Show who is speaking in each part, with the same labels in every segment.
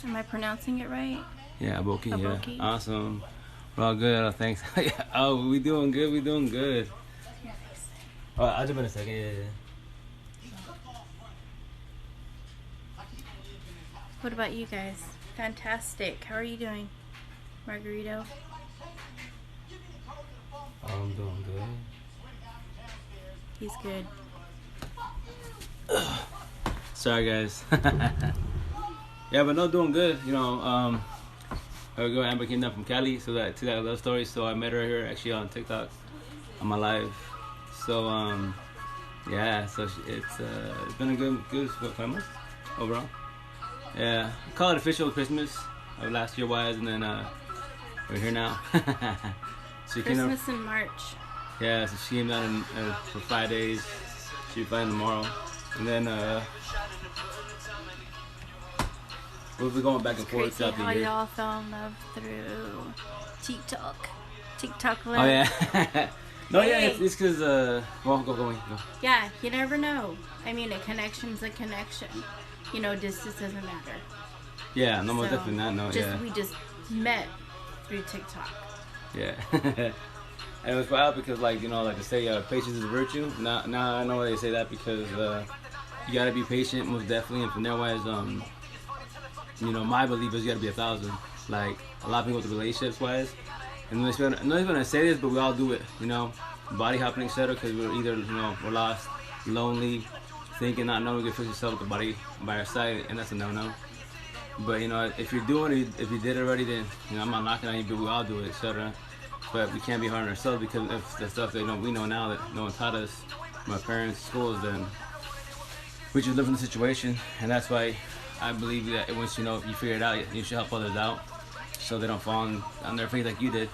Speaker 1: Am I pronouncing it right?
Speaker 2: Yeah, Aboki.
Speaker 1: Aboki.
Speaker 2: Yeah, awesome. We're all good. Oh, thanks. Oh, we doing good. We doing good. Oh, I'll jump in a second. Yeah.
Speaker 1: What about you guys? Fantastic. How are you doing, Margarito?
Speaker 2: I'm doing good.
Speaker 1: He's good.
Speaker 2: Sorry, guys. Yeah, but no, doing good. You know, I go. Amber came down from Cali, so to that love story. So I met her here actually on TikTok, on my live. So yeah. So it's been a good 5 months overall. Yeah, call it official Christmas of last year wise, and then we're here now. So
Speaker 1: Christmas in March.
Speaker 2: Yeah, so she came down for 5 days. She'll be flying tomorrow, and then we'll be going back and forth throughout the year.
Speaker 1: How y'all fell in love through TikTok love.
Speaker 2: Oh yeah. No, hey. Yeah, it's because well, go.
Speaker 1: Yeah, you never know. I mean, a connection's a connection. You know, distance doesn't matter.
Speaker 2: Yeah, no, most definitely not. No,
Speaker 1: we just met through TikTok.
Speaker 2: Yeah. And it was wild because, like, you know, like to say patience is a virtue. Now I know why they say that, because you gotta be patient, most definitely. And from there wise, you know, my belief is you gotta be 1,000. Like a lot of people with relationships wise, and I'm not even gonna say this, but we all do it. You know, body hopping, etc. Because we're either, you know, we're lost, lonely, thinking not knowing we can fix yourself with the body by your side, and that's a no-no. But you know, if you're doing it, if you did it already, then you know I'm not knocking on you, but we all do it, etc. But we can't be hard on ourselves because of the stuff that we know now that no one taught us, my parents, schools. Then we just live in the situation, and that's why I believe that once you figure it out, you should help others out so they don't fall on their face like you did.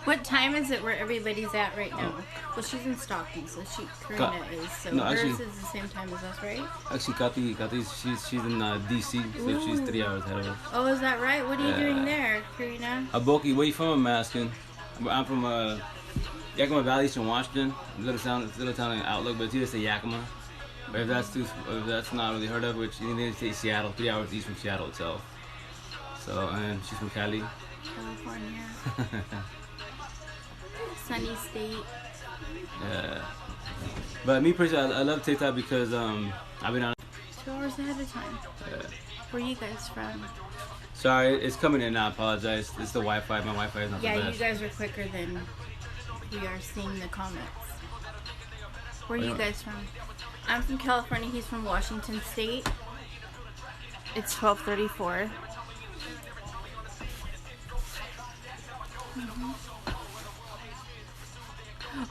Speaker 1: What time is it where everybody's at right now? Well, she's in Stockton, so Karina is. So no, hers is the same time as us, right?
Speaker 2: Actually, Kati, she's in DC, so she's 3 hours ahead of us.
Speaker 1: Oh, is that right? What are you doing there, Karina?
Speaker 2: Aboki, where you from? I'm asking. I'm from Yakima Valley, Eastern Washington. Little town in Outlook, but it's either say Yakima. But if that's not really heard of, which you need to say Seattle, 3 hours east from Seattle itself. So, and she's from Cali.
Speaker 1: California. Sunny state.
Speaker 2: Yeah. But me personally, I love TikTok because I've been on
Speaker 1: 2 hours ahead of time.
Speaker 2: Yeah.
Speaker 1: Where are you guys from?
Speaker 2: Sorry, it's coming in now. I apologize. It's the Wi-Fi. My Wi-Fi is not the best.
Speaker 1: Yeah, you guys are quicker than we are seeing the comments. Where are you guys from? I'm from California. He's from Washington State. It's 12:34.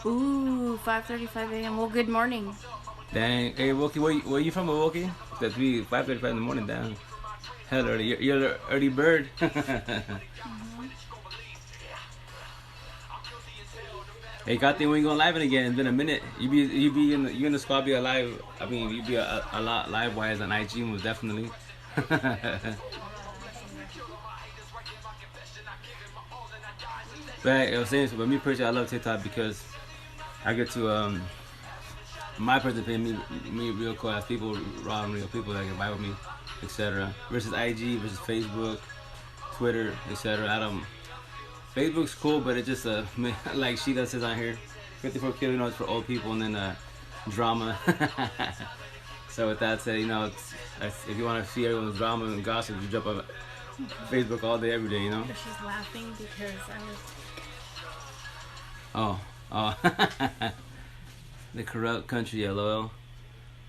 Speaker 1: Ooh, 5:35 a.m. Well, good morning.
Speaker 2: Dang. Hey, Wilkie, where you from, Wilkie? That's 5:35 in the morning, down. Hell early. You're an early bird. Hey, Kati, when you going live again? It's been a minute. You be in the squad, be alive. I mean, you be a lot live wise on IG, most definitely. But I was saying, but me personally, I love TikTok because I get to my personal opinion, me real cool ass people, raw and real people that can vibe with me, etc. Versus IG, versus Facebook, Twitter, etc. Facebook's cool, but it's just like Sheila says on here, 54 kilo, you know, it's for old people, and then drama. So with that said, you know, if you want to see everyone's drama and gossip, you jump on Facebook all day, every day, you know.
Speaker 1: She's laughing because I was.
Speaker 2: Oh. The corrupt country, LOL.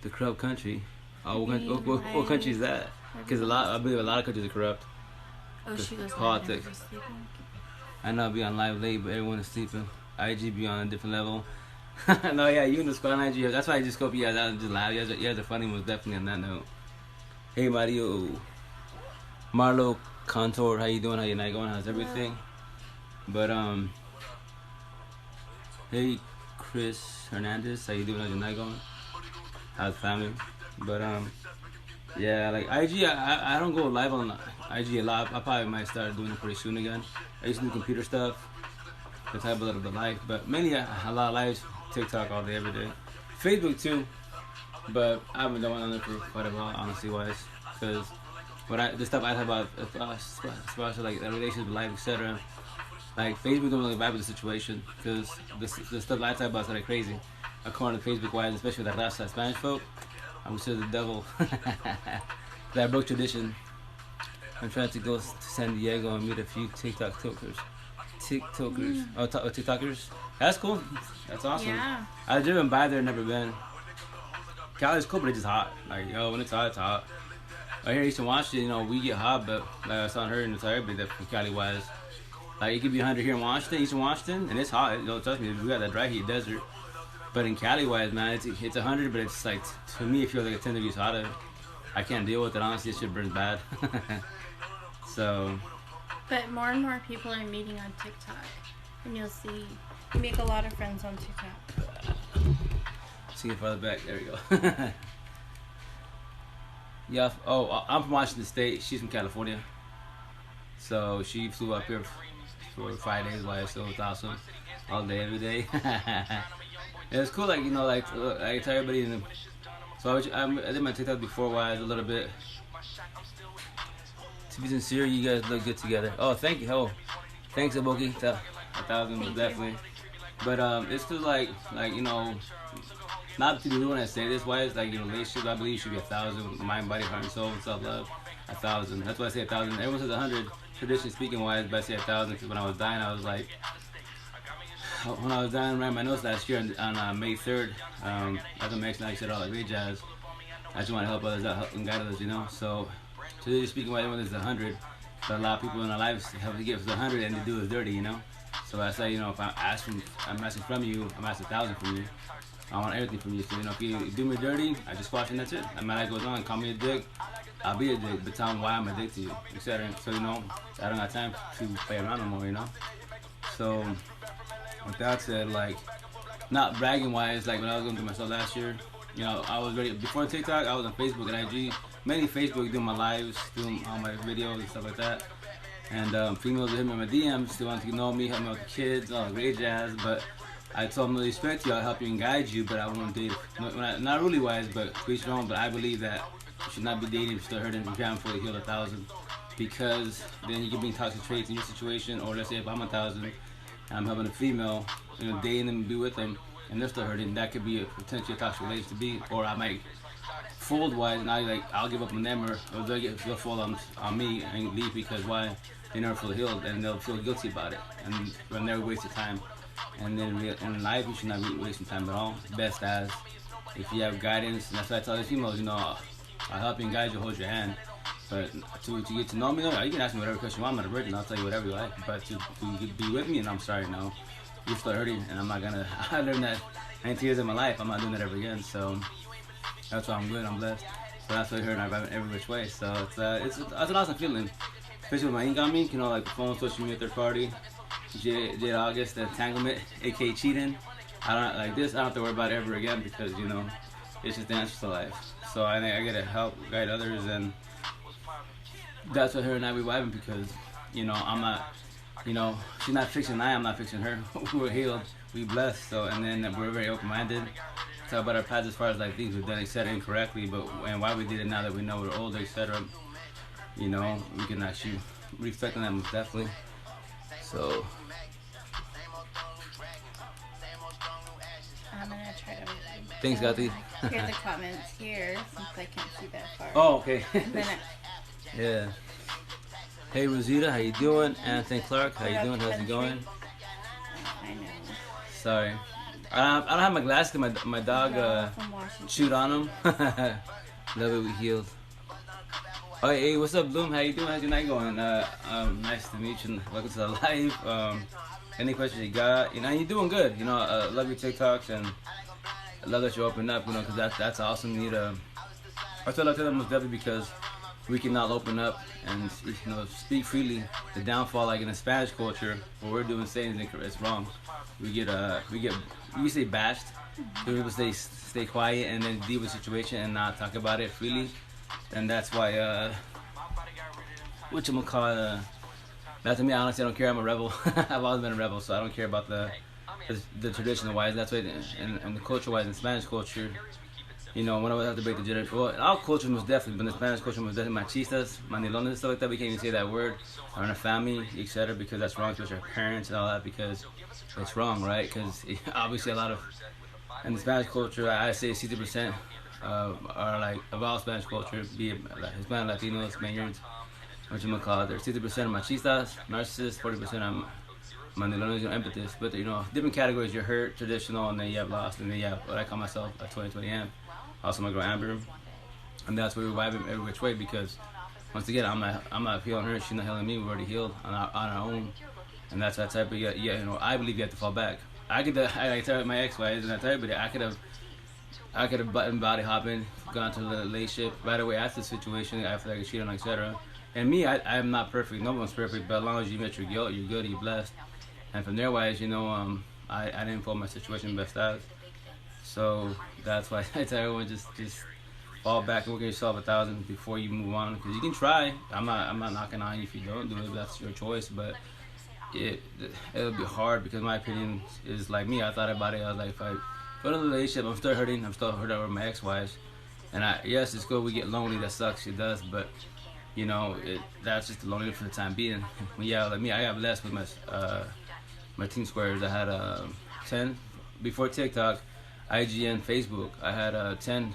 Speaker 2: The corrupt country. Oh, what country is that? Because I believe a lot of countries are corrupt.
Speaker 1: Oh, she was
Speaker 2: politics. I know I be on live late, but everyone is sleeping. IG be on a different level. No, yeah, you in the squad on IG. That's why I just scope you guys out and just laugh. You guys are funny, was definitely on that note. Hey, Mario. Marlo Contour, how you doing? How your night going? How's everything? But hey, Chris Hernandez, how you doing? How's your night going? How's family? But yeah, like IG, I don't go live on IG a lot. I probably might start doing it pretty soon again. I used to do computer stuff, to talk a little bit of life, but mainly a lot of lives, TikTok all day, every day. Facebook too, but I haven't done one on there for quite a while, honestly wise, because the stuff I talk about, especially like relations with life, etc. Like Facebook don't really vibe with the situation, because the stuff I talk about is kind of crazy. According to Facebook wise, especially with that Spanish folk, I'm considered the devil. That broke tradition. I'm trying to go to San Diego and meet a few TikTokers. TikTokers. That's cool. That's awesome.
Speaker 1: Yeah.
Speaker 2: I've driven by there, never been. Cali's cool, but it's just hot. Like, yo, when it's hot, it's hot. Right here, Eastern Washington, you know, we get hot, but like I saw her and it's everybody that from Cali wise. Like, it could be 100 here in Washington, Eastern Washington, and it's hot. Don't trust me, we got that dry heat desert. But in Cali wise, man, it's 100, but it's like, to me, it feels like it's 10 degrees hotter. I can't deal with it, honestly. This shit burns bad. So.
Speaker 1: But more and more people are meeting on TikTok. And you'll see, you make a lot of friends on TikTok.
Speaker 2: See it farther back. There we go. Yeah. Oh, I'm from Washington State. She's from California. So she flew up here for 5 days while so it's awesome. All day, every day. It was cool, like, you know, like I tell everybody. So I did my TikTok before wise a little bit. To be sincere, you guys look good together. Oh, thank you. Oh, thanks, Aboki. 1,000, definitely. But it's just like you know, not to be when I say this wise, like, you know, relationships, I believe should be 1,000. Mind, body, heart, and soul, and self-love. 1,000. That's why I say 1,000. Everyone says 100. Traditionally speaking wise, but I say 1,000 because when I was dying, I was like, when I was dying, ran my notes last year on May 3rd. As a Mexican, I said all that great jazz. I just want to help others out, help and guide others, you know. So, today speaking, why everyone is 100, but a lot of people in our lives have to give us 100 and to do is dirty, you know. So I say, you know, if I'm asking from you, I'm asking 1,000 from you. I want everything from you. So, you know, if you do me dirty, I just squash and that's it. And my life goes on. Call me a dick, I'll be a dick, but tell me why I'm a dick to you, etc. So, you know, I don't have time to play around no more, you know. So, with that said, like, not bragging wise, like when I was going through myself last year, you know, I was ready. Before TikTok, I was on Facebook and IG. Mainly Facebook, doing my lives, doing all my videos and stuff like that. And females would hit me in my DMs, they wanted to know me, help me with the kids, all the great jazz. But I told them to respect you, I'll help you and guide you, but I won't date. Not really wise, but to each their own. But I believe that you should not be dating if you're still hurting, if you haven't fully healed 1,000. Because then you can bring toxic traits in your situation. Or let's say if I'm 1,000 and I'm helping a female, you know, dating them and be with them, and they're still hurting, that could be a potentially toxic relationship to be. Or I might fold wise, and I'll give up on them, or they'll fold on me and leave because why? They never feel healed, and they'll feel guilty about it, and they'll never waste your time. And then in life, you should not be wasting time at all. Best as if you have guidance, and that's why I tell the females, you know, I'll help you and guide you, hold your hand. But to get to know me, you can ask me whatever question you want. I'm not a virgin, I'll tell you whatever you like. But to be with me, and I'm sorry, no, you're still hurting, and I'm not gonna. I learned that 19 years of my life. I'm not doing that ever again. So. That's why I'm good, I'm blessed. So that's what I heard, and I vibe in every which way. So it's an awesome feeling. Especially with my ink on me, you know, like the phone, social media, third party, Jade August, the entanglement, aka cheating. I don't have to worry about it ever again because, you know, it's just the answer to life. So I think I gotta help guide others, and that's what her and I be vibing because, you know, I'm not, you know, she's not fixing I'm not fixing her. We're healed, we blessed, so, and then we're very open-minded. Talk about our past as far as like things we've done, etc. incorrectly, but and why we did it now that we know we're older, etc. You know, we can actually respect them definitely. So
Speaker 1: I'm gonna try to.
Speaker 2: Thanks, Gati.
Speaker 1: Hear the comments here since I can't see that far.
Speaker 2: Oh, okay.
Speaker 1: Yeah.
Speaker 2: Hey Rosita, how you doing? Anthony Clark, how you doing? How's it going?
Speaker 1: I know.
Speaker 2: Sorry. I don't have my glasses because my dog chewed on them. Love it, we healed. Oh, hey, what's up, Bloom? How you doing? How's your night going? Nice to meet you. Welcome to the live. Any questions you got? You know, you're doing good. You know, love your TikToks, and I love that you open up, you know, because that's awesome. You need I feel like that most definitely because we can all open up and, you know, speak freely. The downfall, like in the Spanish culture, what we're doing, saying is wrong. We get you say bashed. So people stay quiet and then deal with the situation and not talk about it freely. And that's why That to me, honestly, I don't care. I'm a rebel. I've always been a rebel, so I don't care about the traditional wise. That's why, and the culture wise, in Spanish culture, you know, when I would have to break the generation. Well, in our culture most definitely, but in the Spanish culture most definitely, machistas, mandilones, and stuff like that. We can't even say that word or in a family, etc., because that's wrong, especially our parents and all that, because it's wrong, right? Because obviously a lot of in the Spanish culture, I say 60% are like of all Spanish culture, be it like Hispanic, Latinos, Spaniards, what you call it. There's 60% are machistas, narcissists, 40% are mandilones, empathists. But you know, different categories. You're hurt, traditional, and then you have lost, and then you have what I call myself a 2020 amp. Also, my girl Amber, and that's where we vibe every which way because once again, I'm not healing her. She's not healing me. We've already healed on our own, and that's that type of you know. I believe you have to fall back. I tell my ex-wife, and I tell everybody, I could have button body hopping, gone to the relationship right away after the situation, after I get cheated on, etc. And me, I'm not perfect. No one's perfect, but as long as you met your guilt, you're good, you're blessed. And from there, wise, you know, I didn't pull my situation best as. So that's why I tell everyone just fall back and work on yourself 1,000 before you move on, because you can try. I'm not knocking on you if you don't do it. That's your choice, but it'll be hard because my opinion is like me. I thought about it. I was like, if I go to the relationship, I'm still hurting. I'm still hurt over my ex-wives, and yes, it's good. We get lonely. That sucks. It does, but you know, that's just the loneliness for the time being. Yeah, like me, I got blessed with my teen squares. I had 10 before TikTok, IG, and Facebook. I had 10,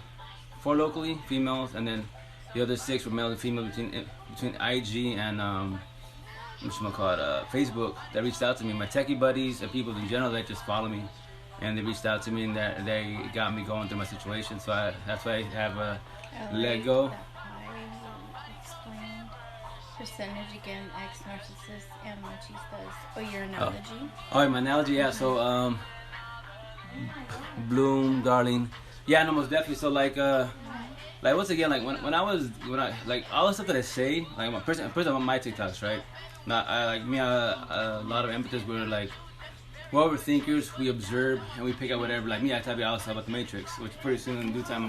Speaker 2: 4 locally, females, and then the other 6 were male and female between IG and Facebook that reached out to me. My techie buddies and people in general that just follow me, and they reached out to me and they got me going through my situation. So that's why I have a let go.
Speaker 1: Explain percentage again, ex-narcissists and machistas. Oh, your analogy?
Speaker 2: Oh, my analogy, yeah. So, bloom, darling. Yeah, no, most definitely. So, like once again, like when I like all the stuff that I say, like my person on my TikToks, right? Not a lot of empathists were like, we're overthinkers. We observe and we pick out whatever. Like me, I tell you also about the Matrix, which pretty soon in due time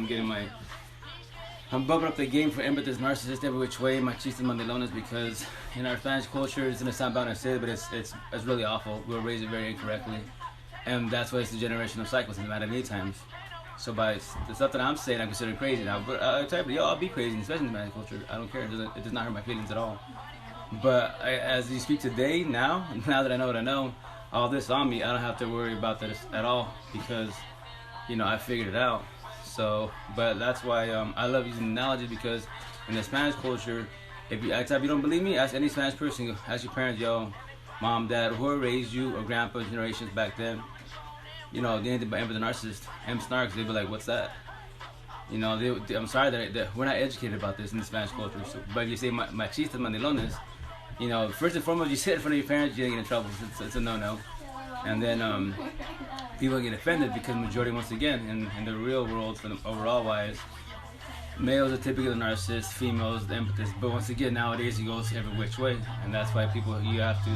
Speaker 2: I'm bumping up the game for empathists, narcissists, every which way, machistas, mandilones, because in our Spanish culture, it's gonna sound bad when I say it, but it's really awful. We were raised very incorrectly, and that's why it's the generational cycles in many times. So by the stuff that I'm saying, I consider crazy now. But I tell you, I'll be crazy, especially in Spanish culture. I don't care. It does not hurt my feelings at all. But as you speak today, now that I know what I know, all this on me, I don't have to worry about this at all because, you know, I figured it out. So, but that's why I love using analogies because in the Spanish culture, if you don't believe me, ask any Spanish person, ask your parents, yo, mom, dad, whoever raised you or grandpa generations back then, you know, they anything but emps and narcissists, emps, narcs, they'd be like, what's that? You know, I'm sorry that we're not educated about this in the Spanish culture. So, but if you say machistas, mandilones, you know, first and foremost, you say it in front of your parents, you're gonna get in trouble. It's a no-no. And then people get offended because majority, once again, in the real world, for the overall wise, males are typically the narcissists, females the empathists. But once again, nowadays it goes every which way, and that's why people you have to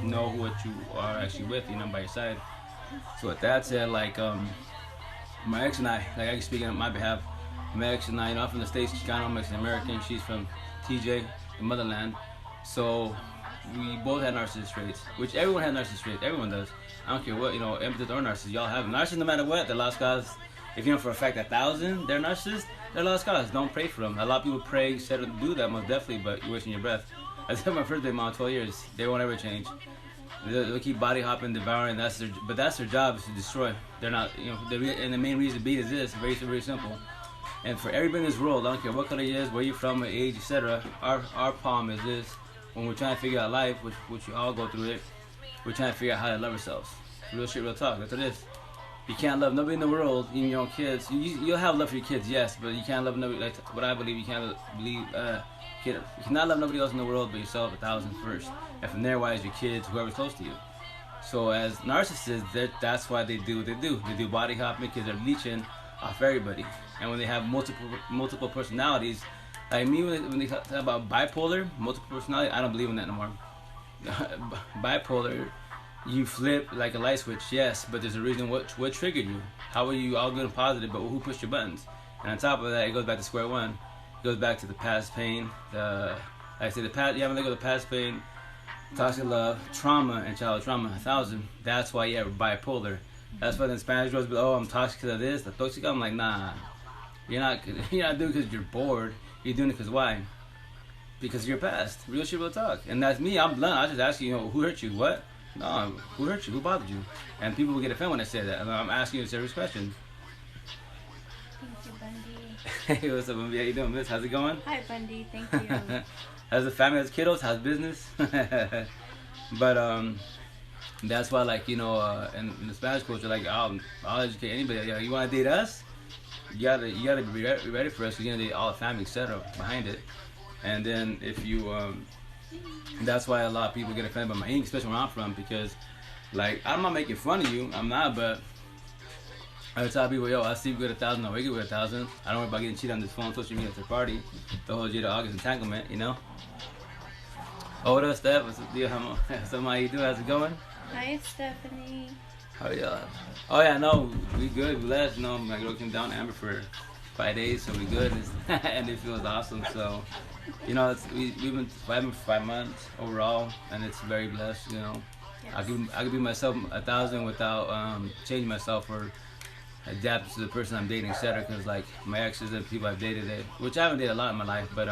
Speaker 2: know what you are actually with, you know, by your side. So with that said, like my ex and I can speak on my behalf. My ex and I, you know, I'm from the States, Chicano, Mexican American. She's from TJ, the motherland. So we both had narcissist traits, which everyone has narcissist traits. Everyone does. I don't care what, you know, empathists or narcissists, y'all have them. Narcissists, no matter what, they're lost cause. If you know for a fact 1,000, they're narcissists, they're lost cause. Don't pray for them. A lot of people pray, said to do that, most definitely, but you're wasting your breath. I said my first day, mom, 12 years. They won't ever change. They'll keep body hopping, devouring. That's their job is to destroy. They're not, you know. And the main reason being is this, very very simple. And for everybody in this world, I don't care what color you is, where you're from, what age, etc. Our problem is this: when we're trying to figure out life, which we all go through it, we're trying to figure out how to love ourselves. Real shit, real talk. That's what it is. You can't love nobody in the world, even your own kids. You'll have love for your kids, yes, but you can't love nobody. Like what I believe, you cannot love nobody else in the world but yourself 1,000 first. And from there, wise your kids, whoever's close to you. So as narcissists, that's why they do what they do. They do body hopping because they're leeching off everybody. And when they have multiple personalities, like me, when they talk about bipolar, multiple personality, I don't believe in that no more. Bipolar, you flip like a light switch, yes, but there's a reason what triggered you. How are you all good and positive, but who pushed your buttons? And on top of that, it goes back to square one. It goes back to the past pain, the Like I say, the past, you haven't let go of the past pain, toxic love, trauma, and childhood trauma. 1,000. That's why you have bipolar. That's why the Spanish girls be like, oh, I'm toxic because of this. The toxic, I'm like, nah. You're not doing it because you're bored. You're doing it because why? Because of your past. Real shit, real talk. And that's me. I'm blunt. I just ask you, who hurt you? What? No, who hurt you? Who bothered you? And people will get offended when I say that. And I'm asking you a serious question.
Speaker 1: Thank you, Bundy.
Speaker 2: Hey, what's up, Bundy? How you doing, miss? How's it going?
Speaker 1: Hi, Bundy. Thank you.
Speaker 2: How's the family? How's kiddos? How's business? But that's why, like, in the Spanish culture, like, I'll educate anybody. You want to date us? You gotta be ready for us. You're gonna date all the family, etc. behind it. And then if you, that's why a lot of people get offended by my ink, especially where I'm from, because, like, I'm not making fun of you. I'm not, but I tell people, yo, I sleep good 1,000, I wake up with 1,000. I don't worry about getting cheated on this phone, social media, after party, the whole Jada August entanglement, Oh, what up, Steph? What's up, deal? How you doing? How's it going?
Speaker 1: Hi, Stephanie.
Speaker 2: Oh yeah. Oh yeah, no, we good. We blessed. My girl came down to Amber for 5 days, so we good, and it feels awesome. So, we've been vibing for 5 months overall, and it's very blessed. Yes. I could be myself 1,000 without changing myself or adapting to the person I'm dating, etc. Because like my exes and people I've dated, which I haven't dated a lot in my life, but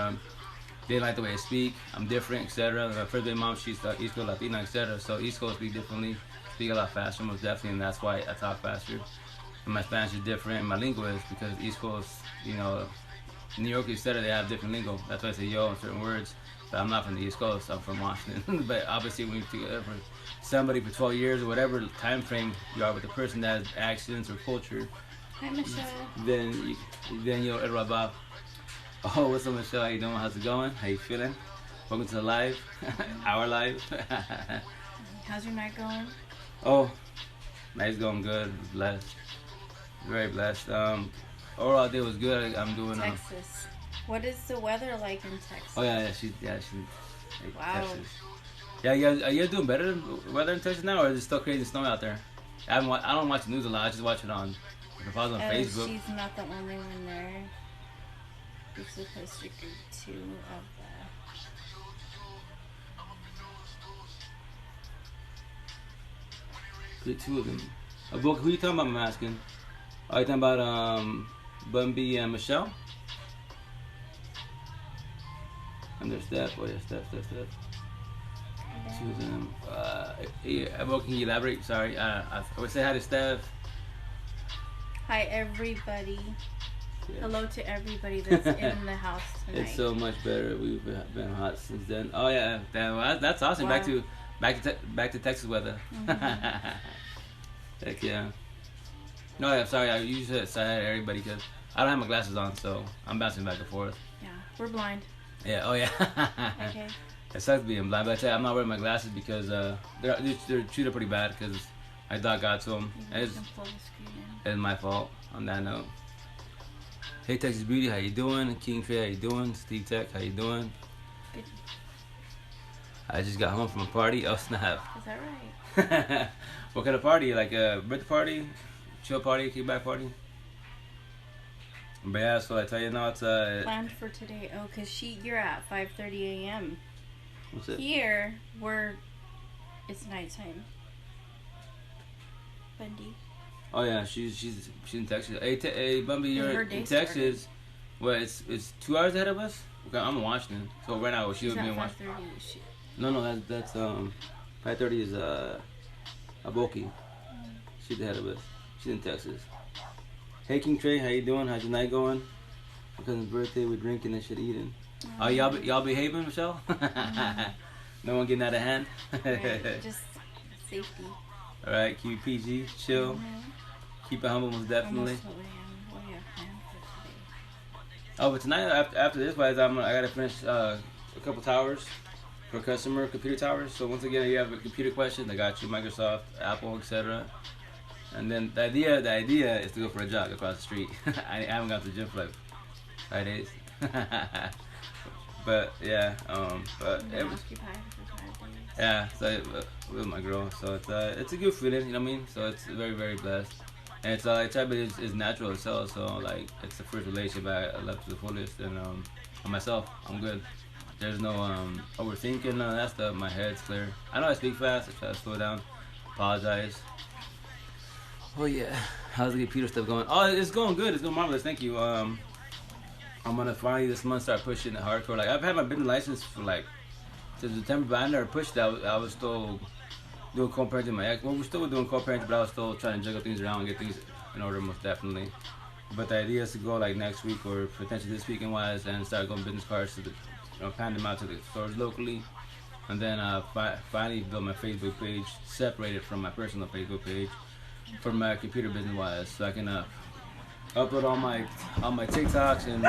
Speaker 2: they like the way I speak. I'm different, etc. My first baby mom, she's East Coast Latina, etc. So East Coast speak differently. Speak a lot faster, most definitely, and that's why I talk faster. And my Spanish is different, and my lingo is because East Coast, New York, etc. They have different lingo. That's why I say yo in certain words. But I'm not from the East Coast. I'm from Washington. But obviously, when you're together for somebody for 12 years or whatever time frame you are with the person that has accents or culture,
Speaker 1: Hi, Michelle.
Speaker 2: then you'll about. Oh, what's up, Michelle? How you doing? How's it going? How you feeling? Welcome to the live, our live.
Speaker 1: How's your night going?
Speaker 2: Oh, night's going good. Blessed, very blessed. Overall day was good. I'm doing
Speaker 1: Texas. What is the weather like in Texas?
Speaker 2: Oh yeah, she.
Speaker 1: Wow.
Speaker 2: Texas. Yeah, are you guys doing better weather in Texas now, or is it still crazy snow out there? I don't watch the news a lot. I just watch it on Facebook.
Speaker 1: She's not the only one there. You're supposed to do 2 of that.
Speaker 2: Good, 2 of them. Book, who you talking about? I'm asking. Are you talking about Bumby and Michelle? And there's Steph. Oh yeah, Steph. 2 of them. Book, can you elaborate? Sorry. I would say hi to Steph.
Speaker 1: Hi, everybody.
Speaker 2: Yeah.
Speaker 1: Hello to everybody that's in the house tonight.
Speaker 2: It's so much better. We've been hot since then. Oh yeah, that's awesome.
Speaker 1: Wow.
Speaker 2: Back to Texas weather.
Speaker 1: Mm-hmm.
Speaker 2: Heck yeah. No, I'm sorry. I usually say hi to everybody because I don't have my glasses on, so I'm bouncing back and forth.
Speaker 1: Yeah, we're blind.
Speaker 2: Yeah. Oh yeah.
Speaker 1: Okay.
Speaker 2: It sucks being blind, but I tell you, I'm not wearing my glasses because they're treated pretty bad because my dog got to them.
Speaker 1: You can pull the screen in.
Speaker 2: It's my fault. On that note. Hey Texas Beauty, how you doing? King Trey, how you doing? Steve Tech, how you doing?
Speaker 1: Good.
Speaker 2: I just got home from a party. Oh snap!
Speaker 1: Is that right?
Speaker 2: What kind of party? Like a birthday party, chill party, kickback party? But yeah, so I tell you now, it's
Speaker 1: planned for today. Oh, cause you're at 5:30 a.m.
Speaker 2: What's it?
Speaker 1: Here, it's nighttime. Bundy.
Speaker 2: Oh yeah, she's in Texas. Hey, Bumby, you're in Texas. Well, it's 2 hours ahead of us. Okay, I'm in Washington, so right now she would be in Washington. No, that's 5:30 is Aboki. She's ahead of us. She's in Texas. Hey King Trey, how you doing? How's your night going? My cousin's birthday, we're drinking and shit eating. Oh, y'all behaving, Michelle? No one getting out of hand.
Speaker 1: Right, just safety.
Speaker 2: All right, keep it PG, chill.
Speaker 1: Mm-hmm.
Speaker 2: Keep it humble, most definitely.
Speaker 1: What do you have planned for today?
Speaker 2: Oh, but tonight after this, I gotta finish a couple towers for customer computer towers. So once again, if you have a computer question, I got you, Microsoft, Apple, etc. And then the idea is to go for a jog across the street. I haven't gone to the gym for like 5 days. But yeah, yeah, so with my girl, so it's a good feeling, you know what I mean? So it's very, very blessed, and it's like it's natural itself. So like it's the first relationship I love to the fullest, and myself, I'm good. There's no overthinking, none of that stuff. My head's clear. I know I speak fast. I try to slow down. Apologize. Oh yeah, how's the computer stuff going? Oh, it's going good. It's going marvelous. Thank you. I'm gonna finally this month start pushing it hardcore. Like I've had my business license for like since September, but I never pushed that. I was still doing co-parenting my ex. Well, we're still doing co-parenting, but I was still trying to juggle things around and get things in order, most definitely. But the idea is to go like next week or potentially this weekend wise and start going business cards to the, pan them out to the stores locally, and then finally build my Facebook page separated from my personal Facebook page for my computer business wise, so I can upload all my TikToks and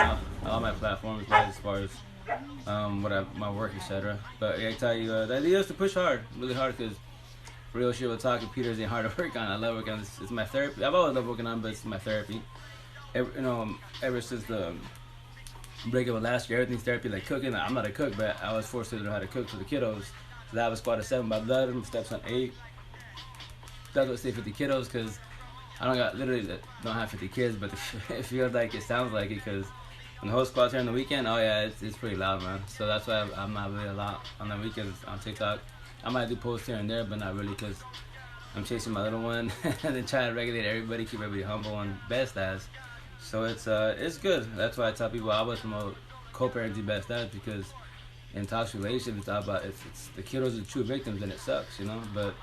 Speaker 2: all my platforms wise as far as my work, etc. But yeah, I tell you, the idea is to push hard, really hard, because real shit with talking computers ain't hard to work on. I love working on this. It's my therapy. I've always loved working on, but it's my therapy. Ever since the breakup of last year, everything's therapy. Like cooking, I'm not a cook, but I was forced to learn how to cook for the kiddos. So that was squad of 7 by blood. My stepson 8. That's what say 50 kiddos, because I literally don't have 50 kids, but it feels like it sounds like it, because when the whole squad's here on the weekend, oh yeah, it's pretty loud, man. So that's why I'm not really a lot on the weekends on TikTok. I might do posts here and there, but not really, because I'm chasing my little one and then trying to regulate everybody, keep everybody humble and best as. So it's good. That's why I tell people I always promote co-parenting best as, because in toxic relationships, it's all about it's the kiddos are the true victims, and it sucks, But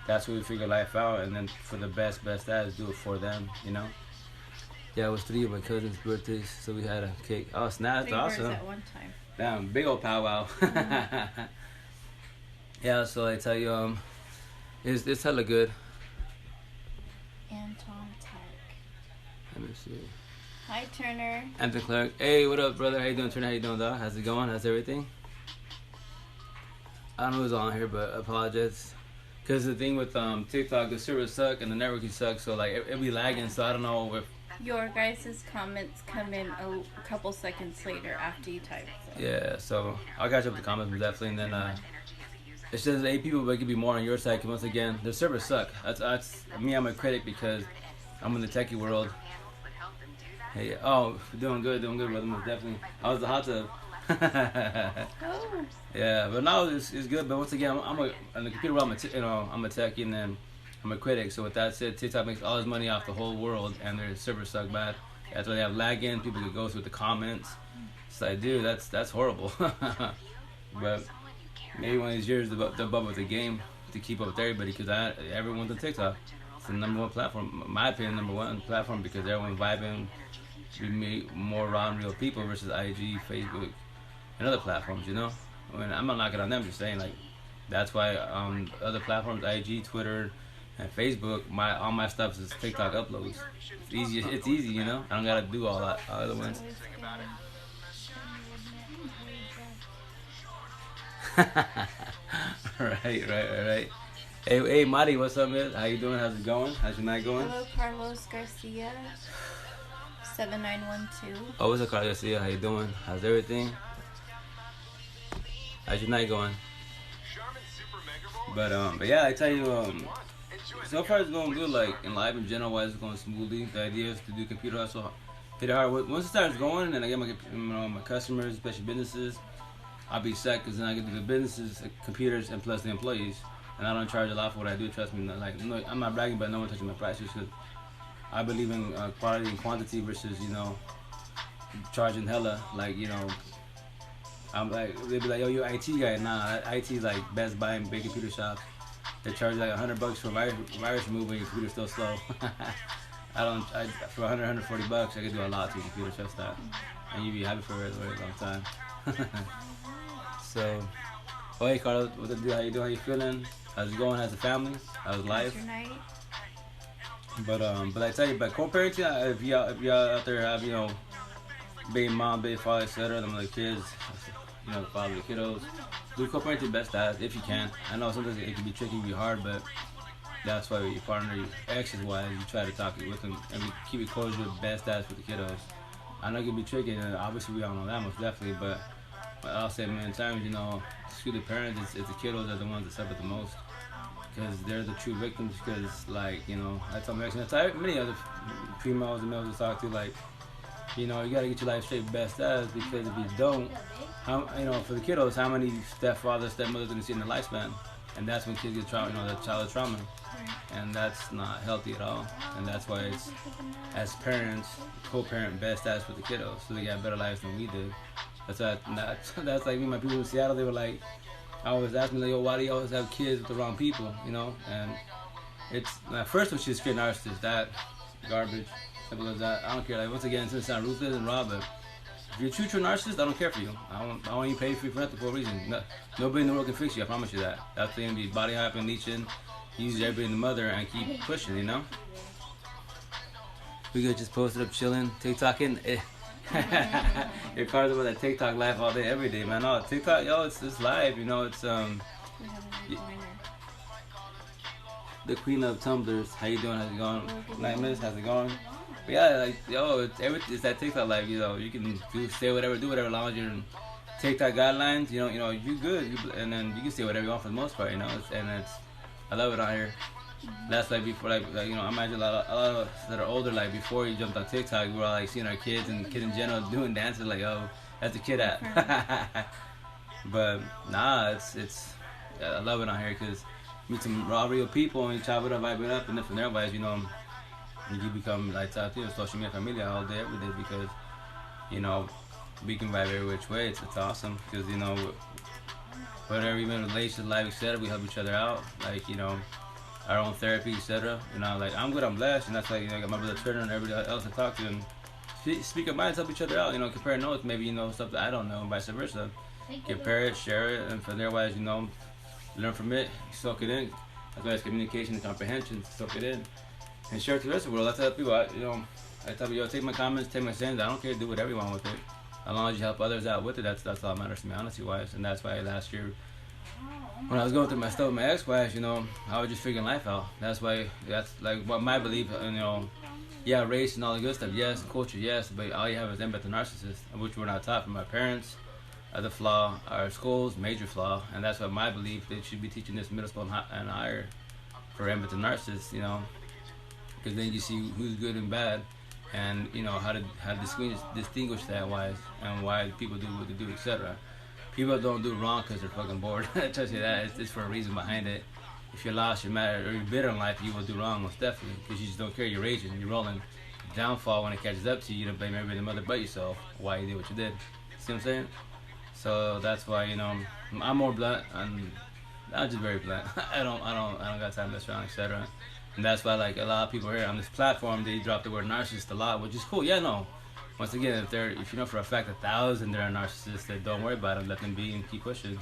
Speaker 2: that's where we figure life out, and then for the best as, do it for them, Yeah, it was 3 of my cousin's birthdays, so we had a cake. Oh, snap, that's awesome.
Speaker 1: 3 birds at one time.
Speaker 2: Damn, big old powwow. Mm-hmm. Yeah, so I tell you, it's hella good.
Speaker 1: Anton Tech.
Speaker 2: Let me see.
Speaker 1: Hi, Turner.
Speaker 2: Anthony Clark. Hey, what up, brother? How you doing, Turner? How you doing, dog? How's it going? How's everything? I don't know who's on here, but I apologize. Because the thing with TikTok, the servers suck and the networking sucks, so like it be lagging, so I don't know if...
Speaker 1: Your guys' comments come in a couple seconds later after you type. So.
Speaker 2: Yeah, so I'll catch up with the comments definitely, and then it says 8 people, but it could be more on your side, because once again, the servers suck. That's me, I'm a critic, because I'm in the techie world. Hey, doing good, brother, most definitely. I was the hot tub.
Speaker 1: Oh.
Speaker 2: Yeah, but now it's good. But once again, I'm in the computer world. I'm a techie, and then I'm a critic. So with that said, TikTok makes all his money off the whole world, and their servers suck bad. That's why they have lagging. People can go through the comments. It's like, dude, that's horrible. But maybe one of these years they'll bubble with the game to keep up with everybody, because everyone's on TikTok. It's the number 1 platform, in my opinion, number 1 platform, because everyone's vibing. We meet more raw and real people versus IG, Facebook, and other platforms, I mean, I'm not knocking on them, just saying, like, that's why other platforms, IG, Twitter, and Facebook, all my stuff is TikTok uploads. It's easy, I don't gotta do all that other ones. Right. Hey, Marty, what's up, man? How you doing? How's it going? How's your night going?
Speaker 1: Hello, Carlos Garcia, 7912.
Speaker 2: Oh, what's up, Carlos Garcia? How you doing? How's everything? How's your night going? But yeah, I tell you, so far it's going good. Like in life in general, wise, it's going smoothly. The idea is to do computer hustle, hit it hard. Once it starts going, and I get my customers, especially businesses, I'll be set, because then I get to do the businesses, computers, and plus the employees. And I don't charge a lot for what I do. Trust me. Like, no, I'm not bragging, but no one touching my prices, because I believe in quality and quantity versus charging hella. Like, I'm like, they'd be like, yo, you're an IT guy. Nah, IT is like Best Buy and big computer shops. They charge like $100 for virus removal when your computer's still slow. For $140, I could do a lot to your computer, trust that. And you'd be happy for a very long time. So, hey Carlos, what's up, dude? How you doing? How you feeling? How's it going? How's the family? How's life? But I tell you, but co-parenting, if y'all out there have, baby mom, baby father, etc., them little kids, father the kiddos, do co-parenting best as, if you can. I know sometimes it can be tricky, be hard, but that's why your partner, your exes wise, you try to talk with them and keep it closure best as for the kiddos. I know it can be tricky, and obviously we all know that most definitely, but I'll say many times, screw the parents, it's the kiddos that are the ones that suffer the most, because they're the true victims. Because, like, I tell my ex, and I tell many other females and males I talk to, like, you know, you gotta get your life straight best as, because if you don't, you know, for the kiddos, how many stepfathers, stepmothers gonna see in the lifespan? And that's when kids get trauma, you know, that childhood trauma. And that's not healthy at all. And that's why it's, as parents, co-parent best as for the kiddos, so they got better lives than we did. That's like me, my people in Seattle, they were like, I always ask me, like, yo, why do you always have kids with the wrong people, you know? And it's, first one, she's straight narcissist, that garbage, simple as that. I don't care, like, once again, since I'm ruthless and raw, but if you're a true narcissist, I don't care for you. I won't even pay for nothing for a reason. Nobody in the world can fix you, I promise you that. That's the end, body hopping, leeching, use everybody in the mother and keep pushing, you know? We could just post it up chilling, TikToking. Your cars about that TikTok live all day, every day, man. Oh, TikTok, yo, it's live, you know. It's the queen of tumblers. How you doing? How's it going? Nightmares, how's it going? But yeah, like, yo, it's that TikTok live. You know, you can say whatever, do whatever, as long as you're in TikTok guidelines. You know, you good, and then you can say whatever you want for the most part. You know, I love it on here. That's like before, like you know, I imagine a lot of us that are older, like before you jumped on TikTok, we were all like seeing our kids and kids in general doing dances, like, oh, that's a kid at. But nah, I love it on here because you meet some raw, real people and you chop it up, vibe it up, and then from there, you know, you become like social media familia all day, every day, because you know we can vibe every which way. It's awesome because, you know, whatever, even relationship, life, etc., we help each other out, like, you know, our own therapy, etc. You know, like, I'm good, I'm blessed, and that's like, you know, I got my brother Turner and everybody else to talk to, and speak our minds, help each other out, you know, compare notes, maybe, you know, stuff that I don't know, and vice versa. Compare it, share it, and from there, you know, learn from it, soak it in. That's why it's communication and comprehension, soak it in, and share it to the rest of the world. I tell people, I tell people, yo, take my comments, take my sins, I don't care, do whatever you want with it. As long as you help others out with it, that's all that matters to me, honesty-wise. And that's why last year, when I was going through my stuff with my ex-wife, you know, I was just figuring life out. That's like what my belief, you know, yeah, race and all the good stuff, yes, culture, yes, but all you have is empathists and narcissists, which we're not taught from our parents. The flaw, our schools, major flaw, and that's what my belief, they should be teaching this middle school and higher for empathists and narcissists, you know, because then you see who's good and bad, and you know how to distinguish that wise, and why people do what they do, etc. People don't do wrong because they're fucking bored. I tell you that, it's for a reason behind it. If you're lost, you're mad, or you're bitter in life, you will do wrong, most definitely, because you just don't care. You're raging, you're rolling. Downfall, when it catches up to you, you don't blame everybody, the mother but yourself, why you did what you did. See what I'm saying? So that's why, you know, I'm more blunt, and I'm just very blunt. I don't got time to mess around, etc. And that's why, like, a lot of people here on this platform, they drop the word narcissist a lot, which is cool. Yeah, no. Once again, if you know for a fact 1,000 they're a narcissist, then don't worry about them. Let them be and keep pushing.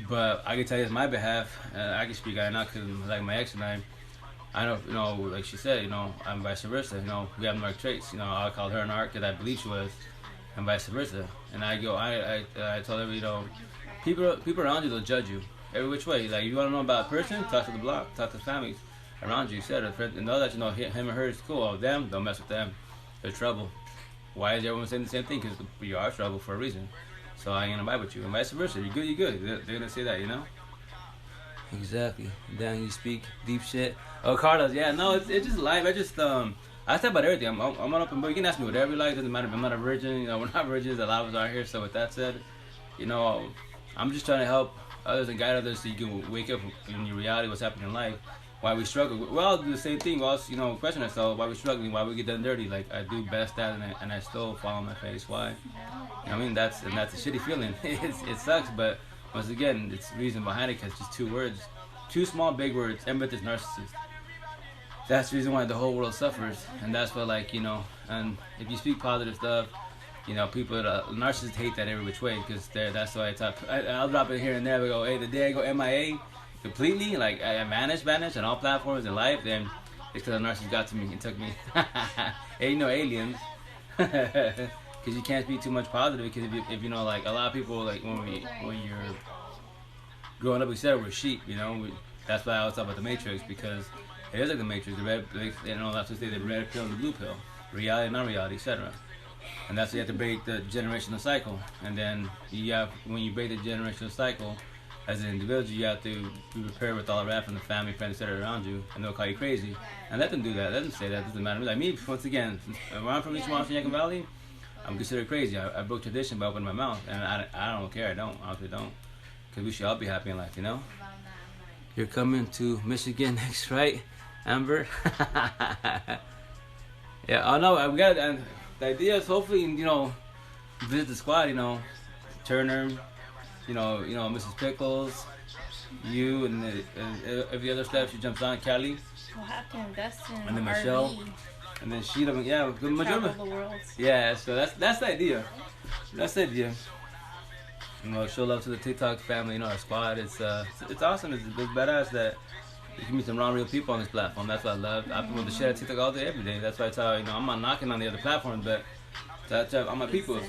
Speaker 2: But I can tell you, on my behalf, I can speak out now because, like, my ex and I know, you know, like she said, you know, I'm vice versa. You know, we have narc traits. You know, I called her a narc because I believe she was, and vice versa. And I told her, you know, people around you, they'll judge you every which way. Like, you want to know about a person, talk to the block, talk to the families around you, etc. And know that, you know, him or her is cool. Oh, them, don't mess with them. They're trouble. Why is everyone saying the same thing? Because you are trouble for a reason. So I ain't gonna vibe with you. And vice versa. You're good, you're good. They're gonna say that, you know? Exactly. Then you speak deep shit. Oh, Carlos, yeah, no, it's just life. I talk about everything. I'm an open book. You can ask me whatever you like. Doesn't matter if I'm not a virgin. You know, we're not virgins. A lot of us are here. So with that said, you know, I'm just trying to help others and guide others so you can wake up in your reality, what's happening in life, why we struggle. We all do the same thing. We all, you know, question ourselves why we're struggling, why we get done dirty. Like, I do best at it, and I still fall on my face. Why? You know, I mean, that's a shitty feeling. It sucks, but once again, it's the reason behind it because it's just two words. Two small, big words, empathists, narcissists. That's the reason why the whole world suffers. And that's what, like, you know, and if you speak positive stuff, you know, people, narcissists hate that every which way because that's why I'll drop it here and there. We go, hey, the day I go MIA completely, like, I vanish on all platforms in life, then it's because the narcissist got to me and took me. Ain't no aliens. Because you can't speak too much positive because if you know, like, a lot of people, like, when you're growing up, we said we're sheep, you know. That's why I always talk about the Matrix, because it is like the Matrix. The red, you know, that's what they say, the red pill and the blue pill, reality, non-reality, etc. And that's why you have to break the generational cycle. And then when you break the generational cycle, as an individual, you have to be prepared with all of that from the family, friends, etc. around you, and they'll call you crazy. And let them do that. Let them say that. It doesn't matter. Like me, once again, where I'm from, East Washington Valley, I'm considered crazy. I broke tradition by opening my mouth, and I don't care. I don't, honestly don't, because we should all be happy in life, you know. You're coming to Michigan next, right, Amber? Yeah, I know. We got, and the idea is hopefully, you know, visit the squad. You know, Turner, you know, Mrs. Pickles, you, and every other staff she jumps on, Kelly.
Speaker 1: We'll have to invest in
Speaker 2: And then
Speaker 1: RV.
Speaker 2: Michelle. And then she, yeah,
Speaker 1: Travel the world.
Speaker 2: yeah. So that's the idea. That's the idea. You know, show love to the TikTok family. You know, our squad. It's awesome. It's badass that you can meet some real people on this platform. That's what I love. I promote the shit at TikTok all day, every day. That's why I tell you know I'm not knocking on the other platforms, but I'm my people.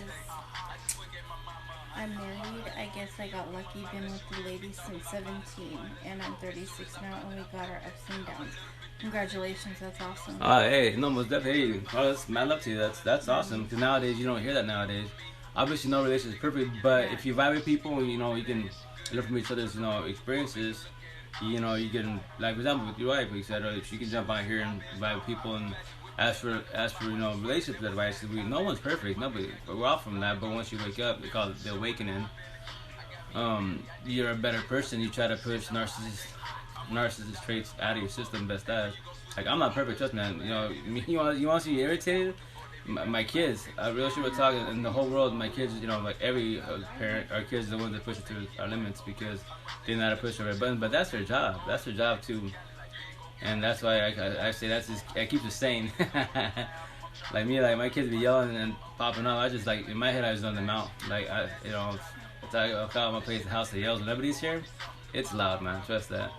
Speaker 1: I'm married. I guess I got lucky. Been with the lady since 17, and I'm 36 now, and we got our ups and downs. Congratulations, that's awesome.
Speaker 2: Hey, no, most definitely. Oh, that's mad love to you. That's awesome. Because nowadays you don't hear that nowadays. Obviously, no relationship is perfect, but if you vibe with people, you know, you can learn from each other's, you know, experiences. You know, you can, like for example, with your wife, etc. If you can jump out here and vibe with people and ask for you know relationship advice. No one's perfect, nobody. But we're off from that. But once you wake up, they call it the awakening. You're a better person. You try to push narcissist traits out of your system best as. Like I'm not perfect, trust me. You know, you want to see me irritated. My kids, I really sure we're talking in the whole world. My kids, you know, like every parent, our kids are the ones that push it to our limits because they know how to push the right buttons. But that's their job. That's their job too. And that's why I say I keep it sane. Like me, like my kids be yelling and popping up. I just like in my head I just zone them out. Like you know, if I'm gonna place the house that yells when everybody's here, it's loud, man. Trust that.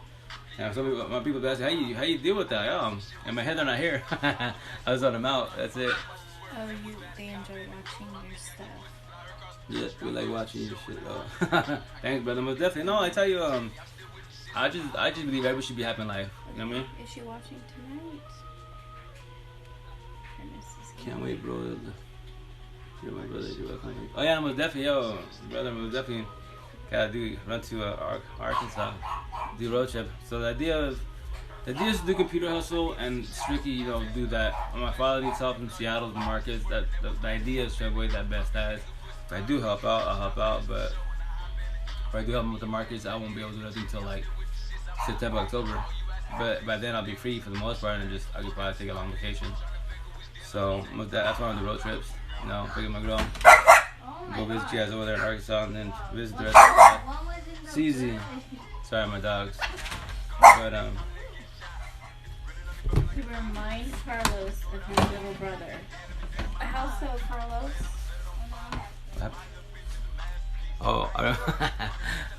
Speaker 2: And some people, my people ask me, how you deal with that? In my head they're not here. I just zone them out. That's it.
Speaker 1: Oh, they enjoy watching your stuff.
Speaker 2: Yeah, we like watching your shit though. Thanks, brother. Most definitely. No, I tell you, I just believe everybody should be happy in life. You know what I mean?
Speaker 1: Is she watching tonight?
Speaker 2: Can't wait, bro. You're my brother. You're welcome. Oh yeah, most definitely, yo, brother. Most definitely gotta run to Arkansas, do road trip. So the idea is to do computer hustle and strictly, you know, do that. My father needs help in Seattle, the markets. That the idea is to avoid that best as. If I do help out, I'll help out. But if I do help him with the markets, I won't be able to do nothing until like September, October. But by then I'll be free for the most part, and I could probably take a long vacation. So that's why I do road trips. You know, pick up my girl, go visit you guys over there in Arkansas, and then visit the rest of the squad. It's easy. Sorry, my dogs. But
Speaker 1: To remind Carlos of your little brother. How so, Carlos?
Speaker 2: Oh,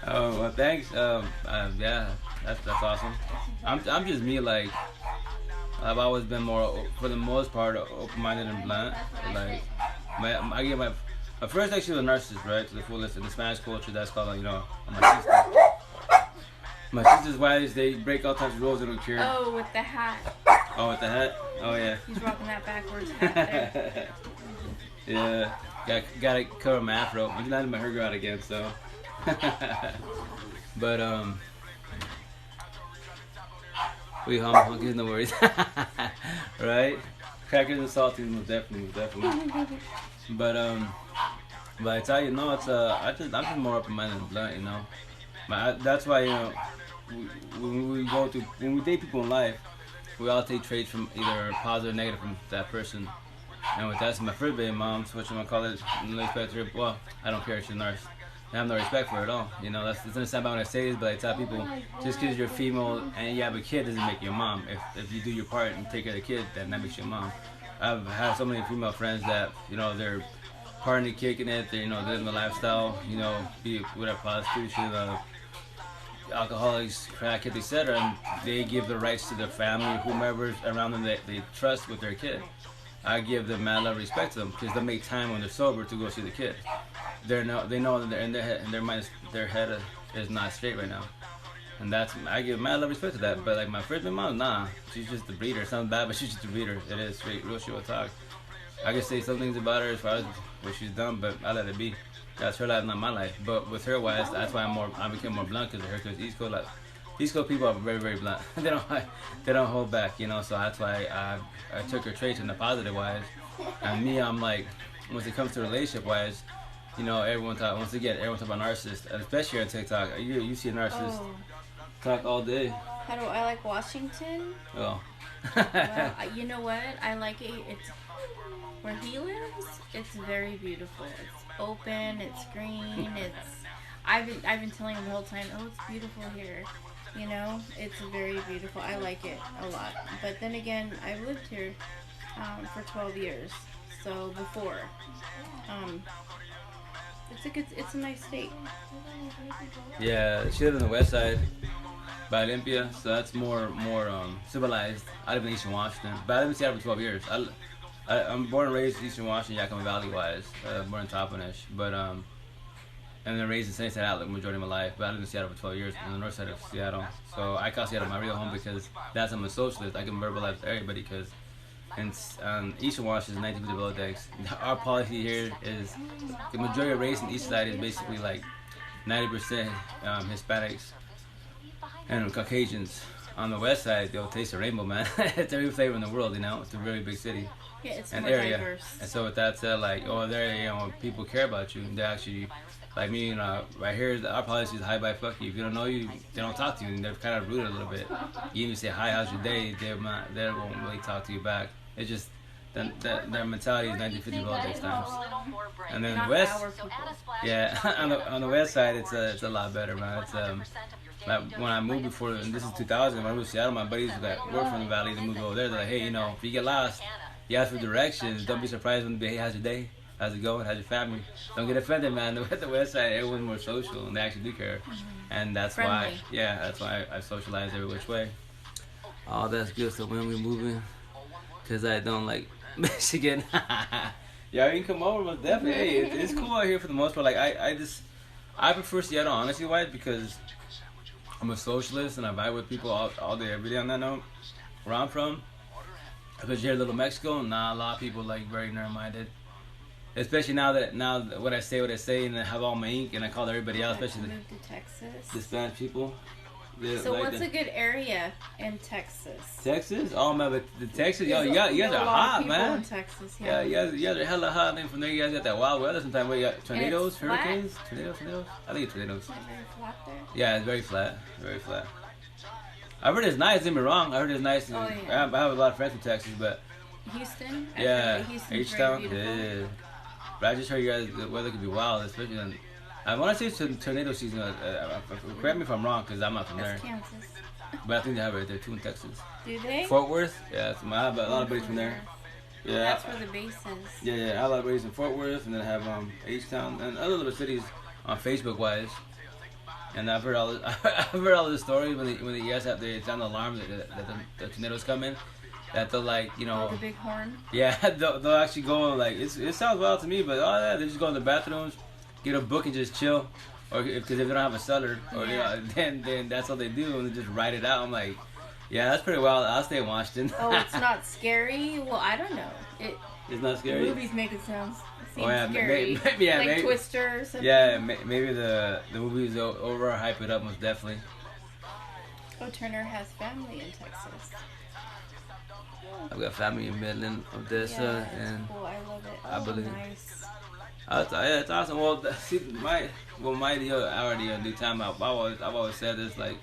Speaker 2: well, thanks. Yeah, that's awesome. I'm just me. Like I've always been more, for the most part, open-minded and blunt. Like I get my first actually was a narcissist, right? To the fullest in the Spanish culture, that's called you know my sister. My sister's wives, they break all types of rules. They don't care.
Speaker 1: Oh, with the hat.
Speaker 2: Oh, with the hat? Oh yeah.
Speaker 1: He's rocking that backwards hat there.
Speaker 2: Yeah. Gotta cover my afro. I'm letting my hair grow out again, so. But we humble, no worries. Right? Crackers and saltines, most definitely. But I tell you, no, it's I'm just more open-minded and blunt, you know. That's why, you know, when we date people in life, we all take traits from either positive or negative from that person. And with that, my first baby mom, what you want to call it, no respect to her. Well, I don't care, she's a nurse. I have no respect for her at all. You know, it's understand about when I say this, but I tell people, just because you're female and you have a kid doesn't make you a mom. If you do your part and take care of the kid, then that makes you a mom. I've had so many female friends that, you know, they're partying, kicking it, they're, you know, living the lifestyle, you know, be it whatever, prostitution, alcoholics, crackheads, etc. And they give the rights to their family, whomever's around them that they trust with their kid. I give them mad love, respect to them because they make time when they're sober to go see the kid. They know that they're in their head, and their head is not straight right now, and I give mad love, respect to that. But like my first mom, nah, she's just a breeder. It sounds bad, but she's just a breeder. It is straight, real shit. We'll talk. I can say some things about her as far as what she's done, but I let it be. That's her life, not my life. But with her wise, that's why I became more blunt because of her. Because East Coast people are very, very blunt. they don't hold back, you know. So that's why I took her traits in the positive wise. And me, I'm like, once it comes to relationship wise, you know, everyone talk about narcissists, and especially on TikTok. You see a narcissist talk all day.
Speaker 1: How do I like Washington?
Speaker 2: Oh.
Speaker 1: Well, you know what? I like it. It's where he lives. It's very beautiful. It's open. It's green. I've been telling him the whole time. Oh, it's beautiful here. You know, it's very beautiful. I like it a lot. But then again, I've lived here for 12 years. So before, it's a nice state.
Speaker 2: Yeah, she lives on the west side by Olympia, so that's more civilized. I live in Eastern Washington, but I live in Seattle for 12 years. I'm born and raised in Eastern Washington, Yakima Valley wise, born in Toppenish, but and then raised in Sunnyside Outlook majority of my life. But I lived in Seattle for 12 years on the north side of Seattle, so I call Seattle my real home because that's I'm a socialist. I can verbalize to everybody because in Eastern Washington, 1950 below decks. Our policy here is the majority of race in the east side is basically like 90% Hispanics and Caucasians. On the west side, they'll taste the rainbow, man. It's every flavor in the world, you know. It's a really big city.
Speaker 1: Yeah, it's
Speaker 2: and
Speaker 1: more
Speaker 2: area.
Speaker 1: diverse.
Speaker 2: And so with that said, like, there, you know, people care about you. They actually, like me, you know, right here, our policy is hi, bye, fuck you. If you don't know you, they don't talk to you, and they're kind of rude a little bit. You even say hi, how's your day? They won't really talk to you back. It's just their mentality is 1950 below those times. And then the west, yeah, on the west side, it's a lot better, man. It's like when I moved before, and this is 2000, when I moved to Seattle, my buddies that work from the valley, they moved over there. They're like, hey, you know, if you get lost, you ask for directions. Don't be surprised when they say, hey, how's your day? How's it going? How's your family? Don't get offended, man. The west side, everyone's more social, and they actually do care. And that's
Speaker 1: Friendly.
Speaker 2: that's why I socialize every which way. Oh, that's good. So when we moving, because I don't like Michigan. Yeah, you can come over, most definitely. Hey, it's cool out here for the most part. Like, I prefer Seattle, honestly, wise, because I'm a socialist and I vibe with people all day, every day on that note. Where I'm from, because you're Little Mexico, a lot of people like very narrow-minded. Especially now what I say, and I have all my ink, and I call everybody out, especially
Speaker 1: Moved to Texas.
Speaker 2: the Spanish people.
Speaker 1: So like what's a good area in Texas?
Speaker 2: Texas? Oh man, but the Texas, yo, you guys are hot, man.
Speaker 1: In Texas,
Speaker 2: yeah, you guys are hella hot. And from there, you guys got that wild weather. Sometimes you got tornadoes, hurricanes, tornadoes. I think it's tornadoes.
Speaker 1: Is it very flat there?
Speaker 2: Yeah, it's very flat, very flat. I heard it's nice. Don't get me wrong. I heard it's nice.
Speaker 1: Oh, yeah.
Speaker 2: I have a lot of friends from Texas, but
Speaker 1: Houston.
Speaker 2: yeah,
Speaker 1: H-Town.
Speaker 2: yeah. But I just heard you guys the weather could be wild, especially when I want to say it's tornado season. Correct me if I'm wrong, because I'm not from there.
Speaker 1: That's Kansas.
Speaker 2: But I think they have it right there too in Texas.
Speaker 1: Do they?
Speaker 2: Fort Worth? Yeah, I have a lot of buddies from there. Yeah.
Speaker 1: That's where the base is.
Speaker 2: Yeah, I have a lot of buddies in Fort Worth, and then I have H-Town and other little cities on Facebook wise. And I've heard all the stories when the ES have they sound the alarm that the tornadoes come in. That they'll like, you know,
Speaker 1: Like the big horn.
Speaker 2: Yeah, they'll actually go like it sounds wild to me, but they just go in the bathrooms, get a book and just chill, or because if they don't have a cellar, or
Speaker 1: Yeah.
Speaker 2: you know, then that's all they do, and they just write it out. I'm like, yeah, that's pretty wild. I'll stay in Washington.
Speaker 1: Oh, it's not scary? Well, I don't know.
Speaker 2: It's not scary.
Speaker 1: Movies make it seem
Speaker 2: yeah,
Speaker 1: scary.
Speaker 2: yeah,
Speaker 1: like
Speaker 2: maybe,
Speaker 1: Twister or something.
Speaker 2: Yeah, maybe the movies over hype it up most definitely.
Speaker 1: Oh, Turner has family in Texas.
Speaker 2: I've got family in Midland, Odessa,
Speaker 1: Yeah,
Speaker 2: and
Speaker 1: cool. I love it.
Speaker 2: I believe.
Speaker 1: Nice.
Speaker 2: That's awesome. Well, see, my deal, our deal, due time. I've always said this, like,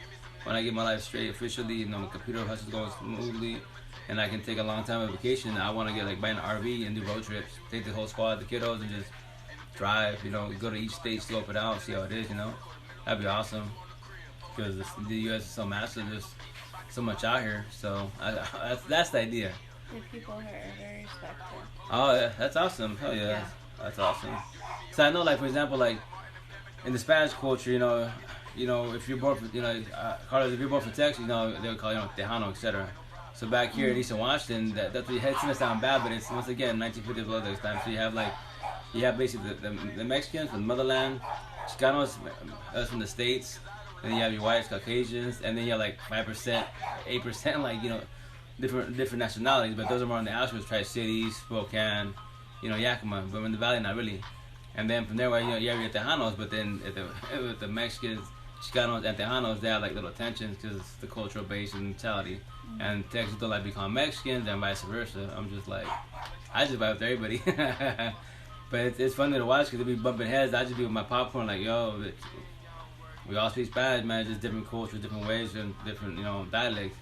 Speaker 2: when I get my life straight officially, you know, my computer hustle's going smoothly, and I can take a long time of vacation. I want to get like buy an RV and do road trips, take the whole squad, the kiddos, and just drive. You know, go to each state, scope it out, see how it is. You know, that'd be awesome. Because the U.S. is so massive, there's so much out here. So that's the idea.
Speaker 1: The people here are very respectful.
Speaker 2: Oh yeah, that's awesome. Hell yeah. That's awesome. So I know, like, for example, like in the Spanish culture, you know, if you're born from, Carlos, if you're born from Texas, you know, they would call you Tejano, etc. So back here in Eastern Washington, that's it's gonna sound bad, but it's once again 1950s below this time. So you have basically the Mexicans from the motherland, Chicanos, us from the States, and then you have your whites, Caucasians, and then you have like 5%, 8%, like, you know, different nationalities, but those are more on the outskirts, Tri-Cities, Spokane, you know, Yakima, but in the valley, not really. And then from there, you know, you have your Tejanos, but then with the Mexicans, Chicanos, and Tejanos, they have like little tensions because it's the cultural base and mentality. Mm-hmm. And Texans don't like become Mexicans and vice versa. I'm just like, I just vibe with everybody. But it's funny to watch because they be bumping heads. I just be with my popcorn like, yo, we all speak Spanish, man. Just different cultures, different ways, and different, dialects.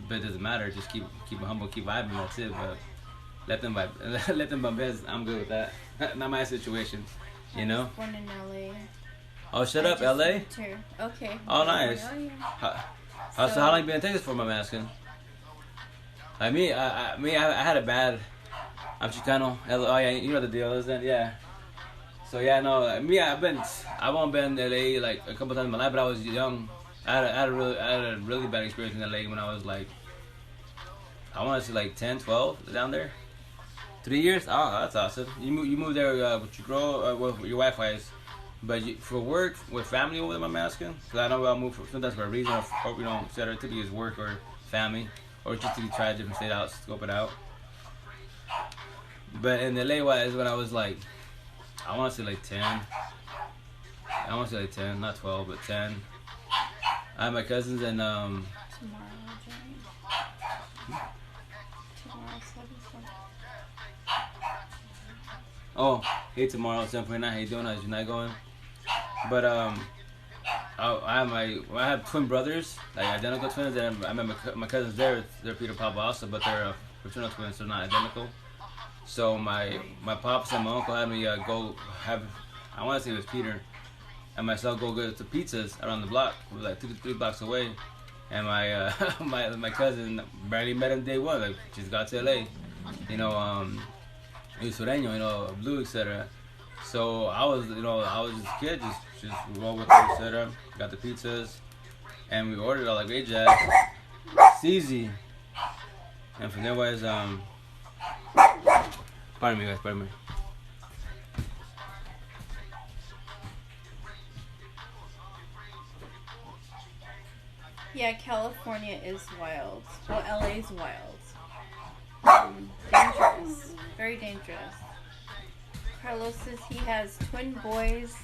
Speaker 2: But it doesn't matter. Just keep it humble, keep vibing. That's it. But let them vibe, let them bump heads. I'm good with that. Not my situation,
Speaker 1: I was born in LA.
Speaker 2: Oh, shut up, LA.
Speaker 1: Okay.
Speaker 2: Oh, nice.
Speaker 1: Oh, yeah.
Speaker 2: So how long you been in Texas for, I'm asking? Like me, I had a bad. I'm Chicano. Oh yeah, you know the deal, isn't it? Yeah. So yeah, no, me, I've only been in LA like a couple times in my life, but I was young. I had a really bad experience in LA when I was like, I want to say like 10, 12 down there. 3 years? Oh, that's awesome. You moved there with your girl, with your wife, wise, but for work, with family over there, I'm asking? Because I know I'll move sometimes for a reason, or etc. Typically it's work or family, or just to try a different state out, scope it out. But in LA wise, when I was like, I want to say like 10. I want to say like 10, not 12, but 10. I had my cousins and
Speaker 1: Tomorrow,
Speaker 2: oh, hey, tomorrow 7:29. How you doing? How's your night going? But I have twin brothers, like identical twins. And I met my cousins there. They're Peter Papa also, but they're fraternal twins, so not identical. So my pops and my uncle had me go have, I want to say it was Peter and myself, go get the pizzas around the block. We were like 2 to 3 blocks away, and my my cousin barely met him day one. Like, just got to LA, he was sureño, blue, etc. So I was just a kid, just roll with it, etc. Got the pizzas, and we ordered all like great jazz. It's easy. And from there was pardon me, guys. Pardon me.
Speaker 1: Yeah, California is wild. Well, LA's wild. Dangerous. Very dangerous. Carlos says he has twins,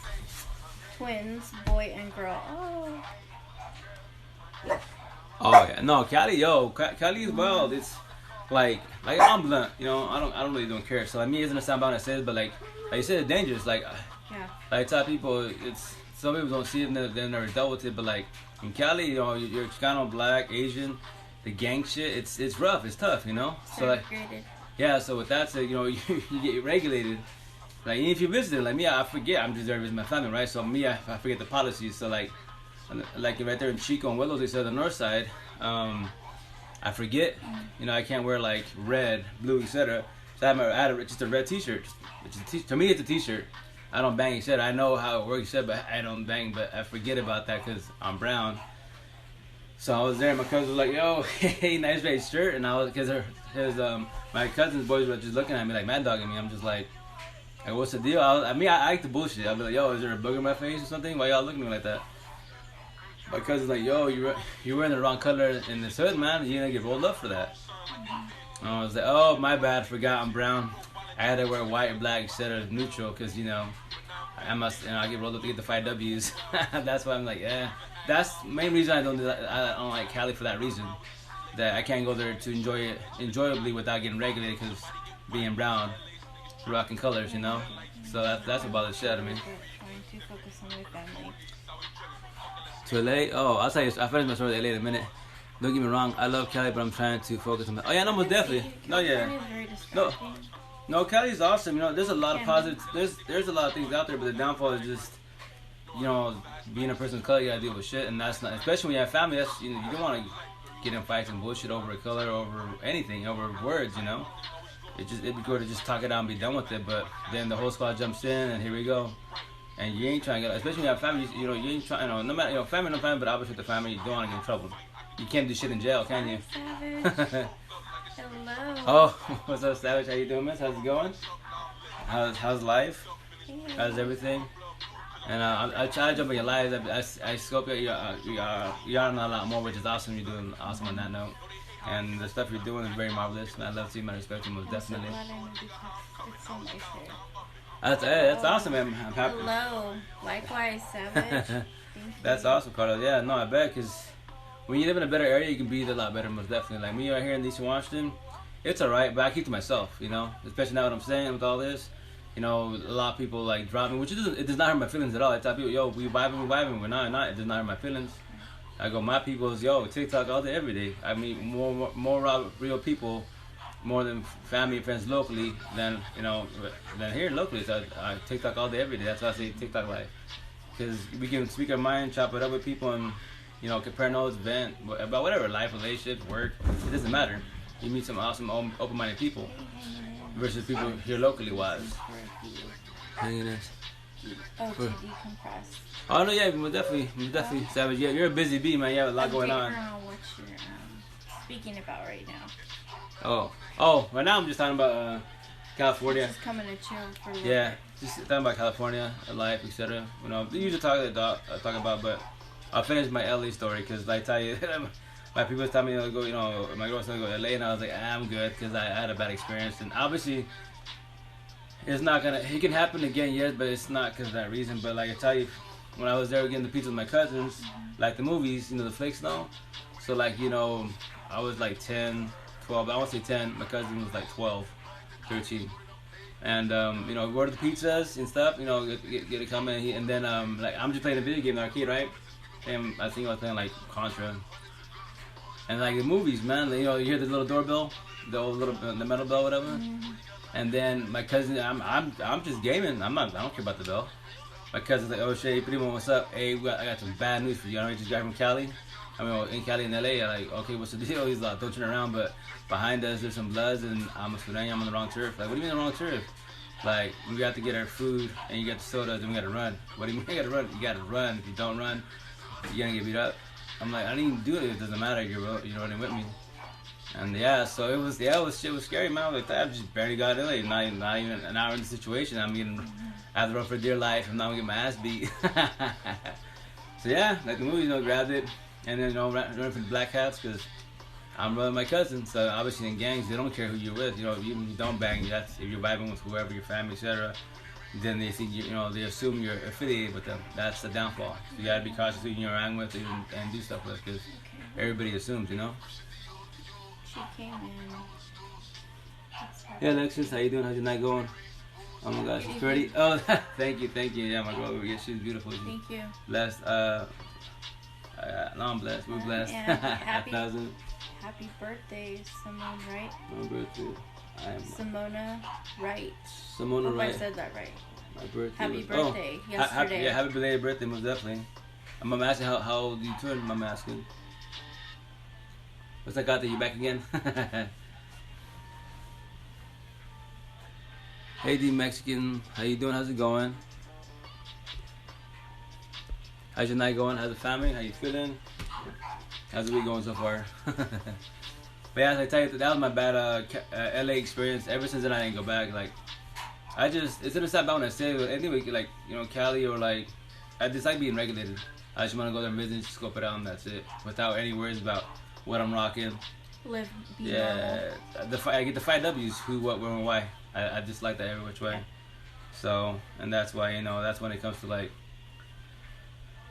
Speaker 1: boy and girl. Oh.
Speaker 2: Oh yeah, no, Cali is wild. It's like I'm blunt, I don't really don't care. So like me, isn't a sound bound that says, but like you said, it's dangerous. Like
Speaker 1: Yeah.
Speaker 2: I tell people, some people don't see it and they've never dealt with it, but like in Cali, you're Chicano, black, Asian, the gang shit, it's rough, it's tough, So like, yeah, so with that said, you get regulated. Like, if you visit, like me, I forget, I'm just there visiting my family, right? So me, I forget the policies. So like right there in Chico and Willows, they said the north side, I forget, I can't wear like red, blue, etc. So I had just a red t-shirt. To me, it's a t-shirt. I don't bang, etc. I know how it works, but I don't bang, but I forget about that because I'm brown. So I was there, and my cousin was like, yo, hey, nice red shirt. And I was, because my cousin's boys were just looking at me like mad dogging me. I'm just like, hey, what's the deal? I like the bullshit. I'll be like, yo, is there a booger in my face or something? Why y'all looking at me like that? My cousin's like, yo, you're wearing the wrong color in this hood, man. You're going to get rolled up for that. And I was like, oh, my bad, forgot I'm brown. I had to wear white, black, instead of neutral because, I get rolled up to get the 5 W's. That's why I'm like, yeah. That's the main reason I don't like Cali, for that reason. That I can't go there to enjoy it enjoyably without getting regulated because being brown, rocking colors, So that's what bothers the shit out of me.
Speaker 1: Trying to focus on my family.
Speaker 2: To LA? Oh, I'll tell you, I'll finish my story with LA in a minute. Don't get me wrong, I love Cali, but I'm trying to focus on my... Oh yeah, no, most definitely. No, yeah. No, Cali's awesome. There's a lot of positive... There's a lot of things out there, but the downfall is just, being a person of color, you gotta deal with shit, and that's not... Especially when you have family, that's, you don't want to get in fights and bullshit over a color, over anything, over words, It'd be good to just talk it out and be done with it, but then the whole squad jumps in, and here we go. And you ain't trying to get... Especially when you have family, you ain't trying... no matter, family, no family, but obviously with the family, you don't want to get in trouble. You can't do shit in jail, can you?
Speaker 1: Savage. Hello.
Speaker 2: Oh, what's up, Savage? How you doing, miss? How's it going? How's life? How's everything? And I try to jump in your lives. I scope you're on a lot more, which is awesome. You're doing awesome on that note. And the stuff you're doing is very marvelous. And I love seeing my respect you most definitely.
Speaker 1: It's so nice here.
Speaker 2: That's awesome, man. I'm happy.
Speaker 1: Hello. Likewise, Savage.
Speaker 2: That's awesome, Carlos. Yeah, no, I bet, because when you live in a better area, you can breathe a lot better, most definitely. Like me right here in Eastern Washington, it's alright, but I keep to myself, Especially now what I'm saying with all this. you know, a lot of people like drop me, which it does not hurt my feelings at all. I tell people, yo, we vibing, we're not. It does not hurt my feelings. I go, my people's, yo, TikTok all day, every day. I meet more real people, more than family and friends locally than, you know, than here locally. So I TikTok all day, every day. That's why I say TikTok life. Because we can speak our mind, chop it up with people, and, you know, compare notes, vent, about whatever, life, relationships, work. It doesn't matter. You meet some awesome, open-minded people versus people here locally wise. Hanging this.
Speaker 1: Oh, to decompress.
Speaker 2: Oh no, yeah, definitely, Savage. Yeah, you're a busy bee, man. You have a lot going on.
Speaker 1: What you're speaking about right now.
Speaker 2: Oh, right now I'm just talking about California.
Speaker 1: Just coming to chill for a little
Speaker 2: Yeah,
Speaker 1: bit.
Speaker 2: just talking about California, life, etc. You know, the usual talk about, but I'll finish my LA story because, like, I tell you, my people tell me to go. You know, my girlfriend go to LA, and I was like, I'm good because I had a bad experience, and obviously. It's not gonna. It can happen again, yes, but it's not because of that reason. But like I tell you, when I was there getting the pizza with my cousins, like the movies, you know, the flicks now. So like, you know, I was like 10, 12. I won't say 10. My cousin was like 12, 13. And you know, we ordered the pizzas and stuff. You know, get it coming, and then like I'm just playing a video game in the arcade, right? And I think I was playing like Contra. And like the movies, man, you know, you hear the little doorbell, the old little the metal bell, whatever. Mm-hmm. And then my cousin, I'm just gaming. I don't care about the bell. My cousin's like, oh shit, primo, what's up? Hey, I got some bad news for you. I just got from Cali. I mean, in Cali, in LA. I'm like, okay, what's the deal? He's like, don't turn around, but behind us there's some bloods, and I'm a Sudan. I'm on the wrong turf. Like, what do you mean the wrong turf? Like, we got to get our food, and you got the sodas, and we got to run. What do you mean you got to run? You got to run. If you don't run, you're gonna get beat up. I'm like, I didn't even do it. It doesn't matter. You're running with me. And yeah, so it was scary, man. Like that, I just barely got in it. Not even an hour in the situation. I mean, I have to run for dear life. I'm not gonna get my ass beat. So yeah, like the movie, you know, grabbed it, and then, you know, running for the black hats because I'm running my cousin. So obviously in gangs, they don't care who you're with. You know, you don't bang. That's if you're vibing with whoever, your family, etc. Then they think you know, they assume you're affiliated with them. That's the downfall. So you gotta be cautious who you're around with and do stuff with because everybody assumes, you know.
Speaker 1: She came in.
Speaker 2: Yeah, Alexis, how you doing? How's your night going? Oh my gosh, she's pretty. Oh, thank you. Yeah, my girl, yeah, she's beautiful.
Speaker 1: Thank you.
Speaker 2: Blessed. No, I'm blessed. We're blessed.
Speaker 1: Happy birthday, Simone, right?
Speaker 2: My birthday.
Speaker 1: Simona Wright.
Speaker 2: Simona Wright.
Speaker 1: I said that right.
Speaker 2: My birthday.
Speaker 1: Happy birthday yesterday.
Speaker 2: Happy belated birthday, most definitely. I'm asking how old you turn. I'm asking. What's that got that you back again? Hey D Mexican, how you doing? How's it going? How's your night going? How's the family? How you feeling? How's the week going so far? But yeah, as I tell you, that was my bad LA experience. Ever since then, I didn't go back. Like, it's gonna stop out when I say it. Anyway, like, you know, Cali or like, I just like being regulated. I just want to go there and visit, scope it out, and that's it. Without any worries about what I'm rocking.
Speaker 1: Live, be
Speaker 2: yeah, I get the 5 W's: who, what, where, and why. I just like that every which way. So, and that's why, you know, that's when it comes to like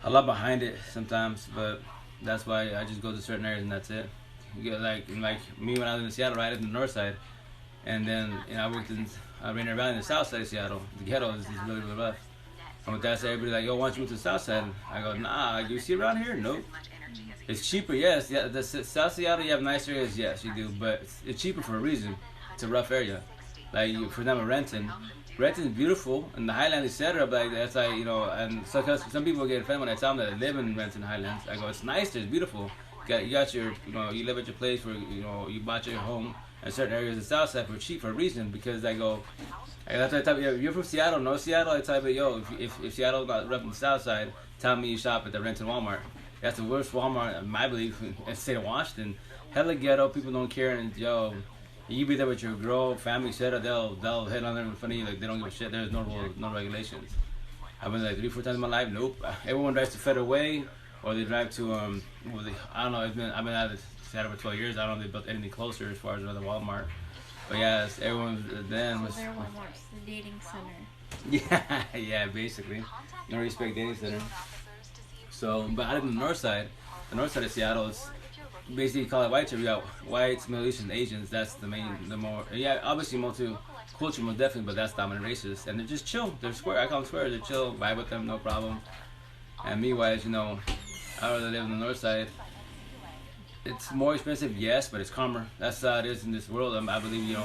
Speaker 2: a lot behind it sometimes, but that's why I just go to certain areas and that's it. You get like me when I was in Seattle, right, in the north side, and then, you know, I worked in Rainier Valley in the south side of Seattle. The ghetto is really, really rough. And with that said, everybody like, yo, why don't you move to the south side? I go, nah, you see around here? Nope. It's cheaper, yes. Yeah, the South Seattle, you have nice areas, yes, you do. But it's cheaper for a reason. It's a rough area. Like, for example, Renton's beautiful, and the Highlands, etc. But like, that's like, you know, and so cause some people get offended when I tell them that they live in Renton Highlands. I go, it's nice there, it's beautiful. You got your, you know, you live at your place where, you know, you bought your home. And certain areas of the South Side for cheap for a reason, because I go, that's why I tell you, you're from Seattle, no Seattle. I tell you, yo, if Seattle got rough on the South Side, tell me you shop at the Renton Walmart. That's the worst Walmart, in my belief, in the state of Washington. Hella ghetto, people don't care, and yo, you be there with your girl, family, etc. They'll hit on them in front of you like they don't give a shit. There's no regulations. I've been like 3-4 times in my life. Nope. Everyone drives to Federal Way, or they drive to I don't know. I've been out of Seattle for 12 years. I don't know if they built anything closer as far as another Walmart. But yeah, everyone then was.
Speaker 1: Their Walmart's the dating center.
Speaker 2: Yeah, basically. No respect dating center. So, but I live in the north side. The north side of Seattle is basically call it white church. We got whites, Middle Eastern, Asians. That's the more. Yeah, obviously multicultural, most definitely, but that's dominant racist. And they're just chill. They're square. I call them square. They're chill. Vibe with them, no problem. And me-wise, I rather live on the north side. It's more expensive, yes, but it's calmer. That's how it is in this world. I believe,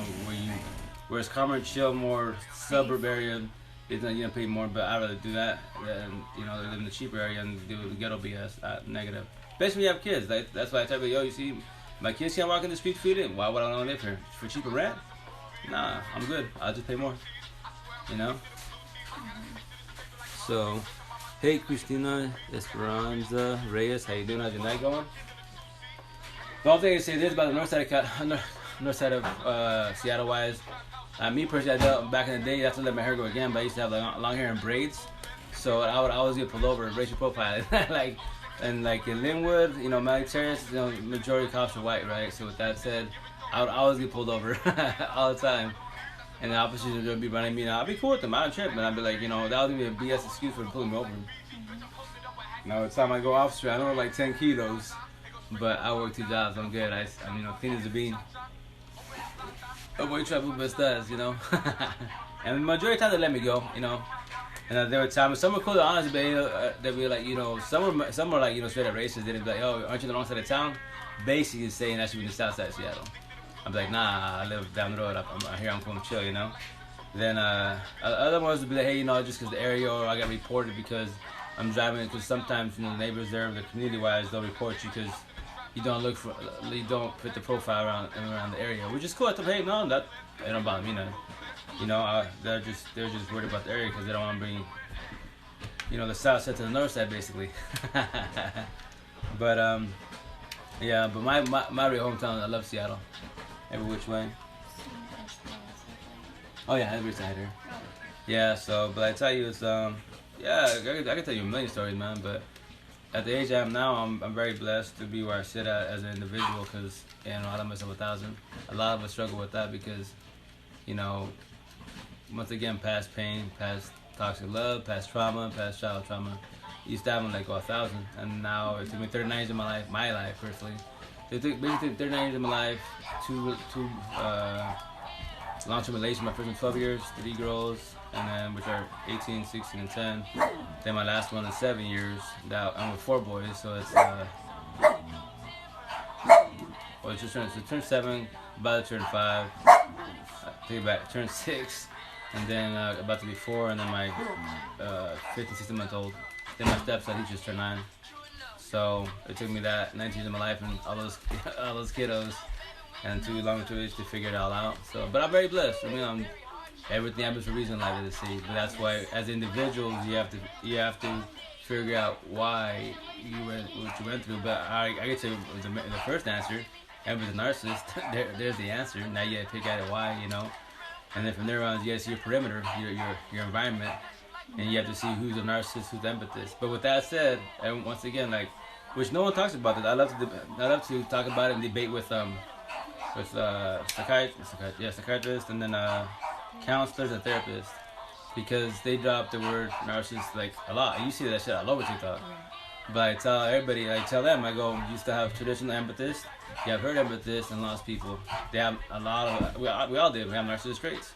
Speaker 2: where it's calmer and chill, more suburb area, it's not, pay more, but I'd rather do that than, live in the cheaper area and do the ghetto BS, negative. Especially when you have kids. That's why I tell people, you see, my kids can't walk in the street feeding. Why would I want to live here? For cheaper rent? Nah, I'm good. I'll just pay more. So, hey, Christina Esperanza Reyes, how you doing? How's your night going? The only thing I say this about the north side of Seattle-wise. Me personally, back in the day, that's to let my hair go again. But I used to have long hair and braids, so I would always get pulled over, racial profiling, in Linwood, Malik Terrace, majority of cops are white, right? So with that said, I would always get pulled over all the time, and the officers would be running me. I'd be cool with them, I don't trip, but I'd be like, that was gonna be a BS excuse for pulling me over. Now, the time I go officer, I know like 10 kilos. But I work 2 jobs. I'm good. I'm clean as a bean. Oh boy, travel best does, And the majority of the time they let me go, And there were times some were cool, honestly, but they'd be like, some were like, straight up racist. They'd be like, oh, aren't you on the wrong side of town? Basically saying that should be the south side of Seattle. I'm like, nah, I live down the road. I'm here. I'm from chill, Then other ones would be like, hey, just because the area, or I got reported because I'm driving. Because sometimes the neighbors there, the community-wise, they'll report you because you don't fit the profile around the area, which is cool. I thought, hey, no, it don't bother me none. They're just worried about the area because they don't want to bring, the south side to the north side, basically. But but my real hometown, I love Seattle, every which way. Oh yeah, every side here. Yeah, so but I tell you, it's I can tell you a million stories, man, but. At the age I am now, I'm very blessed to be where I sit at as an individual because, I love myself 1,000. A lot of us struggle with that because, once again, past pain, past toxic love, past trauma, past child trauma. Used to have them like 1,000, and now it took me 39 years of my life personally. It took basically 39 years of my life, two long-term relations, my first one 12 years, 3 girls, and then which are 18, 16, and 10. Then my last one is 7 years. Now I'm with 4 boys, so it's it's just turned 7, about to turn 5. Take it back, turn 6, and then about to be 4, and then my 15, 16-month-old. Then my stepson, he just turned 9. So it took me that 19 years of my life and all those kiddos and too long to figure it all out. So, but I'm very blessed. Everything happens for a reason in life, as they say. But that's why, as individuals, you have to figure out why you went what you went through. But I get to the first answer. And with the narcissist, there's the answer. Now you got to pick at it why, And then from there on, you got to see your perimeter, your environment, and you have to see who's a narcissist, who's an empathist. But with that said, and once again, which no one talks about this. I love to talk about it and debate with psychiatrists, and then counselors and therapists, because they drop the word narcissist a lot. You see that shit all over TikTok. But I tell everybody, I go, used to have traditional empathist. You have heard empathist and lost people. They have a lot of, we all did. We have narcissist traits.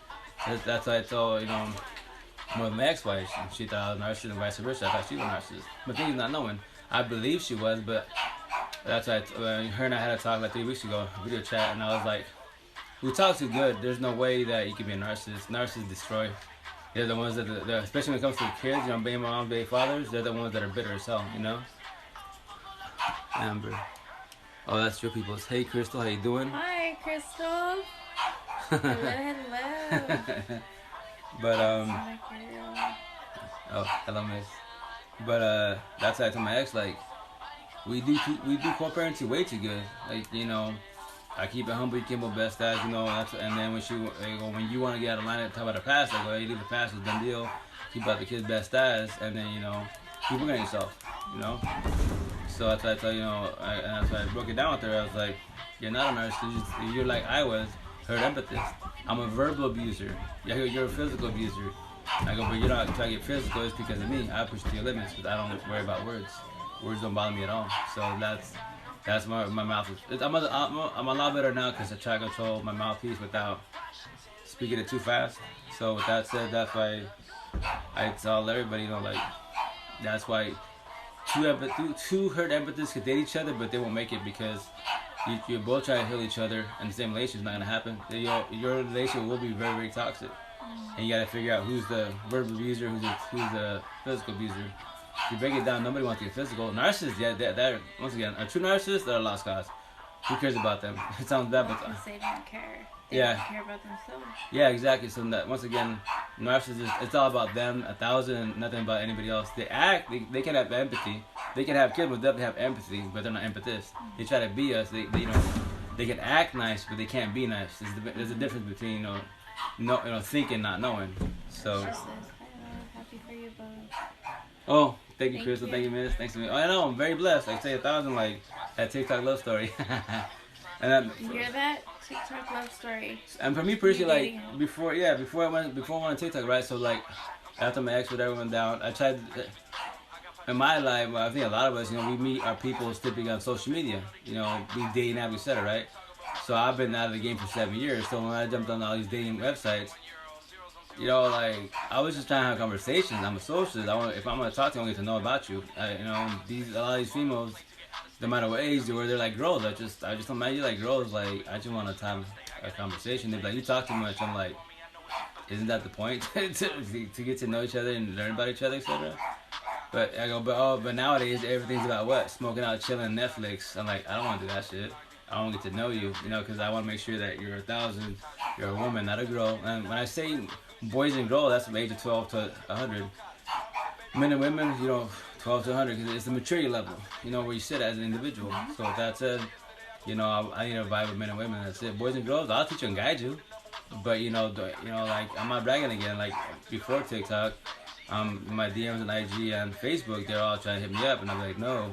Speaker 2: That's why I told, more than my ex-wife, she thought I was a narcissist and vice versa. I thought she was a narcissist. But things not knowing. I believe she was, but that's why her and I had a talk 3 weeks ago, video chat, and I was like, we talk too good. There's no way that you can be a narcissist. Narcissists destroy. They're the ones that, especially when it comes to kids, baby moms, baby fathers, they're the ones that are bitter as hell, Amber. Oh, that's your people's. Hey, Crystal, how you doing?
Speaker 1: Hi, Crystal. Hello.
Speaker 2: But, oh, hello, miss. But, that's why I told my ex, we do co-parenting way too good. I keep it humble, you keep it best as, and then when you want to get out of line and talk about the past, I go, hey, leave the past, it's done deal. Keep out the kids best as, and then, keep looking at yourself, So that's why I tell and that's why I broke it down with her. I was like, you're not a narcissist, you're like I was, her empathist. I'm a verbal abuser. Yeah, you're a physical abuser. I go, but you're not trying to get physical, it's because of me. I push to your limits because I don't worry about words. Words don't bother me at all. So that's That's my mouth. I'm a lot better now because I try to control my mouthpiece without speaking it too fast. So with that said, that's why I tell everybody, like, that's why two hurt empathists could date each other, but they won't make it because you're both trying to heal each other, and the same relationship is not gonna happen. Your relationship will be very, very toxic, and you gotta figure out who's the verbal abuser, who's the physical abuser. If you break it down, nobody wants to get physical. Narcissists, yeah, they're once again, a true narcissist, they're a lost cause. Who cares about them? It sounds bad, but
Speaker 1: because they don't care. They don't care about themselves.
Speaker 2: Yeah, exactly. So that, once again, narcissists, it's all about them, 1,000, and nothing about anybody else. They can have empathy. They can have kids, but definitely have empathy, but they're not empathists. They try to be us. They they can act nice, but they can't be nice. There's a difference between thinking, not knowing. So.
Speaker 1: Happy for you both.
Speaker 2: Oh, thank you, Crystal. Thank you, Miss. Thanks to me. Oh, I know. I'm very blessed. Like say 1,000, like that TikTok love story. And
Speaker 1: you hear that? TikTok love story.
Speaker 2: And for me personally, like before I went on TikTok, right? So like after my ex with everyone down, I tried in my life. Well, I think a lot of us, we meet our people typically on social media. We dating apps, etc. Right? So I've been out of the game for 7 years. So when I jumped on all these dating websites, like I was just trying to have conversations. I'm a socialist. If I'm gonna talk to you, I want to get to know about you. A lot of these females, no matter what age they were, they're like girls. I just don't mind you like girls. Like I just want to have a conversation. They're like, you talk too much. I'm like, isn't that the point to get to know each other and learn about each other, etc. But I go, but nowadays everything's about what? Smoking out, chilling, Netflix. I'm like, I don't want to do that shit. I want to get to know you, because I want to make sure that you're 1,000, you're a woman, not a girl. And when I say boys and girls, that's from the age of 12 to 100. Men and women, 12 to 100, because it's the maturity level, where you sit as an individual. So with that said, I need to vibe with men and women. That's it. Boys and girls, I'll teach you and guide you. But like I'm not bragging again. Like before TikTok, my DMs and IG and Facebook, they're all trying to hit me up, and I'm like, no.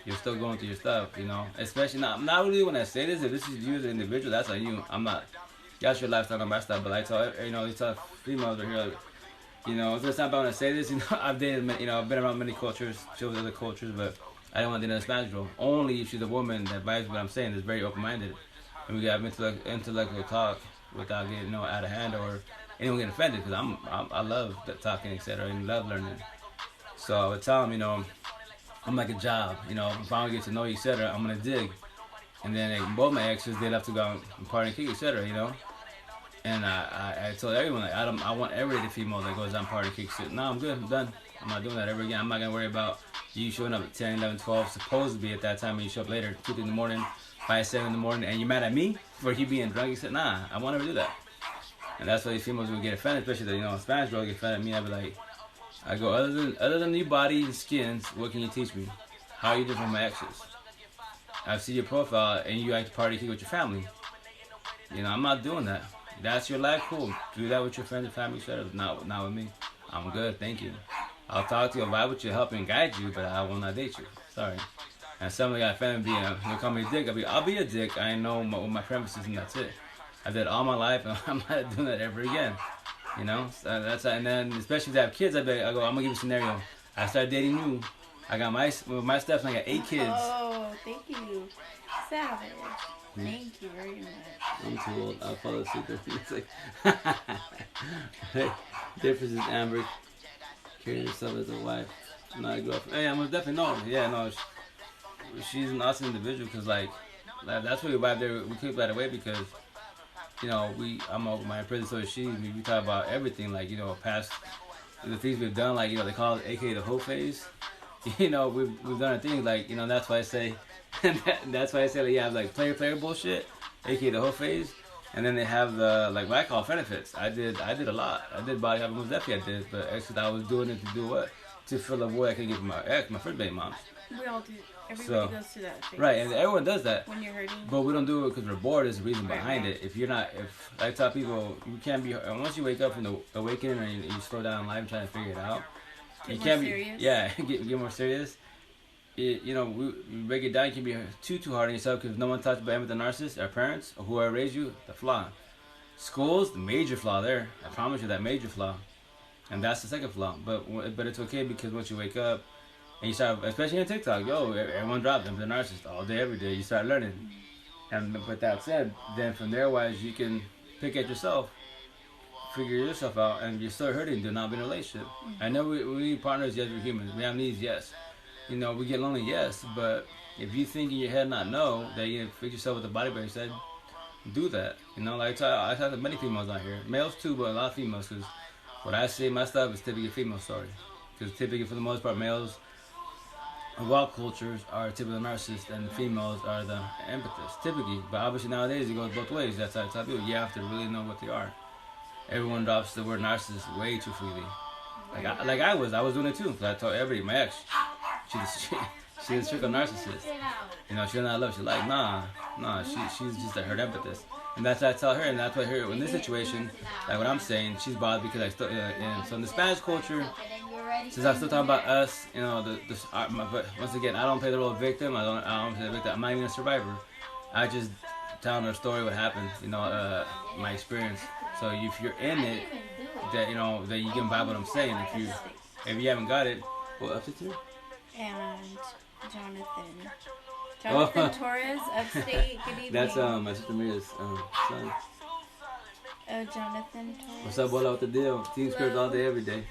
Speaker 2: You're still going through your stuff, Especially not really when I say this. If this is you as an individual, that's on you. I'm not. That's your lifestyle, my stuff. But I tell these tough females are here. It's not about when I say this. I've dated, I've been around many cultures, chilled with other cultures, but I don't want to date a Spanish girl. Only if she's a woman that vibes what I'm saying, is very open-minded, and we have intellectual talk without getting out of hand or anyone getting offended. Because I love talking, etc. and love learning. So I would tell them, I'm like a job, if I don't get to know you, etc., I'm gonna dig. And then both my exes, they left to go and party and kick, etc., And I told everyone, like, I want every female that goes out party and kicks it. No, I'm good, I'm done. I'm not doing that ever again. I'm not gonna worry about you showing up at 10, 11, 12, supposed to be at that time, and you show up later, 2 in the morning, 5, 7 in the morning, and you're mad at me for you being drunk. You said, nah, I won't ever do that. And that's why these females would get offended, especially the Spanish girl get offended at me. I'd be like, I go, other than your body and skins, what can you teach me? How are you different from my exes? I see your profile and you like to party kick with your family. I'm not doing that. That's your life, cool. Do that with your friends and family, etc. Not with me. I'm good, thank you. I'll talk to you, vibe with you, help and guide you, but I will not date you. Sorry. And somebody got offended they'll call me a dick. I'll be a dick. I know what my premises, and that's it. I did all my life, and I'm not doing that ever again. That's and then especially if I have kids, I go, I'm gonna give you a scenario. I started dating you. I got my stuff, and I got 8 kids.
Speaker 1: Oh, thank you, Savage. Thank you very much.
Speaker 2: I'm too old. I'll follow suit. It's like, hey, difference is Amber carrying herself as a wife, not a girlfriend. Hey, I'm definitely no. Yeah, no. She's an awesome individual because like that's why we vibe there. We keep that away because. I'm over my prison, so is she. We talk about everything, like, past the things we've done, like, they call it AKA the whole phase. We've done things, like, that's why I say, like, you have, like, player bullshit, AKA the whole phase, and then they have the, like, what I call benefits. I did a lot. I did body hopping, most definitely I did, but actually I was doing it to do what? To fill a void I could get from my first baby mom.
Speaker 1: We all do. Everybody goes through that phase.
Speaker 2: Right, and everyone does that.
Speaker 1: When you're hurting.
Speaker 2: But we don't do it because we're bored. There's a reason behind it. If I tell people, you can't be, once you wake up from the awakening or you slow down in life and try to figure it out.
Speaker 1: Get more serious.
Speaker 2: Get more serious. We break it down. You can be too hard on yourself because no one talks about empathists and narcissists, our parents, or whoever raised you, the flaw. Schools, the major flaw there. I promise you that major flaw. And that's the second flaw. But it's okay because once you wake up, And you start, especially on TikTok, yo, everyone drops them. They're narcissists all day, every day. You start learning. And with that said, then from there, wise, you can pick at yourself, figure yourself out, and you're still hurting. Do not be in a relationship. I know we need partners, yes, we're humans. We have needs, yes. You know, we get lonely, yes. But if you think in your head not no, that you fix yourself with the body bear said, do that. You know, like I talk to many females out here. Males too, but a lot of females. Because what I say, my stuff is typically a female story. Because typically, for the most part, males of all cultures are typically narcissists, and the females are the empathists, typically. But obviously nowadays it goes both ways. That's how I tell people. You have to really know what they are. Everyone drops the word narcissist way too freely. I was doing it too. Because I told everybody, my ex, she's a trickle narcissist. You know, she does not love. She's like, nah. She's just a hurt empathist. And that's what I tell her, and that's what I hear in this situation. Like what I'm saying, she's bothered because I still. And so in the Spanish culture, since I'm still talking about us, you know, but once again, I don't play the role of victim. I don't play the victim. I'm not even a survivor. I just telling her story, what happened. You know, my experience. So if you're in it, that you know that you can buy what I'm saying. If you haven't got it, well, upstate here.
Speaker 1: And Jonathan Torres, upstate. Good evening.
Speaker 2: That's my sister Maria's son.
Speaker 1: Oh, Jonathan Torres.
Speaker 2: What's up, Bola? What the deal? Team Spirits all day, every day.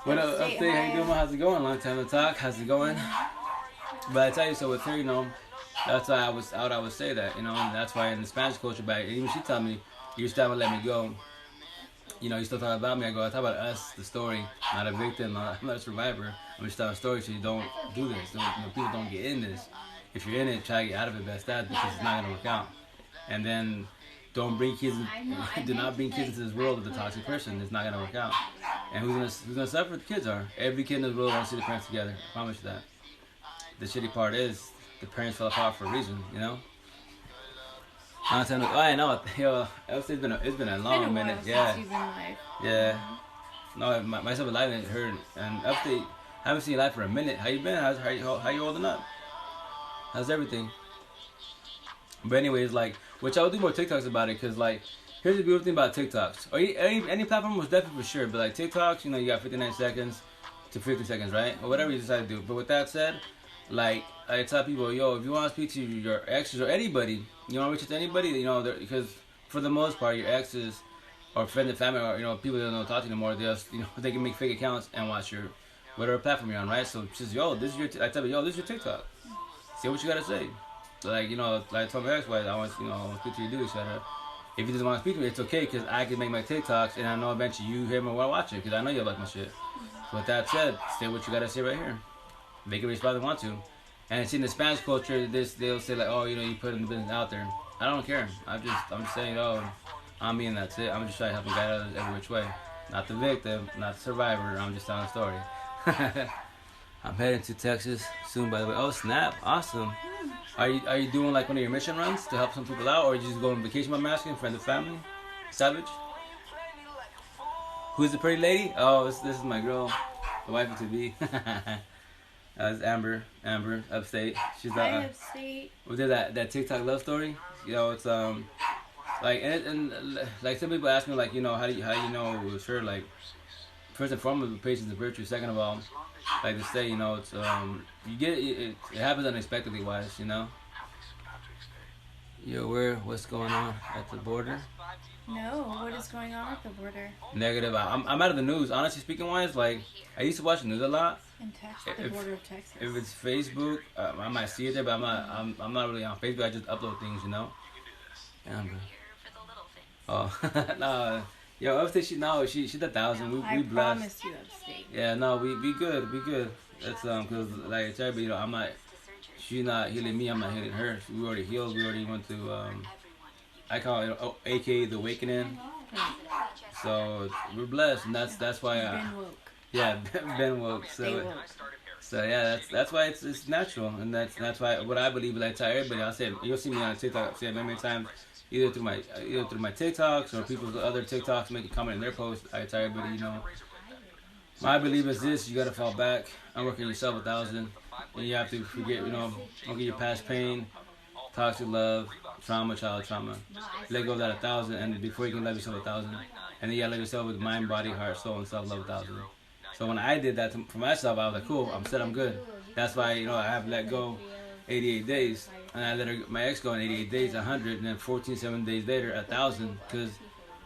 Speaker 2: What up, upstate? How you doing? How's it going? Long time to talk. How's it going? But I tell you, so with her, you know, that's why I would say that, you know, and that's why in the Spanish culture, back, even she told me, you still haven't let me go. You know, you still talking about me. I go, I talk about us, the story, not a victim, I'm not a survivor. I'm just telling a story so you don't do this. People don't get in this. If you're in it, try to get out of it best as, because it's not going to work out. And then don't bring kids, do not bring kids into this world with a toxic person. It's not going to work out. And who's gonna suffer? The kids are. Every kid in this world wants to see the parents together. I promise you that. The shitty part is the parents fell apart for a reason, you know? I'm telling you, I know. Yo, it's been a long minute. Yeah. Yeah. No, myself alive and her and upstate. I haven't seen you live for a minute. How you been? How you holding up? How's everything? But anyways, like, which I will do more TikToks about it, cause like, here's the beautiful thing about TikToks. Or any platform was definitely for sure, but like TikToks, you know, you got 59 seconds to 50 seconds, right? Or whatever you decide to do. But with that said, like, I tell people, yo, if you want to speak to your exes or anybody, you want to reach out to anybody, you know, because for the most part, your exes or friends and family, or, you know, people that don't talk to you anymore, they just, you know, they can make fake accounts and watch your whatever platform you're on, right? So just, yo, this is your, I tell them, yo, this is your TikTok. Say what you gotta say. Like, you know, like I told my ex-wife, I want to speak to you, do each other. If you just want to speak to me, it's okay, because I can make my TikToks, and I know eventually you hear me while watching, because I know you like my shit. So with that said, say what you gotta say right here. They can respond if they want to. And see, in the Spanish culture, they'll say like, oh, you know, you put the business out there. I don't care. I'm just saying, oh, I'm me and that's it. I'm just trying to help and guide others every which way. Not the victim, not the survivor. I'm just telling a story. I'm heading to Texas soon, by the way. Oh, snap. Awesome. Are you doing like one of your mission runs to help some people out, or are you just going on vacation, I'm asking, friend and family? Savage? Who's the pretty lady? Oh, this is my girl, the wife to be. It's Amber, upstate. She's
Speaker 1: upstate.
Speaker 2: We did that TikTok love story. You know, it's like and like some people ask me like, you know, how do you know it was her? Like, first and foremost, patience is virtue. Second of all, like to say, you know, it's you get it happens unexpectedly wise, you know. Yo, what's going on at the border?
Speaker 1: No, what is going on at the border?
Speaker 2: Negative. I'm out of the news. Honestly speaking wise, like, I used to watch the news a lot.
Speaker 1: In the border of Texas.
Speaker 2: If it's Facebook, I might see it there, but I'm not really on Facebook. I just upload things, you know. Amber. Oh, no. Yo, upstate, she's 1,000. We blessed.
Speaker 1: I promise you, upstate.
Speaker 2: Yeah, no, we good. That's cause like it's everybody, you know, I'm not. She's not healing me. I'm not healing her. We already healed. We already went to I call it AKA the awakening. So we're blessed, and that's why.
Speaker 1: Been woke.
Speaker 2: Yeah, been woke. So yeah, that's why it's natural, and that's why what I believe. Like I tell everybody, I said you'll see me on TikTok. I said many times, either through my TikToks or people's other TikToks make a comment in their posts. I tell everybody, you know, my belief is this: you gotta fall back, unwork on yourself 1,000, and you have to forget, you know, don't get your past pain, toxic love, trauma, child trauma. Let go of that 1,000, and before you can love yourself 1,000, and then you gotta love yourself with mind, body, heart, soul, and self-love 1,000. So when I did that for myself, I was like, cool, I'm I'm good. That's why, I have let go 88 days. And I let my ex go in 88 days, 100, and then 7 days later, 1,000. Because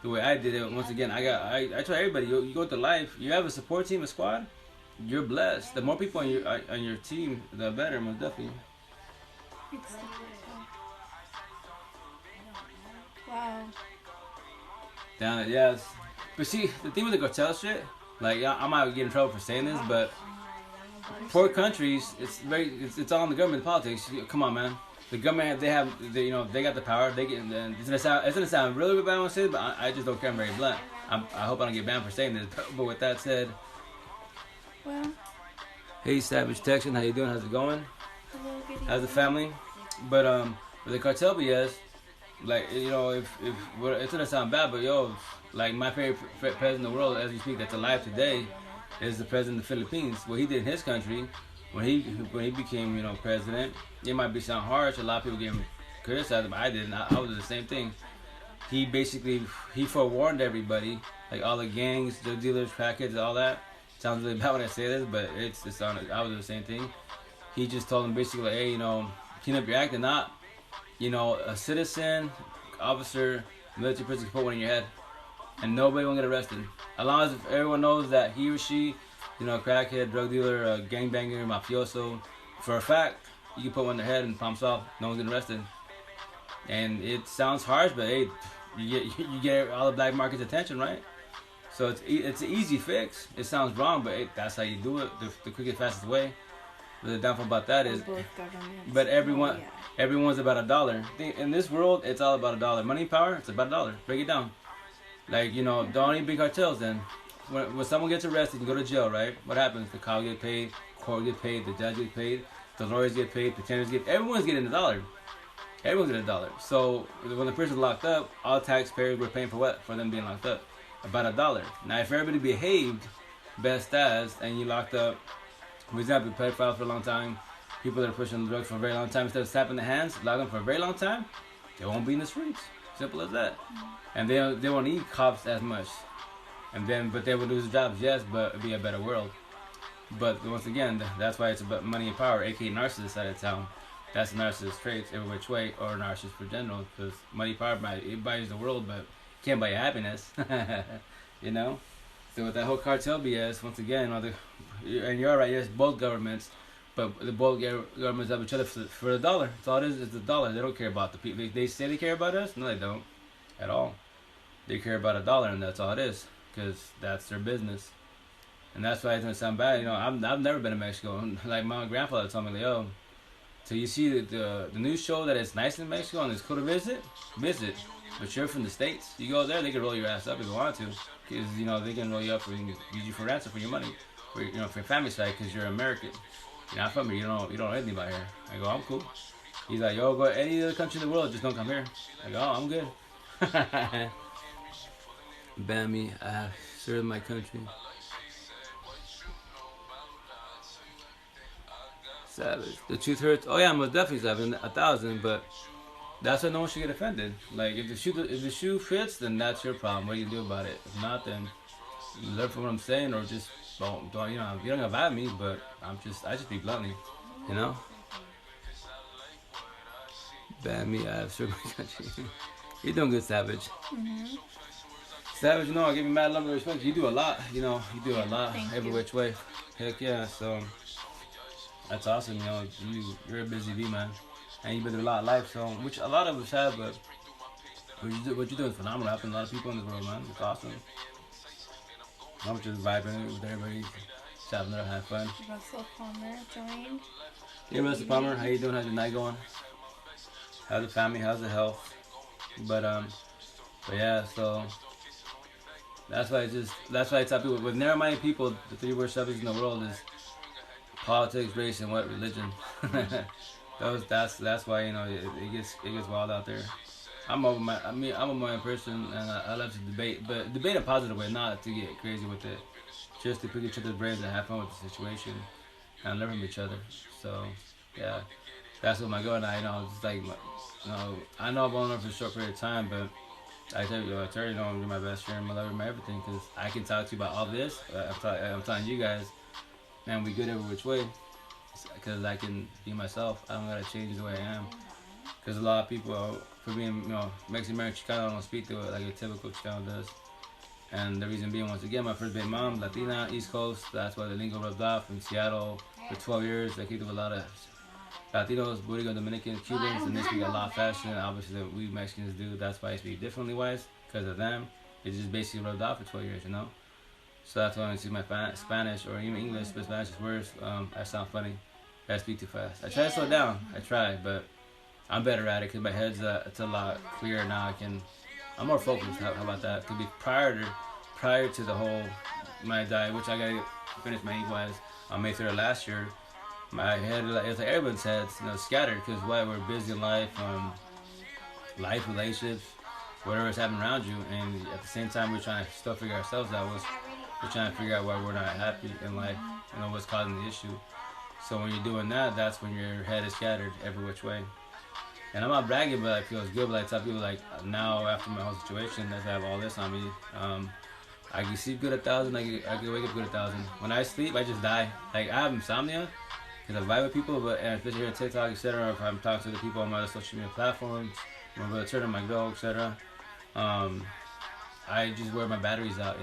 Speaker 2: the way I did it, once again, I tell everybody, you go through life, you have a support team, a squad, you're blessed. The more people on your team, the better, most definitely.
Speaker 1: Wow.
Speaker 2: Down, yes. But see, the thing with the cartel shit, like I might get in trouble for saying this, but poor countries, it's all in the government politics. Come on, man. The government, they got the power. They get. It's gonna sound really bad when I say it, but I just don't care. I'm very blunt. I hope I don't get banned for saying this. But with that said,
Speaker 1: Well.
Speaker 2: hey, Savage Texan, how you doing? How's it going?
Speaker 1: Hello, good
Speaker 2: How's the family? But with the cartel BS, like if it's gonna sound bad, but like my favorite president in the world, as we speak, that's alive today, is the president of the Philippines. What he did in his country, when he became president, it might be sound harsh. A lot of people get him criticized, but I didn't. I would do the same thing. He basically forewarned everybody, like all the gangs, drug dealers, crackheads, all that. Sounds really bad when I say this, but it's on. I would do the same thing. He just told them basically, hey, clean up your act and not, a citizen, officer, military person can put one in your head, and nobody won't get arrested. As long as everyone knows that he or she, crackhead, drug dealer, gangbanger, mafioso, for a fact, you can put one in their head and palms off. No one's getting arrested. And it sounds harsh, but hey, you get all the black market's attention, right? So it's an easy fix. It sounds wrong, but that's how you do it. The quickest, fastest way. But the downfall about that is, but everyone's about $1. In this world, it's all about $1. Money, power, it's about $1. Break it down. Like don't need big cartels. Then when someone gets arrested, you go to jail, right? What happens? The cop get paid, court get paid, the judge get paid, the lawyers get paid, pretenders get. Everyone's getting $1. Everyone's getting $1. So when the person's locked up, all taxpayers were paying for what? For them being locked up, about $1. Now, if everybody behaved best as, and you locked up, for example, pedophiles for a long time, people that are pushing drugs for a very long time, instead of slapping the hands, lock them for a very long time, they won't be in the streets. Simple as that. And they won't need cops as much. But they would lose their jobs, yes, but it'd be a better world. But once again, that's why it's about money and power, aka narcissists out of town. That's narcissist traits every which way, or narcissists for general, because money, power, it buys the world, but can't buy your happiness. So with that whole cartel BS, once again, and you're right, yes, both governments, but the both governments have each other for $1. That's all it is the $1. They don't care about the people. They say they care about us. No, they don't at all. They care about $1, and that's all it is, because that's their business. And that's why it's gonna sound bad. I've never been to Mexico. Like my grandfather told me, like, so you see the news show that it's nice in Mexico and it's cool to visit. But you're from the States. You go there, they can roll your ass up if you want to. Because, they can roll you up and use you for ransom for your money. For your family side, because you're American. You're not from here. You don't know anything about here. I go, I'm cool. He's like, go to any other country in the world, just don't come here. I go, I'm good. Bammy, I have served my country. Savage. The truth hurts. Oh yeah, most definitely savage. 1,000, but that's why no one should get offended. Like if the shoe fits, then that's your problem. What do you do about it? If not, then learn from what I'm saying, or just don't you don't have at me, but I just be bluntly, Bad me, I have served my country. You're doing good, Savage.
Speaker 1: Mm-hmm.
Speaker 2: Savage, I give you mad love and respect. You do a lot, you do a lot every which way. Heck yeah, so that's awesome, you're a busy bee, man. And you've been through a lot of life, so which a lot of us have, but what you're doing is phenomenal. Helping a lot of people in this world, man. It's awesome. I'm just vibing with everybody, just having a have fun.
Speaker 1: Russell Palmer joined.
Speaker 2: Hey, Russell Palmer, how you doing? How's your night going? How's the family? How's the health? But yeah, so that's why I tell people with narrow-minded people, the three worst subjects in the world is politics, race, and what religion. That's why it gets wild out there. I'm a mind person, and I love to debate, but debate in a positive way, not to get crazy with it, just to pick each other's brains and have fun with the situation and learn from each other. So yeah, that's what my goal. And I know it's like I know I've only known for a short period of time, but I tell you, I'm gonna do my best, sharing my love, my everything, because I can talk to you about all this. I'm telling you guys, man, we good every which way, because I can be myself. I don't gotta change the way I am. Because a lot of people, for being, Mexican American Chicano, don't speak to it like a typical Chicano does. And the reason being, once again, my first baby mom, Latina, East Coast, that's why the lingo rubbed off. In Seattle, for 12 years, I keep with a lot of Latinos, Puerto Rican, Dominican, Cubans, and they speak a lot faster than obviously that we Mexicans do. That's why I speak differently wise, because of them. It just basically rubbed off for 12 years, So that's why when I see my Spanish or even English, but Spanish is worse, I sound funny. I speak too fast. I try to slow down. I try, but I'm better at it because my head's it's a lot clearer now. I'm more focused. How about that? Could be prior to the whole my diet, which I gotta finish my eat-wise on May 3rd last year. My head, it's like everyone's head's scattered because we're busy in life, relationships, whatever's happening around you, and at the same time we're trying to still figure ourselves out. We're trying to figure out why we're not happy in life, what's causing the issue. So when you're doing that, that's when your head is scattered every which way. And I'm not bragging, but it feels good. But I tell people, like, now after my whole situation, that I have all this on me, I can sleep good 1,000. I can wake up good 1,000. When I sleep, I just die. Like, I have insomnia because I vibe with people, but especially here on TikTok, etc. If I'm talking to the people on my other social media platforms, my brother Turner, my girl, etc. I just wear my batteries out,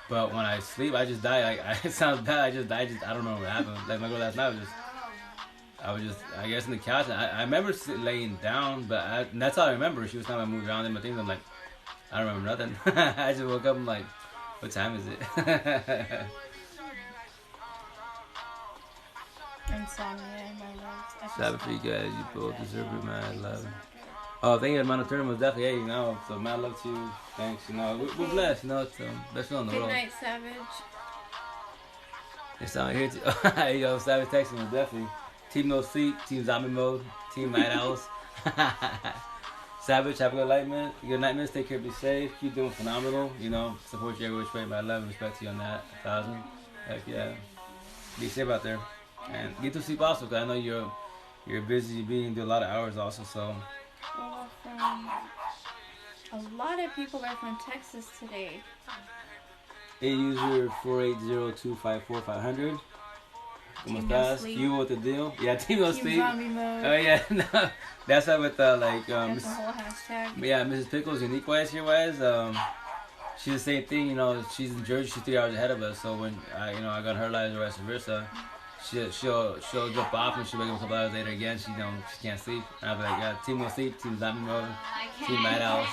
Speaker 2: But when I sleep, I just die. Like, it sounds bad. I just die. I don't know what happened. Like my girl last night I was just, I guess, in the couch. And I remember laying down, but that's all I remember. She was telling me to move around in my things. I'm like, I don't remember nothing. I just woke up. I'm like, what time is it?
Speaker 1: Insomnia in my legs.
Speaker 2: Sabbath for you guys. You both deserve it, man. I love it. Oh, thank you. Amount of tournament was definitely, so mad love to you. Thanks. We're blessed. It's best feeling in the world.
Speaker 1: Good night, Savage.
Speaker 2: It's down here too. Savage texting was definitely. Team No Sleep, Team Zombie Mode, Team Night Owls. Savage, have a good night, miss. Take care, be safe. Keep doing phenomenal. Support you every which way, but I love and respect you on that. 1,000. Heck yeah. Be safe out there. And get to sleep also, because I know you're busy being, do a lot of hours also, so.
Speaker 1: Well, a lot of people are from Texas today.
Speaker 2: user 480254500. ¿Cómo estás? You with the deal? Yeah, Team No Sleep.
Speaker 1: Zombie Mode.
Speaker 2: Oh yeah, no, that's how with
Speaker 1: that's the whole hashtag.
Speaker 2: Yeah, Mrs. Pickles, unique wise here wise. She's the same thing. She's in Jersey. She's 3 hours ahead of us. So when I got her lives or vice versa, she'll jump off and she'll wake up a couple hours later again. She can't sleep. And I'll be like, yeah, Team No Sleep, Team Zombie Mode, Team Night Owls.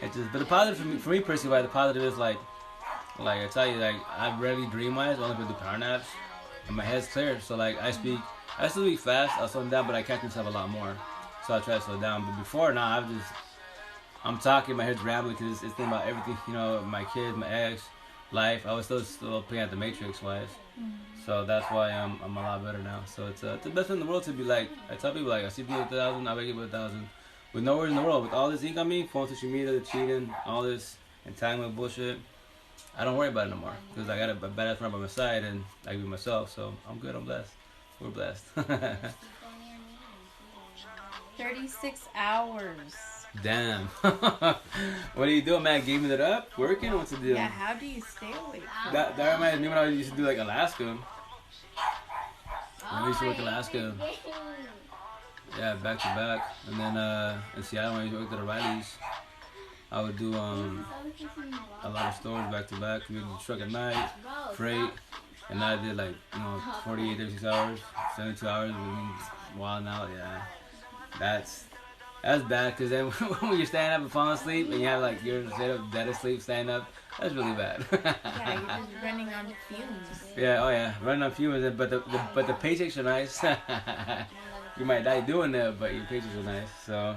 Speaker 2: It's just, but the positive for me personally, the positive is like I tell you, I rarely dream wise, only if I do power naps, and my head's clear. So I still speak fast, I'll slow them down, but I catch myself a lot more. So I try to slow down. But before now, I'm talking, my head's rambling because it's thinking about everything, my kids, my ex, life. I was still playing at the Matrix wise. So that's why I'm a lot better now. So it's the best in the world to be like, I tell people I see people with 1,000, I wake up with 1,000. With nowhere in the world, with all this ink on me, phone, social media, the cheating, all this entanglement bullshit, I don't worry about it no more because I got a badass friend by my side and I can be myself. So I'm good. I'm blessed. We're blessed.
Speaker 1: 36 hours.
Speaker 2: Damn. What are you doing, man? Gaming it up? Working? What's the deal?
Speaker 1: Yeah. How do you stay awake?
Speaker 2: That reminds me when I used to do Alaska. I used to work in Alaska. Yeah, back to back. And then in Seattle, when I used to work at the Riley's, I would do a lot of stores back to back. We would do truck at night, freight, and I did 48, 36 hours, 72 hours, wilding out. Yeah, that's bad because then when you're standing up and falling asleep and you have you're dead asleep, standing up, that's really bad.
Speaker 1: Yeah, you're just running on fumes.
Speaker 2: Yeah, oh yeah, running on fumes, but the paychecks are nice. You might die doing that, but your paychecks are nice. So.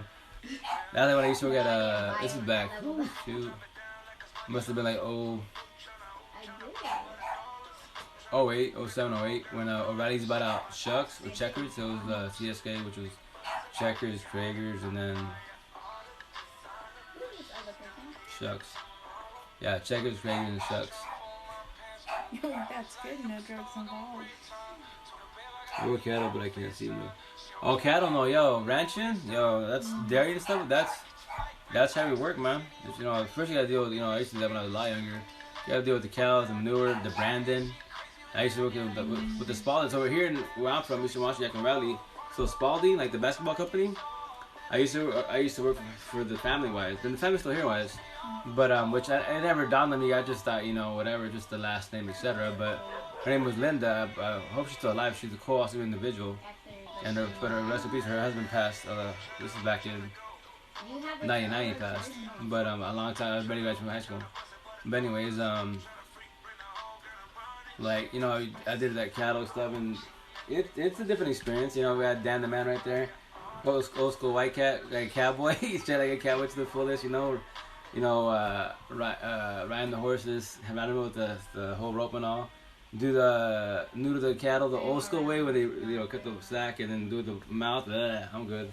Speaker 2: That's when I used to work at, this is back, shoot, must have been 08, 07, 08, when O'Reilly's bought out Shucks, or Checkers. So it was CSK, which was Checkers, Traegers, and then Shucks. Yeah, Checkers, Traegers, and Shucks.
Speaker 1: That's good, no drugs involved.
Speaker 2: We're cattle, but I can't see them. Oh, cattle, no, yo, ranching, yo, that's dairy and stuff. that's how we work, man. It's, you know, first you gotta deal with, you know, I used to do that when I was a lot younger. You gotta deal with the cows, the manure, the branding. I used to work with the Spaldings over here where I'm from, Eastern Washington, Raleigh. So Spalding, like the basketball company, I used to work for the family wise, and the family's still here wise. But which I never dawned on me. I just thought, you know, whatever, just the last name, etc. But her name was Linda. I hope she's still alive. She's a cool, awesome individual. And but her rest in peace. Her husband passed. This is back in '99. He passed. But a long time. I was many guys from high school. But anyways, like, you know, I did that cattle stuff, and it's a different experience. You know, we had Dan the Man right there, old school white cat, like cowboy. He's trying like a cowboy to the fullest. Riding the horses, riding them with the whole rope and all. Do the neuter the cattle the old school way, where they, you know, cut the sack and then do the mouth. I'm good.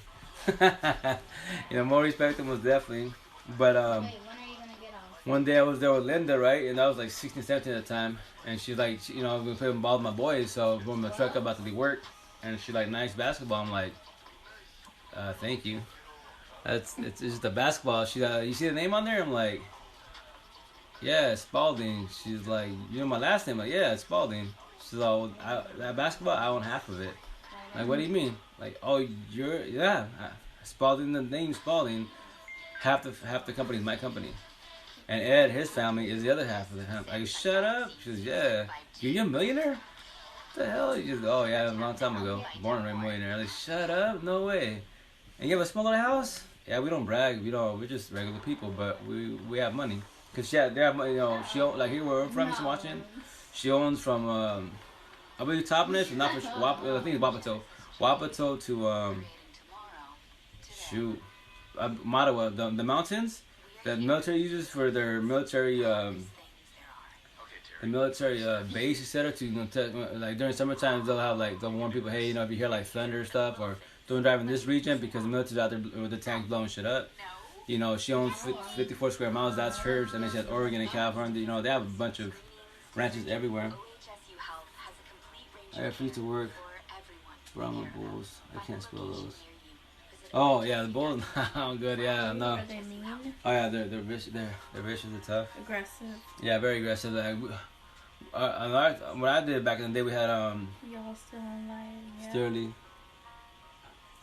Speaker 2: You know, more respect than most definitely. But one day I was there with Linda, right, and I was like 16, 17 at the time, and she's like, you know, I've been playing ball with my boys, so from the truck about to be work, and she's like, nice basketball. I'm like, thank you. It's just a basketball. She you see the name on there? I'm like, yeah, Spalding. She's like, you know my last name? I'm like, yeah, it's Spalding. She's all, that basketball, I own half of it. Like, what do you mean? Like, oh, Spalding, the name Spalding, half the company is my company. And Ed, his family, is the other half of it. I'm like, shut up. She says, yeah. You a millionaire? What the hell? She says, oh, yeah, a long time ago. Born and raised millionaire. I'm like, shut up. No way. And you have a small little house? Yeah, we don't brag. We're just regular people, but we have money. Cause they have money. You know, she like here where I'm from, Eastern Washington. She owns from I believe Toppenish, not for I think it's Wapato. Wapato to Mattawa, the mountains that the military uses for their military base, etc. To, you know, like during summertime they'll warn people, hey, you know, if you hear like thunder stuff, or don't drive in this region because the military's out there with the tanks blowing shit up. You know, she owns 54 square miles. That's hers, and then she has Oregon and California. You know, they have a bunch of ranches everywhere. I have free to work. Brahma bulls. I can't spell those. Oh yeah, the bulls. I'm good. Yeah, no.
Speaker 1: Are they mean?
Speaker 2: Oh yeah, they're vicious. They're vicious and tough.
Speaker 1: Aggressive.
Speaker 2: Yeah, very aggressive. Like, when I did back in the day, we had
Speaker 1: Y'all still online? Yeah.
Speaker 2: Sterling.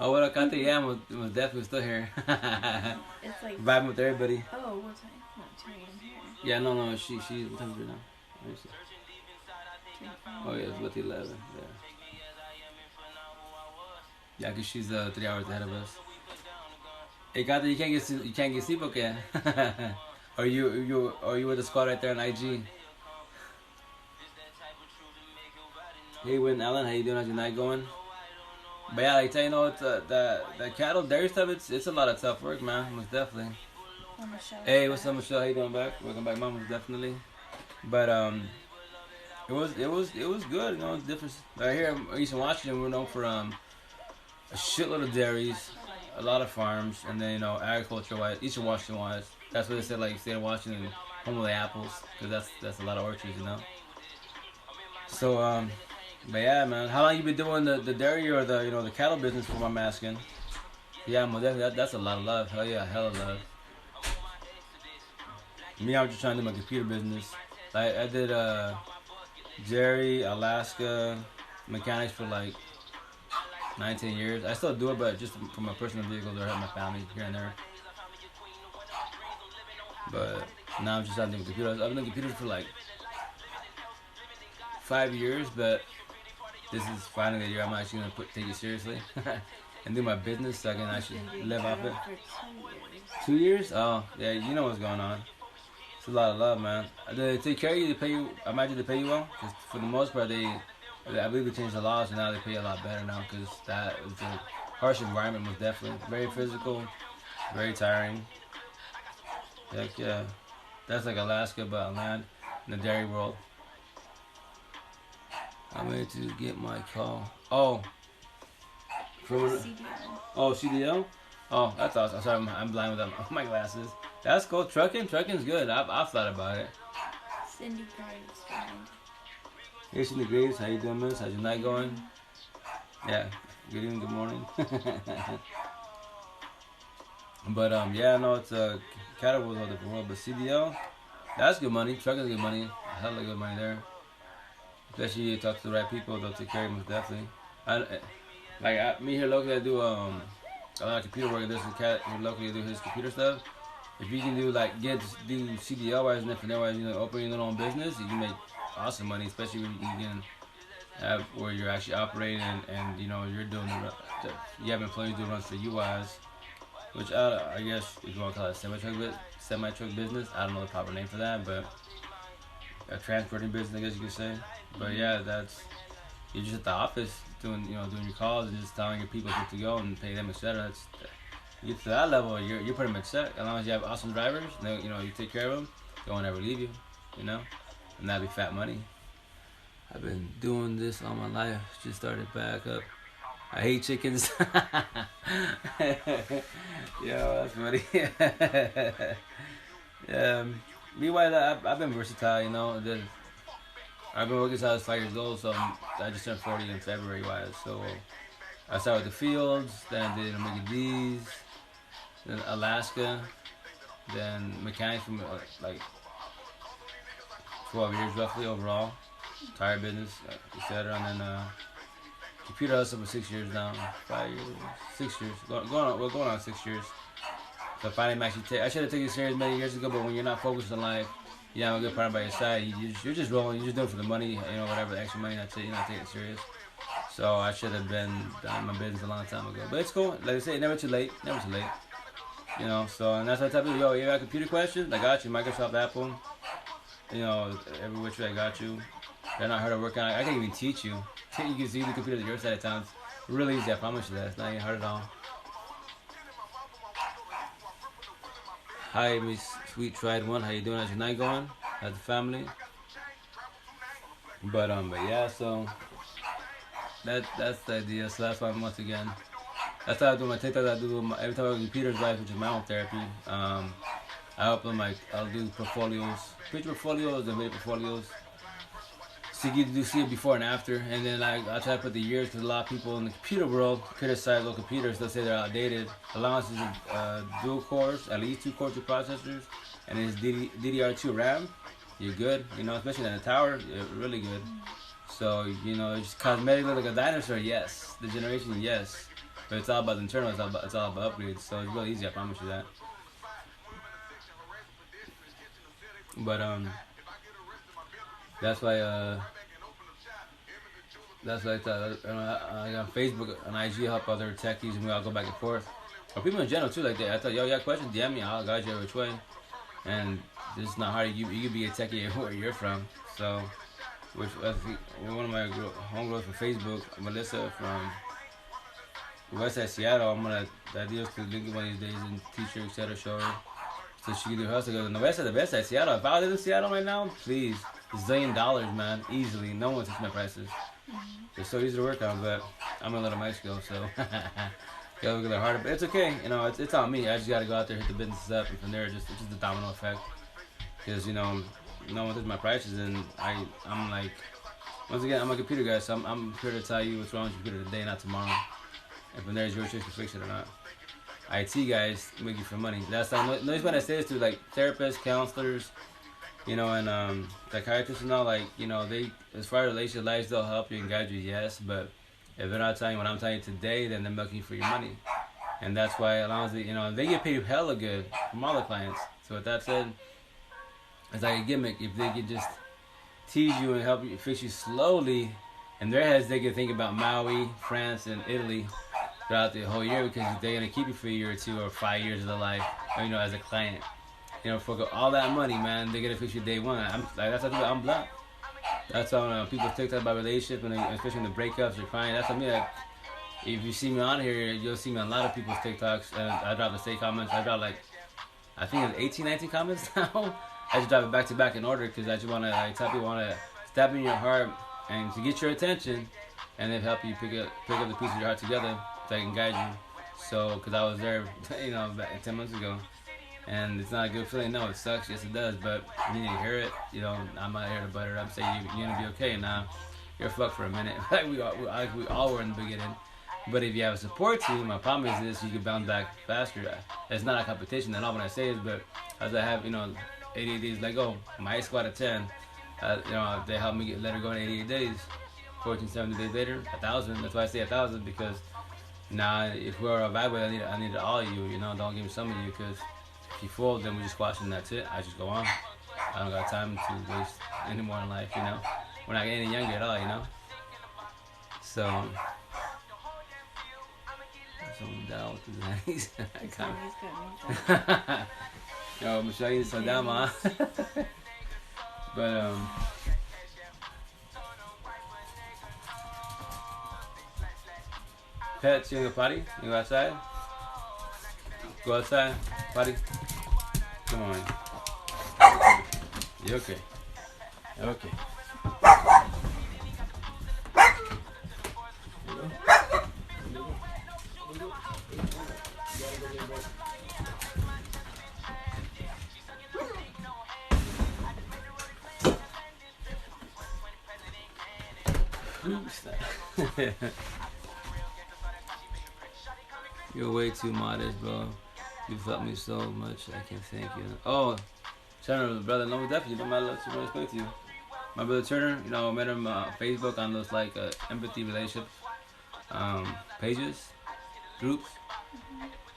Speaker 2: Oh, what I got there, yeah, was definitely still here.
Speaker 1: It's like
Speaker 2: vibing with everybody.
Speaker 1: Oh, what time? Not 2 a.m. here.
Speaker 2: Yeah, no, she what time is it now? Oh yeah, it's with 11. Yeah. Yeah, cause she's 3 hours ahead of us. Hey, Gata, you can't get sleep, okay? Are you with the squad right there on IG? Hey, Win Allen, how you doing? How's your night going? But yeah, like, you know, it's the cattle dairy stuff. It's a lot of tough work, man. Most definitely. Hey, what's up, Michelle? How you doing, back? Welcome back, Mom. Most definitely. But it was good. You know, it's different. Right here in Eastern Washington, we're known for a shitload of dairies, a lot of farms, and then, you know, agriculture-wise, Eastern Washington-wise. That's what they said, like, state of Washington, home of the apples, because that's a lot of orchards, you know. So but yeah, man, how long you been doing the dairy or the cattle business for? I'm asking. Yeah, well, that's a lot of love. Hell yeah, hell of love. Me, I was just trying to do my computer business. I did Jerry, Alaska, mechanics for like 19 years. I still do it, but just for my personal vehicles or help my family here and there. But now I'm just out doing computers. I've been doing computers for like 5 years, but this is finally the year I'm actually going to take it seriously and do my business so I can actually live off it. 2 years? Oh, yeah, you know what's going on. It's a lot of love, man. They take care of you, they pay you, I imagine they pay you well. Cause for the most part, I believe they changed the laws, and now they pay you a lot better now, because that was a harsh environment, was definitely very physical, very tiring. Heck yeah. That's like Alaska, but on land in the dairy world. I'm ready to get my call. Oh.
Speaker 1: CDL.
Speaker 2: Oh, CDL? Oh, that's awesome. Sorry, I'm blind without my glasses. That's cool. Trucking's good. I've thought about it.
Speaker 1: Cindy Graves, friend.
Speaker 2: Hey, Cindy Graves. How you doing, miss? How's your night going? Yeah. Good evening, good morning. But yeah, no, it's Caterpillar's a whole different world. But CDL, that's good money. Trucking is good money. Hell of good money there. Especially you talk to the right people, they'll take care of you most definitely. Me here locally, I do a lot of computer work. There's a cat here locally do his computer stuff. If you can do do CDL wise and FNL wise, open your own business, you can make awesome money, especially when you can have where you're actually operating and you're doing you have employees doing runs for you guys, which I guess if you want to call it semi truck business. I don't know the proper name for that, but a transporting business, I guess you could say. But yeah, you're just at the office doing doing your calls and just telling your people good to go and pay them, etc. You get to that level, you're pretty much set. As long as you have awesome drivers, you take care of them, they won't ever leave you, and that'd be fat money. I've been doing this all my life. Just started back up. I hate chickens. Yo, that's funny. Meanwhile, I've been versatile. I've been working since I was 5 years old, so I just turned 40 in February. So I started with the fields, then I did Omega D's, then Alaska, then mechanics from 12 years roughly overall, tire business, etc. And then computer hustle for 6 years now, 5 years, 6 years, going on 6 years. So finally, I should have taken it serious many years ago, but when you're not focused on life, you have a good partner by your side. You're just rolling. You're just doing it for the money, whatever the extra money. That's it. You're not taking it serious. So I should have been done my business a long time ago. But it's cool. Like I say, never too late. Never too late. So and that's what I tell people. Yo, you got computer questions? I got you. Microsoft, Apple. Every which way I got you. They're not hard to work on. I can even teach you. You can see the computer at your side of town. It's really easy. I promise you that. It's not even hard at all. Hi, Miss Sweet Tried One. How you doing? How's your night going? How's the family? But yeah. So that's the idea. So that's why once again, that's how I do my TikTok. Every time I do Peter's Life, which is my own therapy. I help them I'll do portfolios, picture portfolios and video portfolios. So you get to see it before and after, and then I try to put the years because a lot of people in the computer world criticize those computers. They'll say they're outdated. Allowance is dual cores, at least 2 cores of processors, and it's DDR2 RAM. You're good, especially in the tower. You're really good. So it's cosmetically like a dinosaur. Yes, the generation, yes, but it's all about the internal. It's all about upgrades. So it's really easy. I promise you that. But that's why I on Facebook and IG help other techies and we all go back and forth. Or people in general too, like that. I thought, yo, you got questions? DM me, I'll guide you every which way. And this is not hard. You can be a techie where you're from. So, which I think one of my homegirls from Facebook, Melissa from Westside Seattle, the idea is to link one of these days and teach her, etc. Show her so she can do her hustle. Because on the west side Seattle. If I was in Seattle right now, please. $1 zillion, man, easily. No one takes my prices. It's so easy to work on, but I'm in Little Mexico, so gotta work a little harder. But it's okay, it's on me. I just gotta go out there, hit the businesses up, and from there, it's just a domino effect. Because no one takes my prices, and I'm like, once again, I'm a computer guy, so I'm here to tell you what's wrong with your computer today, not tomorrow. And from there, it's your choice to fix it or not. IT guys make you for money. That's not. Notice when I say this to therapists, counselors. And psychiatrists and all, they, as far as relationship lives, they'll help you and guide you, yes, but if they're not telling you what I'm telling you today, then they're milking you for your money. And that's why, as long as they get paid hella good from all the clients. So with that said, it's like a gimmick. If they could just tease you and help you, fix you slowly, in their heads, they can think about Maui, France, and Italy throughout the whole year because they're going to keep you for a year or 2 or 5 years of their life, as a client. For all that money, man, they're gonna fix you day one. That's how I'm black. That's how people TikTok about relationships, and especially when the breakups or crying. That's how me. If you see me on here, you'll see me on a lot of people's TikToks. And I drop the same comments. I drop I think it's 18, 19 comments now. I just drop it back to back in order because I just want to tell people want to stab in your heart and to get your attention, and then help you pick up the pieces of your heart together so I can guide you. So, because I was there, back 10 months ago. And it's not a good feeling. No, it sucks. Yes, it does. But you need to hear it. I'm not here to butter it up. Say you're gonna be okay. Now you're fucked for a minute. Like we all were in the beginning. But if you have a support team, my problem is this: you can bounce back faster. It's not a competition at all when I say it, but as I have, 88 days let go. My ex squad of 10, they helped me let her go in 88 days. 14, 70 days later, 1,000. That's why I say 1,000, because now if we're evaluating, I need all of you. Don't give me some of you, because if you fold, then we just squash and that's it. I just go on. I don't got time to waste any more in life. We're not getting any younger at all. So. Someone down with the Zannies. Yo, Michelle, you need to slow down, ma. But, pets, you wanna go potty? You go outside? Go outside, potty. Come on. You okay? Okay. You're way too modest, bro. You've helped me so much. I can't thank you. Oh, Turner, brother. No, definitely. My love, super respect to you. My brother Turner, I met him on Facebook on those empathy relationship pages, groups.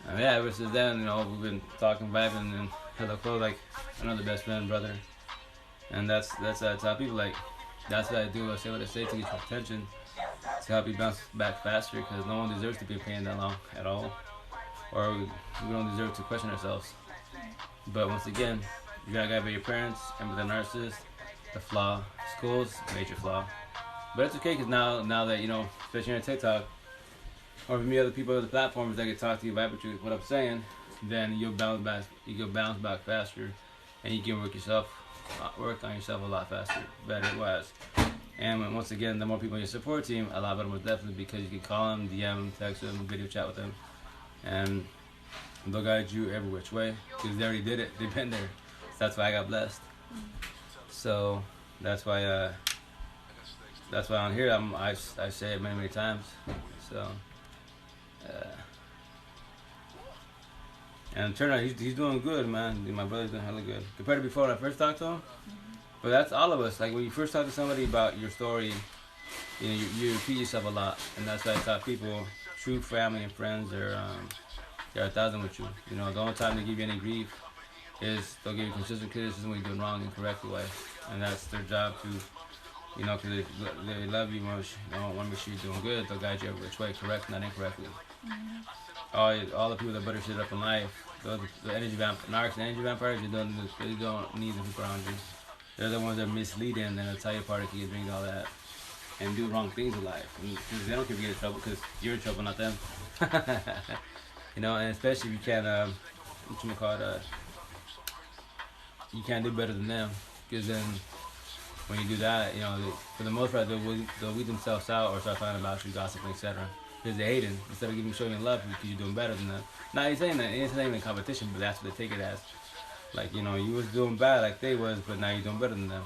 Speaker 2: Yeah, ever since then, we've been talking, vibing, and hello, close like another best friend, brother. And that's I tell people, that's what I do. I say what I say to get your attention, to help you bounce back faster, because no one deserves to be in pain that long at all, or we don't deserve to question ourselves. But once again, you gotta guide by your parents, and with the narcissist, the flaw, schools, major flaw. But it's okay, because now that especially on TikTok, or for me, other people on the platforms that can talk to you about what I'm saying, then you'll bounce back. You can bounce back faster, and you can work on yourself a lot faster, better, wise. And once again, the more people on your support team, a lot better, most definitely, because you can call them, DM them, text them, video chat with them, and they'll guide you every which way, because they already did it. They've been there. So that's why I got blessed. So that's why on here I say it many times. So. And turn out he's doing good, man. My brother's doing hella good compared to before when I first talked to him. But that's all of us. Like when you first talk to somebody about your story, you repeat yourself a lot, and that's why I tell people, true family and friends are 1,000 with you. The only time they give you any grief is they'll give you consistent criticism when you're doing wrong and correct the way, and that's their job to, because they love you much. They want to make sure you're doing good. They'll guide you every which way, correct, not incorrectly. All the people that butter shit up in life, the narcs and energy vampires, they don't need the people around you. They're the ones that are misleading, and they'll tell you part of you drink all that and do wrong things in life. Because they don't care if you get in trouble, because you're in trouble, not them. And especially if you can't, you can't do better than them, because then when you do that, for the most part, they'll weed themselves out or start talking about you, gossiping, etc. Because they're hating instead of showing you love because you're doing better than them. Now he's saying that it's not even a competition, but that's what they take it as. You was doing bad like they was, but now you're doing better than them,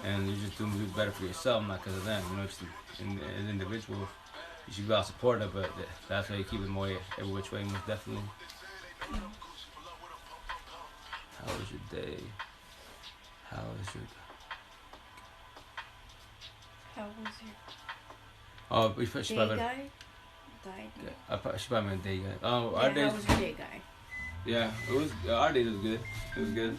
Speaker 2: and you're just doing better for yourself, not because of them. Just as an individual, you should be all supportive, but that's why you keep it more every which way, most definitely. How was your day? How was your? Oh, we should probably.
Speaker 1: Guy?
Speaker 2: She probably meant day guy. Oh,
Speaker 1: our days. How was your day guy?
Speaker 2: Yeah, it was. Our days was good. It was good.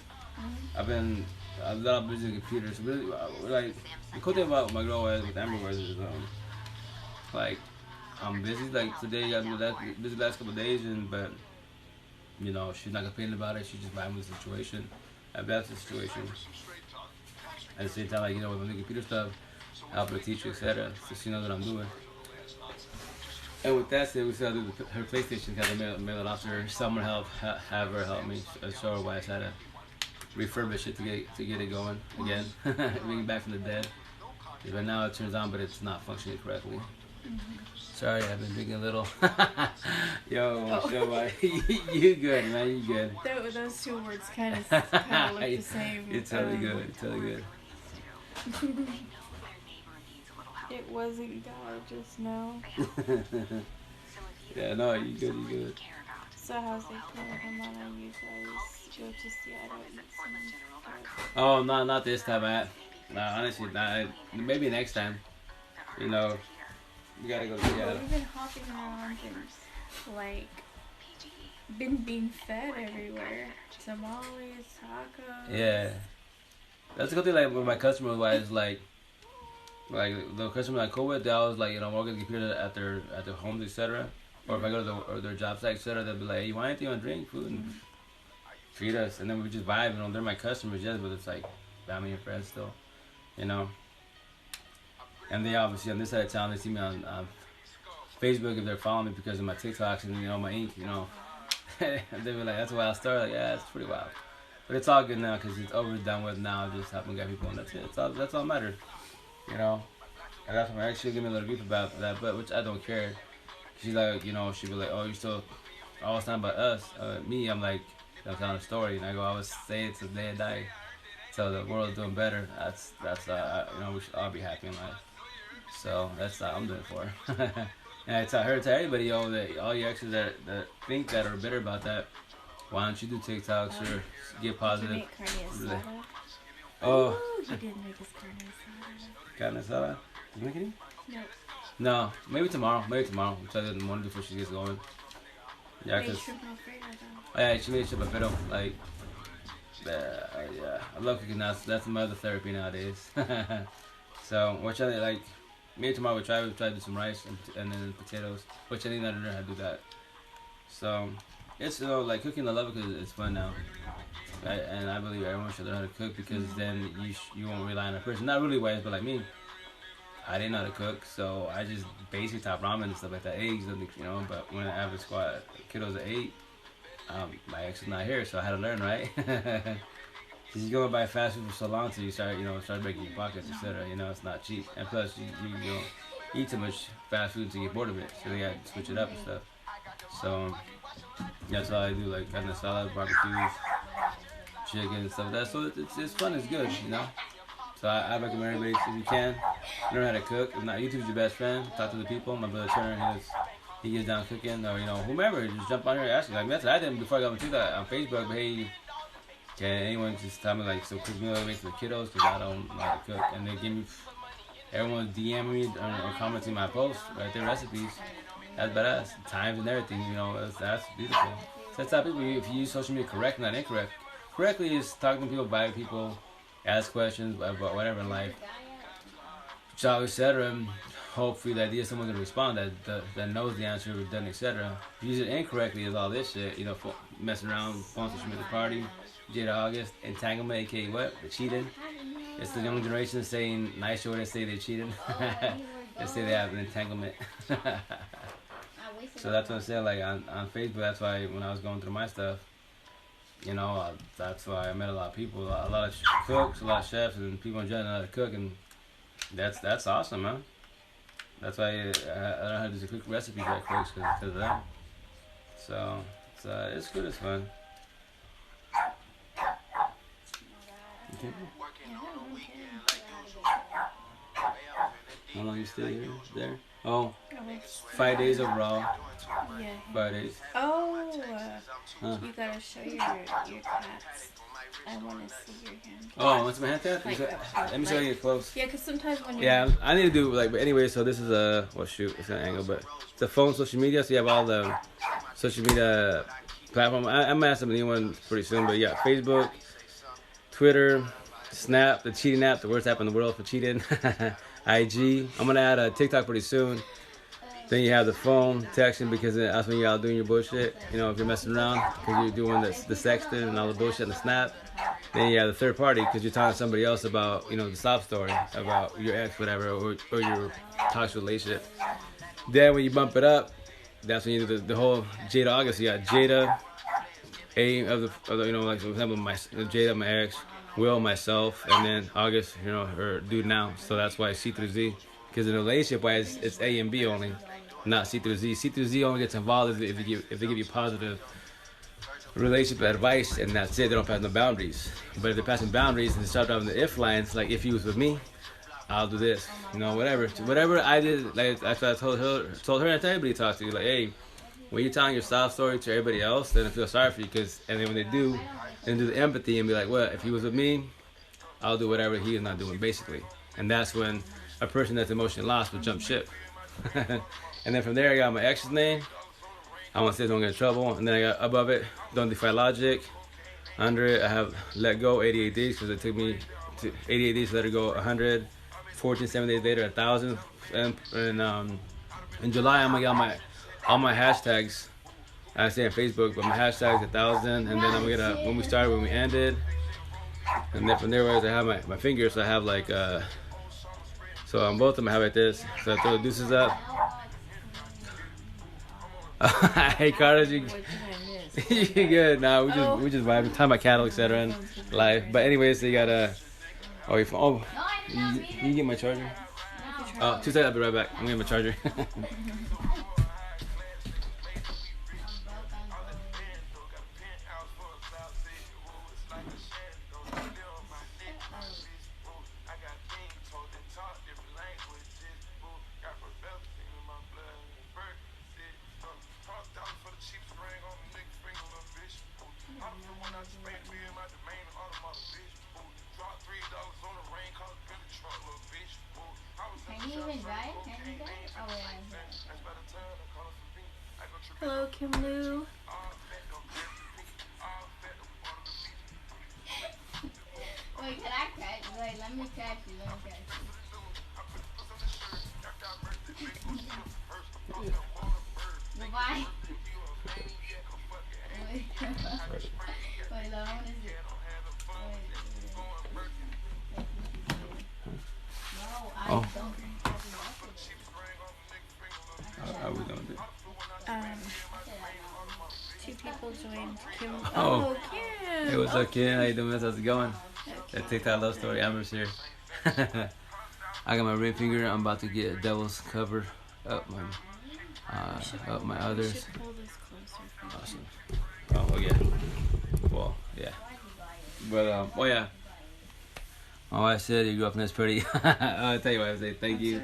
Speaker 2: I've been a lot busy with computers. Really, the cool thing about my girl with Amber is I'm busy. Today, I've been busy the last couple of days, but she's not complaining about it. She's just vibing with the situation. That's the situation. At the same time, with my new computer stuff, I help her teach her, etc. So she knows what I'm doing. And with that said, we still do her PlayStation, because I mail it off to her. Someone have her help me show her why I had to refurbish it to get it going again, bring it back from the dead. Because right now it turns on, but it's not functioning correctly. Sorry, I've been drinking a little. Yo, show why you good, man, you good.
Speaker 1: Those two words kind of look the same.
Speaker 2: It's totally good. It's totally good.
Speaker 1: It wasn't God just now.
Speaker 2: Yeah, no, you good, you good.
Speaker 1: So how's it going? Ramona, you guys go to Seattle, eat some food?
Speaker 2: Oh, no, not this time, Matt. No, honestly, not. Maybe next time. You know, you gotta go to
Speaker 1: Well,
Speaker 2: Seattle.
Speaker 1: we've been hopping around and, like, been being fed everywhere. Tamales, tacos.
Speaker 2: Yeah. That's the good thing, like, with my customers, wise, like the customers I go with, they always, like, you know, work at the computer at their homes, etc. Or if I go to their job site, etc., they'll be like, hey, you want anything, you want drink, food, and treat us. And then we just vibe, you know, they're my customers, yes, but it's like family and friends still, you know. And they obviously, on this side of town, they see me on Facebook if they're following me because of my TikToks and, you know, my ink, you know. And they be like, that's a wild story. Like, yeah, it's pretty wild. But it's all good now because it's over and done with now. Just happen to get people, and that's it. That's all that matters, you know. And that's what actually give me a little beef about that, but which I don't care. She's like, you know, she'd be like, oh, you still all the time about us, me. I'm like, I'm telling a story, and I go, I always say it till the day I die. So the world's doing better. That's you know, we should all be happy in life. So that's what I'm doing it for. And I tell everybody, yo, that all you extras that think that are bitter about that, why don't you do TikToks or get positive?
Speaker 1: Did you make carne asada?
Speaker 2: Oh.
Speaker 1: Ooh, he didn't make his carne asada.
Speaker 2: Carne asada? Did you make any?
Speaker 1: Nope.
Speaker 2: No, maybe tomorrow. We'll try that in the morning before she gets going. Yeah,
Speaker 1: Made
Speaker 2: cause
Speaker 1: shrimp Alfredo though.
Speaker 2: oh, yeah, she made shrimp Alfredo. Like, yeah, I love cooking. That's my other therapy nowadays. So we're trying to, like, maybe tomorrow we'll try to do some rice and then potatoes. Which I think I don't know how to do that. So it's, you know, like, cooking. I love it because it's fun now. And I believe everyone should learn how to cook because then you won't rely on a person. Not really wise, but like me. I didn't know how to cook, so I just basically top ramen and stuff like that, eggs, and, you know. But when I have a squad kiddos at 8, my ex is not here, so I had to learn, right? Because you go and buy fast food for so long till you start breaking your pockets, etc. You know, it's not cheap, and plus you don't eat too much fast food until you get bored of it, so you got to switch it up and stuff. So that's all I do, like carne asada, barbecues, chicken and stuff like that. So it's fun, it's good, you know. So I recommend everybody, if you can, learn how to cook. If not, YouTube's your best friend. Talk to the people. My brother Turner, he gets down cooking, or, you know, whomever. Just jump on here and ask me. Like, that's what I did before I got into that on Facebook. But hey, can anyone just tell me, like, some quick meal I make for the kiddos? Because I don't know how to cook. And they give me, everyone's DMing me or commenting my posts, right there, recipes. That's badass. Times and everything, you know, that's beautiful. So that's how people, if you use social media correct, not incorrect. Correctly is talking to people, by people, ask questions about whatever in life, job, etc. Hopefully the idea is someone's gonna respond that knows the answer, done, etc. Use it incorrectly is all this shit, you know, messing around, phone social media party, Jada August, entanglement, aka what? The cheating. It's the young generation saying nice way to say they cheated. They say they have an entanglement. So that's what I'm saying. Like on Facebook, that's why when I was going through my stuff, you know, that's why I met a lot of people, a lot of cooks, a lot of chefs, and people in general know how to cook, and that's awesome, man. That's why I learned how to do cook recipes right quick because of that. So it's good, it's fun. Okay. How long you stay here? There? Oh, 5 days overall.
Speaker 1: Yeah.
Speaker 2: 5 days.
Speaker 1: Oh, you gotta show your tats. I want to see your hand.
Speaker 2: Oh, what's my hand tat?
Speaker 1: Like,
Speaker 2: let me show you close.
Speaker 1: Yeah, because sometimes when you're...
Speaker 2: Yeah, I need to do, like, but anyway, so this is a, well, shoot, it's an angle, but it's a phone social media, so you have all the social media platform. I'm gonna ask some new ones pretty soon, but yeah, Facebook, Twitter, Snap, the cheating app, the worst app in the world for cheating, IG. I'm gonna add a TikTok pretty soon. Then you have the phone, texting, because that's when you're out doing your bullshit. You know, if you're messing around, because you're doing the sexting and all the bullshit in the Snap. Then you have the third party, because you're talking to somebody else about, you know, the sob story, about your ex, whatever, or your toxic relationship. Then when you bump it up, that's when you do the whole Jada August. You got Jada, A of the, you know, like, for example, Jada, my ex, Will, myself, and then August, you know, her dude now. So that's why C through Z. Because in a relationship wise, it's A and B only, not C through Z. C through Z only gets involved if they give you positive relationship advice, and that's it. They don't pass no boundaries. But if they're passing boundaries and they start driving the if lines, like, if he was with me, I'll do this, you know, whatever I did. Like, that's what I told her and everybody talked to you, like, hey, when you're telling your sob story to everybody else, then I feel sorry for you, and then when they do, then do the empathy and be like, well, if he was with me, I'll do whatever he is not doing, basically. And that's when a person that's emotionally lost will jump ship. And then from there, I got my ex's name. I want to say don't get in trouble. And then I got above it, don't defy logic. Under it, I have let go 88 days, because it took me 88 days to let her go 100. 7 days later, 1,000. And in July, I'm going to get all my hashtags. I say on Facebook, but my hashtag's 1,000. And then I'm going to, when we started, when we ended. And then from there, I have my fingers. So I have like, so on both of them I have like this. So I throw the deuces up. Hey, Carter, you good? Nah, we just vibe. Talking about cattle, etc. and life. But anyways, they got you get my charger? Oh, 2 seconds, I'll be right back. I'm getting my charger.
Speaker 1: Hello, Kim Lou.
Speaker 3: Wait, can I catch? Wait, let me catch you. Why? Wait, I want to see. No, I don't.
Speaker 2: How are we gonna do?
Speaker 1: 2 people joined. Kim.
Speaker 2: Oh,
Speaker 1: Kim.
Speaker 2: hey, what's up, Kim? How you doing? How's it going? That TikTok love story. Amber's here. I got my ring finger. I'm about to get a devil's cover up my others. Awesome. Oh yeah. Well, yeah. But oh yeah. My wife said you grew up in this pretty. I'll tell you what I say. Thank you.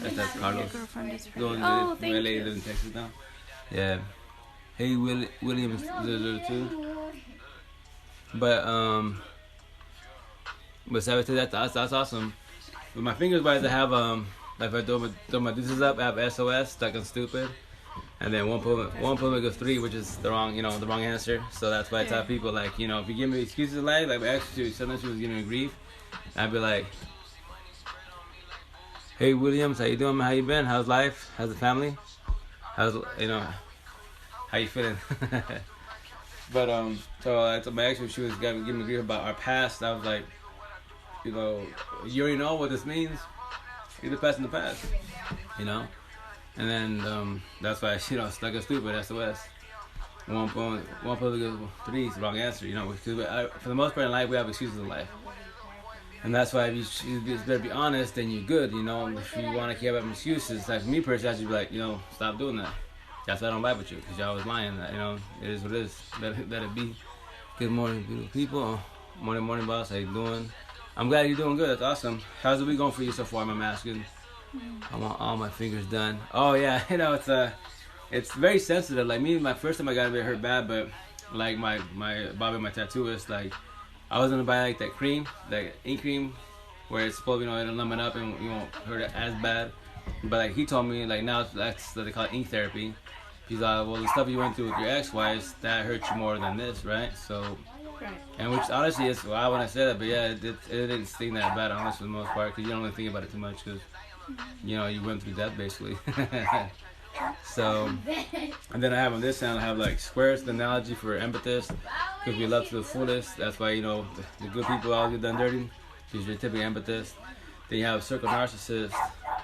Speaker 2: That's Carlos.
Speaker 1: Oh, thank
Speaker 2: my lady
Speaker 1: you.
Speaker 2: lives in Texas now. Yeah. Hey, William is too. But that's awesome. With my fingers wise, I have like if I throw my deuces up, I have SOS, stuck on stupid, and then one pull goes 3, which is the wrong answer. So that's why I tell people, like, if you give me excuses in life, like actually sometimes she was giving me grief, I'd be like, hey Williams, how you doing? How you been? How's life? How's the family? How's how you feeling? But so I told my ex when she was giving me grief about our past, I was like, you already know what this means. Leave the past in the past, And then that's why stuck on stupid SOS. One point goes 3 is the wrong answer, because for the most part in life we have excuses in life. And that's why if you better be honest, then you're good, If you want to keep having excuses, like for me personally, I should be like, stop doing that. That's why I don't vibe with you, because y'all was lying. That it is what it is. Let it be. Good morning, beautiful people. Morning, boss. How you doing? I'm glad you're doing good. That's awesome. How's the week going for you so far? I'm asking. I want all my fingers done. Oh yeah, it's very sensitive. Like me, my first time I got a bit hurt bad, but like my Bobby, my tattooist, like I was gonna buy like that cream, that ink cream, where it's supposed to it'll numb it up and you won't hurt it as bad. But like he told me, like now that's what they call it, ink therapy. He's like, well, the stuff you went through with your ex-wives, that hurt you more than this, right? So, and which honestly is why when I said that, but yeah, it didn't sting that bad, honestly, for the most part, because you don't really think about it too much, because you went through that basically. So, and then I have on this hand, I have like squares, the analogy for empathists, because we love to the fullest. That's why the good people always get done dirty, because you're typically empathist. Then you have circle narcissists,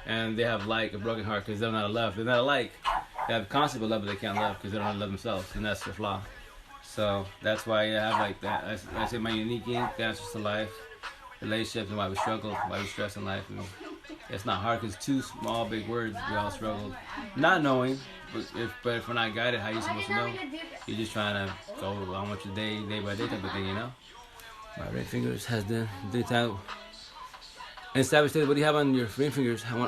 Speaker 2: and they have like a broken heart because they're not a love. They're not alike. They have concept of love, but they can't love because they don't love themselves, and that's their flaw. So that's why I have like that. I say my unique ink, the answers to life, relationships, and why we struggle, why we stress in life. And it's not hard because 2 small, big words, we all struggle. Not knowing, but if we're not guided, how you supposed to know? You're just trying to go on with your day by day type of thing, My ring fingers has the time. And Savage said, what do you have on your ring fingers? Because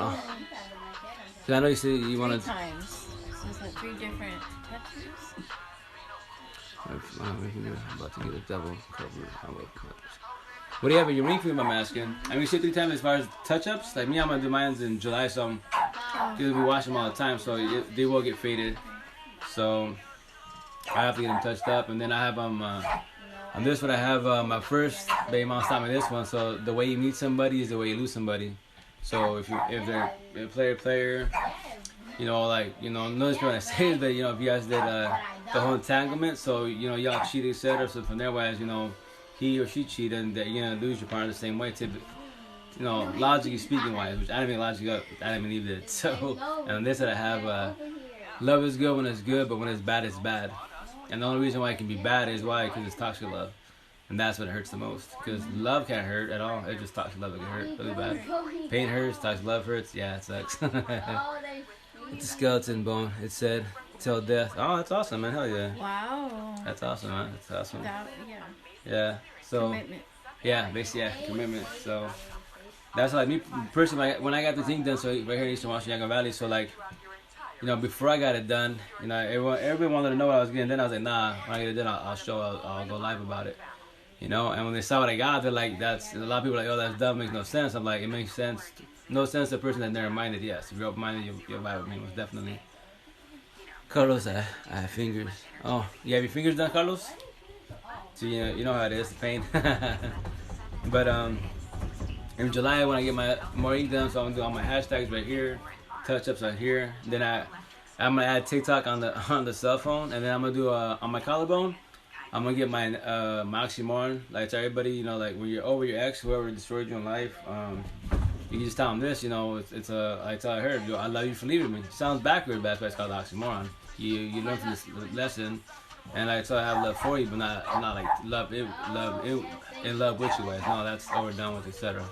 Speaker 2: I know you said you want to.
Speaker 1: 3 times since I 3 different touches.
Speaker 2: I'm about to get a double cover. What do you have in your ring finger, I'm asking? I mean, you say 3 times as far as touch-ups? Like me, I'm going to do mine in July, so I'm going to be washing them all the time, so they will get faded. So I have to get them touched up. And then I have on this one, I have my first baby mom stopped me this one. So the way you meet somebody is the way you lose somebody. So if they're a player, you know, like, you know, notice people that say that, you know, if you guys did the whole entanglement, so, you know, y'all cheated, etc. So from there, wise, you know, he or she cheated, and that you're gonna lose your partner the same way. You know, logically speaking, wise, which I didn't even logic up, I didn't believe it. So, and on this that I have, love is good when it's good, but when it's bad, it's bad. And the only reason why it can be bad is why, because it's toxic love, and that's what hurts the most. Because love can't hurt at all; it's just toxic love that can hurt really bad. Pain hurts, toxic love hurts. Yeah, it sucks. It's a skeleton bone. It said, "Till death." Oh, that's awesome, man. Hell yeah.
Speaker 1: Wow.
Speaker 2: That's awesome, man. That's awesome.
Speaker 1: Yeah.
Speaker 2: Yeah. So.
Speaker 1: Commitment.
Speaker 2: Yeah, basically, yeah, commitment. So that's like me personally. Like, when I got the thing done, so right here in Eastern Washington, Valley. So like, you know, before I got it done, you know, everybody wanted to know what I was getting done. I was like, nah, when I get it done, I'll go live about it. You know, and when they saw what I got, they're like, that's a lot of people are like, oh, that's dumb, makes no sense. I'm like, it makes sense. No sense to a person that's narrow-minded. Yes, if you're open-minded, you'll vibe with me, most definitely. Carlos, I have fingers. Oh, you have your fingers done, Carlos? So you know how it is, the pain. But in July when I get my more ink done, so I'm gonna do all my hashtags right here, touch-ups right here. Then I'm gonna add TikTok on the cell phone, and then I'm gonna do on my collarbone. I'm gonna get my my oxymoron, like to everybody, you know, like when you're over your ex, whoever destroyed you in life, you can just tell them this, you know, it's I tell her, I love you for leaving me. Sounds backward, but that's why it's called oxymoron. You learn from this lesson, and I tell I have love for you, but not like love in love with you. Like, no, that's overdone with, etc.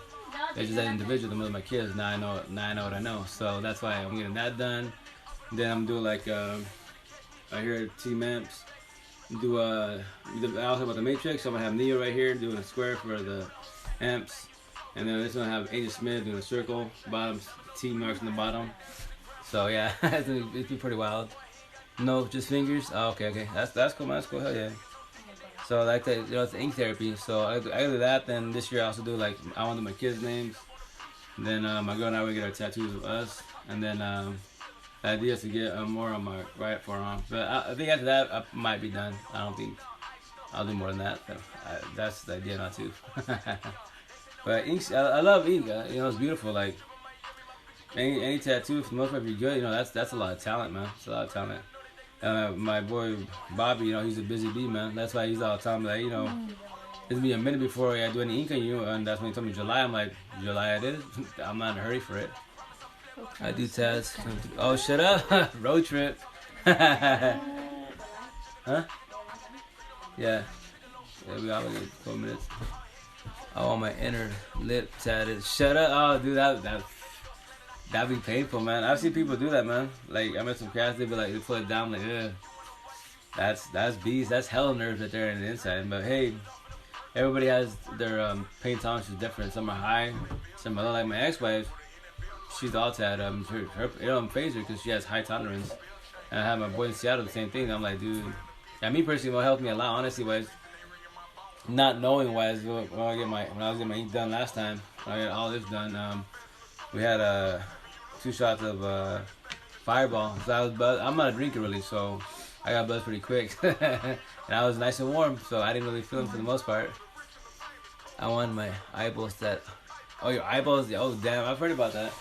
Speaker 2: It's just that individual, the mother of my kids. Now I know what I know. So that's why I'm getting that done. Then I'm doing like I hear Team Emps. Do I also about the Matrix. So I'm gonna have Neo right here doing a square for the Emps, and then this one I have Angel Smith doing a circle. Bottom Team marks in the bottom. So yeah, it's been pretty wild. No, just fingers. Oh, okay. That's cool, man. That's cool. Hell yeah. So like that, you know, it's ink therapy. So I do that. Then this year I also do like I want to do my kids' names. And then my girl and I will get our tattoos of us. And then the idea is to get more on my right forearm. But I think after that I might be done. I don't think I'll do more than that. That's the idea, not too. But ink, I love ink. You know, it's beautiful. Like any tattoo, for the most part, if you're good, you know, that's a lot of talent, man. It's a lot of talent. My boy Bobby, you know, he's a busy bee, man. That's why he's all the time like, you know, it'll be a minute before I do any ink on you, and that's when he told me July. I'm like, July it is. I'm not in a hurry for it. I do tats. Oh, shut up. Road trip. Huh? Yeah. We got like 4 minutes. I want my inner lip tatted. Shut up. Oh, dude, that'd be painful, man. I've seen people do that, man. Like, I met some cats, they be like, they put it down, like, ugh. That's bees. That's hell nerves right there in the inside. But hey, everybody has their pain tolerance is different. Some are high, some are low. Like my ex-wife, she's all tat. Her it don't phase her because she has high tolerance. And I have my boy in Seattle, the same thing. I'm like, dude, yeah, me personally, what helped me a lot, honestly, was not knowing wise when I was getting my ink done last time. When I got all this done, we had 2 shots of Fireball. So I'm not a drinker really, so I got buzzed pretty quick. And I was nice and warm, so I didn't really feel them for the most part. I want my eyeballs that. Oh, your eyeballs? Oh, damn, I've heard about that.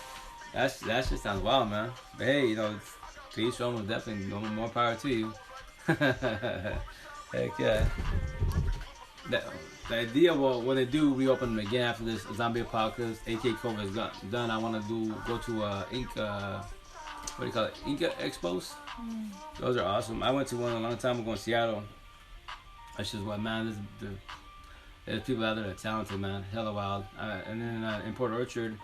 Speaker 2: That just sounds wild, man. But hey, you know, to each one, definitely more power to you. Heck yeah. The idea, well, when they do reopen them again after this zombie apocalypse, AK-COVID is done, I want to go to ink, what do you call it, ink expos. Those are awesome. I went to one a long time ago in Seattle. That's just what, man, there's people out there that are talented, man, hella wild. And then in Port Orchard,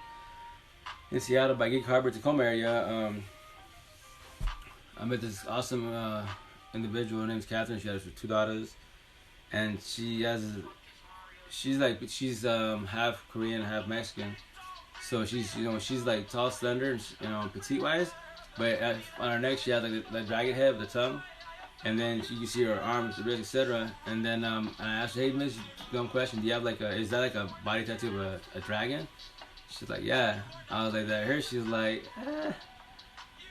Speaker 2: in Seattle, by Gig Harbor, Tacoma area, I met this awesome individual. Her name's Catherine. She has 2 daughters, and she's half Korean, half Mexican. So she's like tall, slender, and petite wise. But on her neck, she has like the dragon head, the tongue, and then you can see her arms, the wrist, etc. And then and I asked her, hey, Miss, dumb question, do you have like is that like a body tattoo of a dragon? She's like, yeah. I was like, that here. She's like,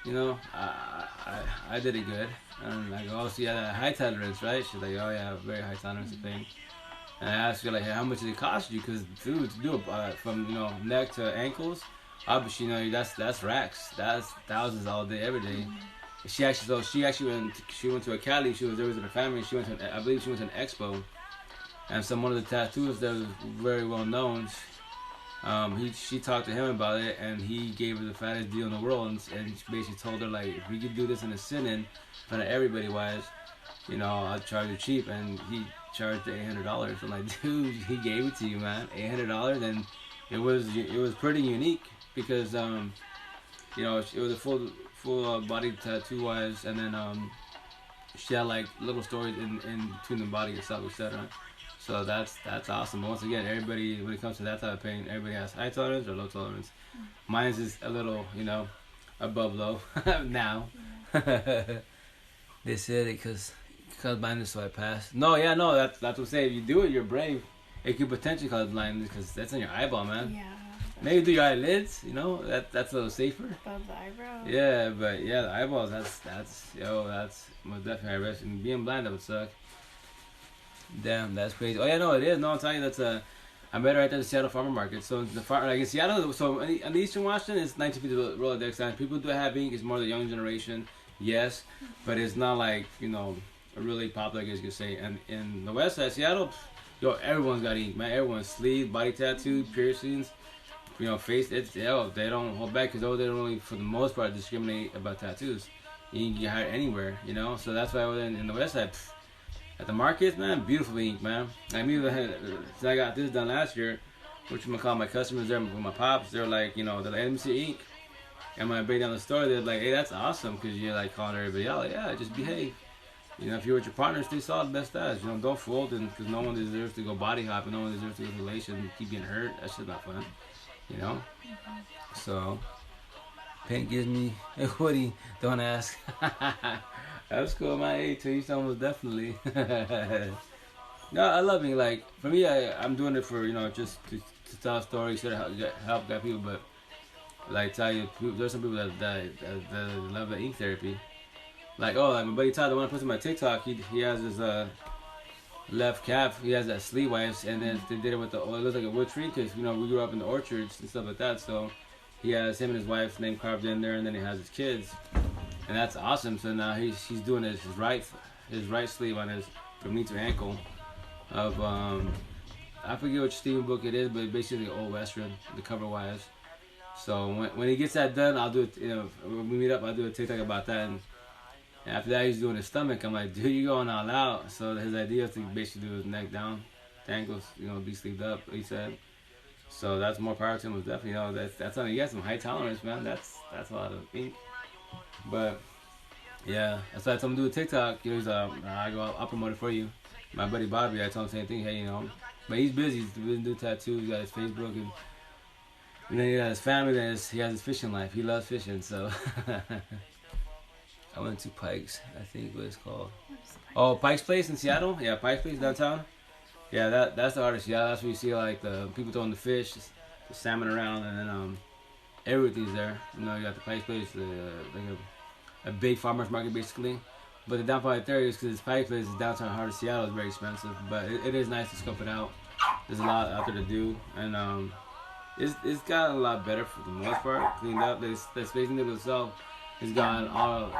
Speaker 2: you know, I did it good. And I go, oh, so you had a high tolerance, right? She's like, oh yeah, very high tolerance thing. And I asked her like, hey, how much did it cost you? Because dude, to do it from neck to ankles, obviously that's racks. That's thousands all day, every day. She actually went to a Cali. She was there with her family. I believe she went to an expo, and one of the tattoos that was very well known. She talked to him about it, and he gave her the fattest deal in the world, and she basically told her like, if we could do this in a sit-in, in front of everybody, wise, I'll charge you cheap, and he charged $800. I'm like, dude, he gave it to you, man, $800, and it was pretty unique because it was a full body tattoo wise, and then she had like little stories in between the body itself, etc. So that's awesome. But once again, everybody, when it comes to that type of pain, everybody has high tolerance or low tolerance. Mine's is a little, above low now. They said it because blindness, so I passed. No, that's what I'm saying. If you do it, you're brave. It could potentially cause blindness because that's in your eyeball, man.
Speaker 1: Yeah.
Speaker 2: Maybe do your eyelids, that's a little safer.
Speaker 1: Above the eyebrow.
Speaker 2: Yeah, but yeah, the eyeballs, that's most definitely high risk. And being blind, that would suck. Damn, that's crazy. Oh yeah, no, it is. No, I'm telling you, I met her right there at the Seattle Farmer Market. So like in Seattle, so in the Eastern Washington, it's 19 people Rolodex time. People do have ink. It's more the young generation, yes, but it's not like really popular, I guess you could say. And in the West Side, Seattle, everyone's got ink, man. Everyone's sleeve, body tattoo, piercings, face. They don't hold back because they don't really, for the most part, discriminate about tattoos. You can get hired anywhere, So that's why in the West Side. At the markets, man, beautiful ink, man. I got this done last year, which I'm gonna call my customers there with my pops. They're like, they're like, let me see ink. And when I bring down the store, they're like, hey, that's awesome, because you're like calling everybody out. Like, yeah, just behave. If you're with your partner, stay solid, best as. Don't fold, because no one deserves to go body hop, and no one deserves to go to relation and keep getting hurt. That shit's not fun, So, paint gives me a hoodie. Don't ask. That's cool, man. Hey, to each almost definitely. No, I love it. Like, for me, I'm doing it for, just to tell stories, to help guide people. But, like, tell you, there's some people that love the ink therapy. Like, my buddy Todd, the one I posted on my TikTok, he has his left calf, he has that sleeve wise, and then they did it with the oil. It looks like a wood tree, because, we grew up in the orchards and stuff like that. So, he has him and his wife's name carved in there, and then he has his kids. And that's awesome. So now he's doing his right sleeve on from knee to ankle of I forget which Stephen book it is, but basically old western, the cover wise. So when he gets that done, I'll do it. When we meet up, I'll do a TikTok about that. And after that, he's doing his stomach. I'm like, dude, you're going all out. So his idea is to basically do his neck down, the ankles, be sleeved up. He said. So that's more power to him. Was definitely, that's something. You got some high tolerance, man. That's a lot of ink. But yeah, that's why I told him to do a TikTok. I'll promote it for you. My buddy Bobby, I told him the same thing. Hey, but he's busy. He's doing tattoos. He got his Facebook, and then he got his family. Then he has his fishing life. He loves fishing, so. I went to Pike's, I think what it's called. Oh, Pike's Place in Seattle. Yeah, Pike's Place downtown. Yeah, that's the artist. Yeah, that's where you see like the people throwing the fish, the salmon around, and then everything's there. You got the Pike's Place, like a big farmer's market basically. But the downfall right there is because it's Pike's Place, it's downtown heart of Seattle, it's very expensive. But it is nice to scope it out. There's a lot out there to do, and it's gotten a lot better for the most part, cleaned up. The space in itself has gotten all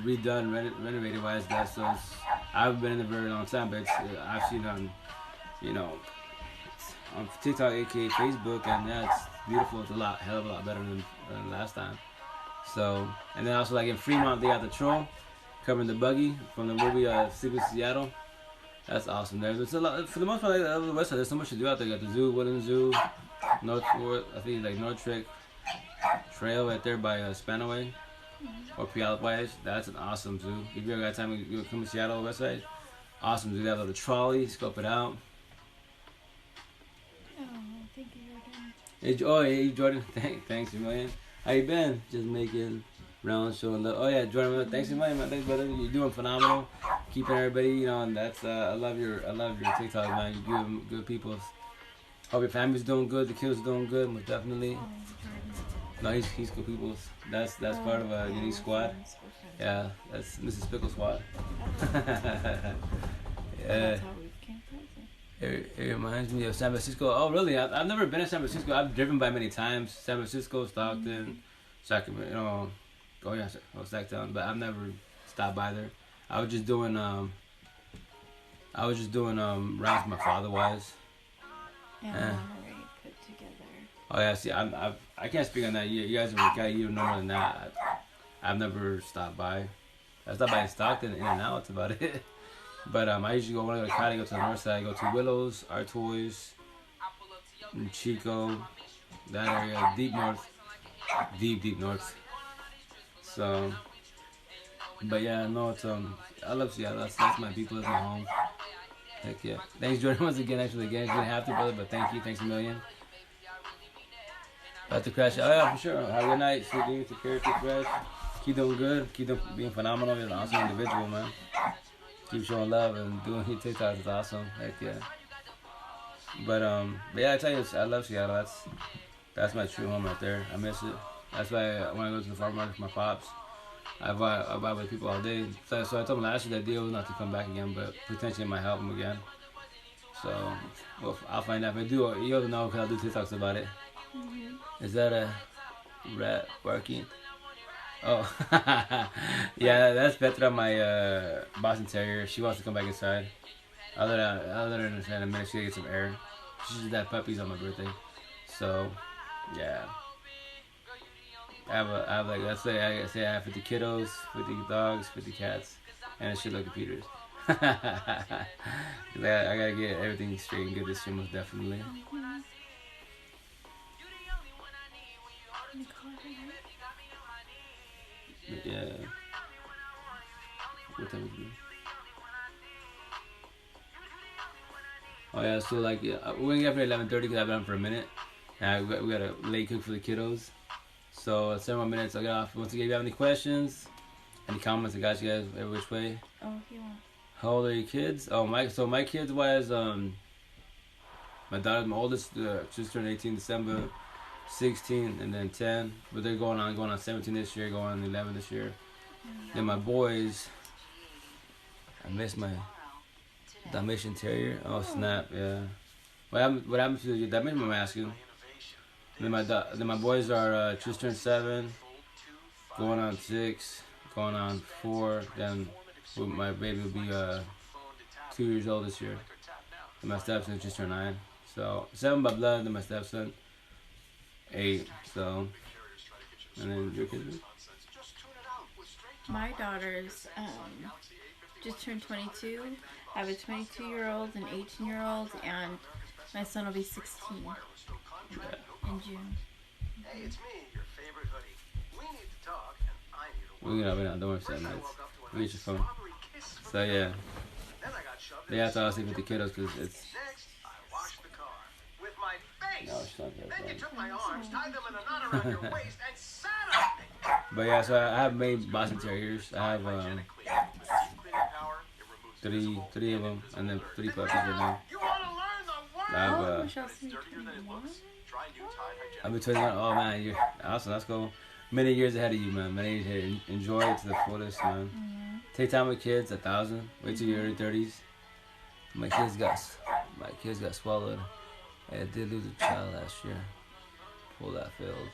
Speaker 2: redone, renovated wise. So I haven't been in a very long time, but I've seen on on TikTok, aka Facebook, and it's beautiful. It's hell of a lot better than last time. So, and then also like in Fremont, they got the troll covering the buggy from the movie Sleeping Seattle. That's awesome. There's a lot, for the most part, the West Side, there's so much to do out there. You got the zoo, Woodland Zoo, I think like North Trick Trail right there by Spanaway or Puyallup Wise. That's an awesome zoo. If you ever got time to come to Seattle, West Side, awesome zoo. They have a little trolley, scope it out.
Speaker 1: Oh, thank you, Jordan.
Speaker 2: Hey Jordan, thanks a million. How you been? Just making Round showing love. Oh yeah, Jordan, thanks so much, man. Thanks, brother. You're doing phenomenal. Keeping everybody, you know, and that's I love your TikTok, man. You give good people. Hope your family's doing good. The kids doing good, most definitely. No, he's good people. That's part of a unique squad. Yeah, that's Mrs. Pickle squad. Yeah. It reminds me of San Francisco. Oh, really? I've never been to San Francisco. I've driven by many times. San Francisco, Stockton, Sacramento. You know, oh yeah, Sacktown. But I've never stopped by there. I was just doing rounds with my father was.
Speaker 1: And put together.
Speaker 2: Oh yeah, see, I can't speak on that. You guys are you know more than that. I've never stopped by. I stopped by in Stockton, in and out. That's about it. But I usually when I go to Cali, go to the north side. I go to Willows, Our Toys, Chico, that area, deep north. So, but yeah, no, it's I love Seattle. That's my people. That's my home. Heck yeah. Thanks, Jordan, once again. Actually, again, you didn't have to, brother, but thank you. Thanks a million. About to crash. Oh yeah, for sure. Have a good night. Sweet dreams. Take care. Take rest. Keep doing good. Keep being phenomenal. You're an awesome individual, man. Keep showing love and doing your TikToks is awesome. Heck yeah. But yeah, I tell you, I love Seattle. That's my true home right there. I miss it. That's why when I go to the farm market with my pops, I buy with people all day. So I told him last year that deal was not to come back again, but potentially it might help him again. So well, I'll find out. If I do, you'll know because I'll do TikToks about it. Is that a rat barking? Oh, yeah, that's Petra, my Boston Terrier. She wants to come back inside. I'll let her in a minute. She'll get some air. She just had puppies on my birthday, so yeah. I have like let's say I have 50 kiddos, 50 dogs, 50 cats, and a shitload of computers. I gotta get everything straight and good this year, most definitely. But yeah. What time is it? Oh yeah, so like we're gonna get up for 11:30 because I've been on for a minute. And we got a late cook for the kiddos. So 7 more minutes. I'll get off. Once again, if you have any questions, any comments, I got you guys every which way.
Speaker 1: Oh, if you want.
Speaker 2: How old are your kids? Oh, my kids was my daughter, my oldest, just turned 18 December, 16, and then 10. But they're going on 17 this year, going on 11 this year. Then my boys, I miss my Dalmatian Terrier. Oh snap, yeah. What happened to the Dalmatian? I'm asking. Then my boys are just turned 7, going on 6, going on 4. Then my baby will be 2 years old this year. And my stepson just turned 9. So 7 by blood. Then my stepson 8. So and then your kids.
Speaker 1: My daughters just turned 22. I have a 22-year-old, an 18-year-old, and my son will be 16 in June.
Speaker 4: Hey, it's me, your favorite hoodie. We need to talk, and I need to
Speaker 2: We're gonna don't worry for 7 minutes. We get your phone. So yeah. They have to obviously with the kiddos because it's.
Speaker 4: Next, I washed the car with my face.
Speaker 2: No, it's not that
Speaker 4: Then you
Speaker 2: bad.
Speaker 4: took my arms, tied them in a knot around your waist, and sat on me.
Speaker 2: But yeah, so I have made Boston Terriers. I have three of them, and then 3 puppies right now.
Speaker 4: You want to learn the word?
Speaker 2: I have
Speaker 1: Michelle's 21.
Speaker 2: I've been 21. Oh man, you're awesome. Let's go. Many years ahead of you, man. Many years ahead. Enjoy it to the fullest, man. Take time with kids. 1,000. Wait till your early 30s. My kids got swallowed. I did lose a child last year. Pull that failed.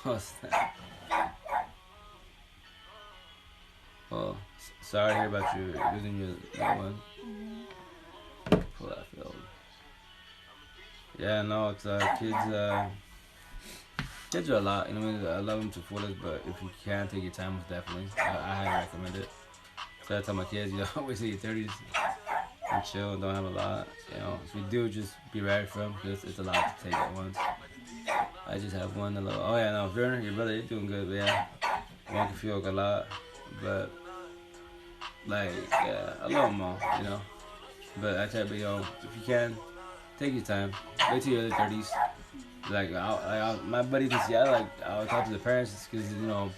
Speaker 2: Oh snap. Oh, sorry to hear about you losing your little one. Pull that failed. Yeah, no, it's kids are a lot. You know, what I mean? I love them to fullest, but if you can take your time, definitely. I highly recommend it. So I tell my kids, you know, always in your 30s and chill, don't have a lot. You know, if you do, just be ready for them because it's a lot to take at once. I just have one little. Oh yeah, no, Werner, your brother, you're doing good. But yeah, one can feel like a lot, but like yeah, I love them all, you know. But I tell you, yo, if you can, take your time. Wait till your early 30s. Like my buddies in Seattle, like I'll talk to the parents because you know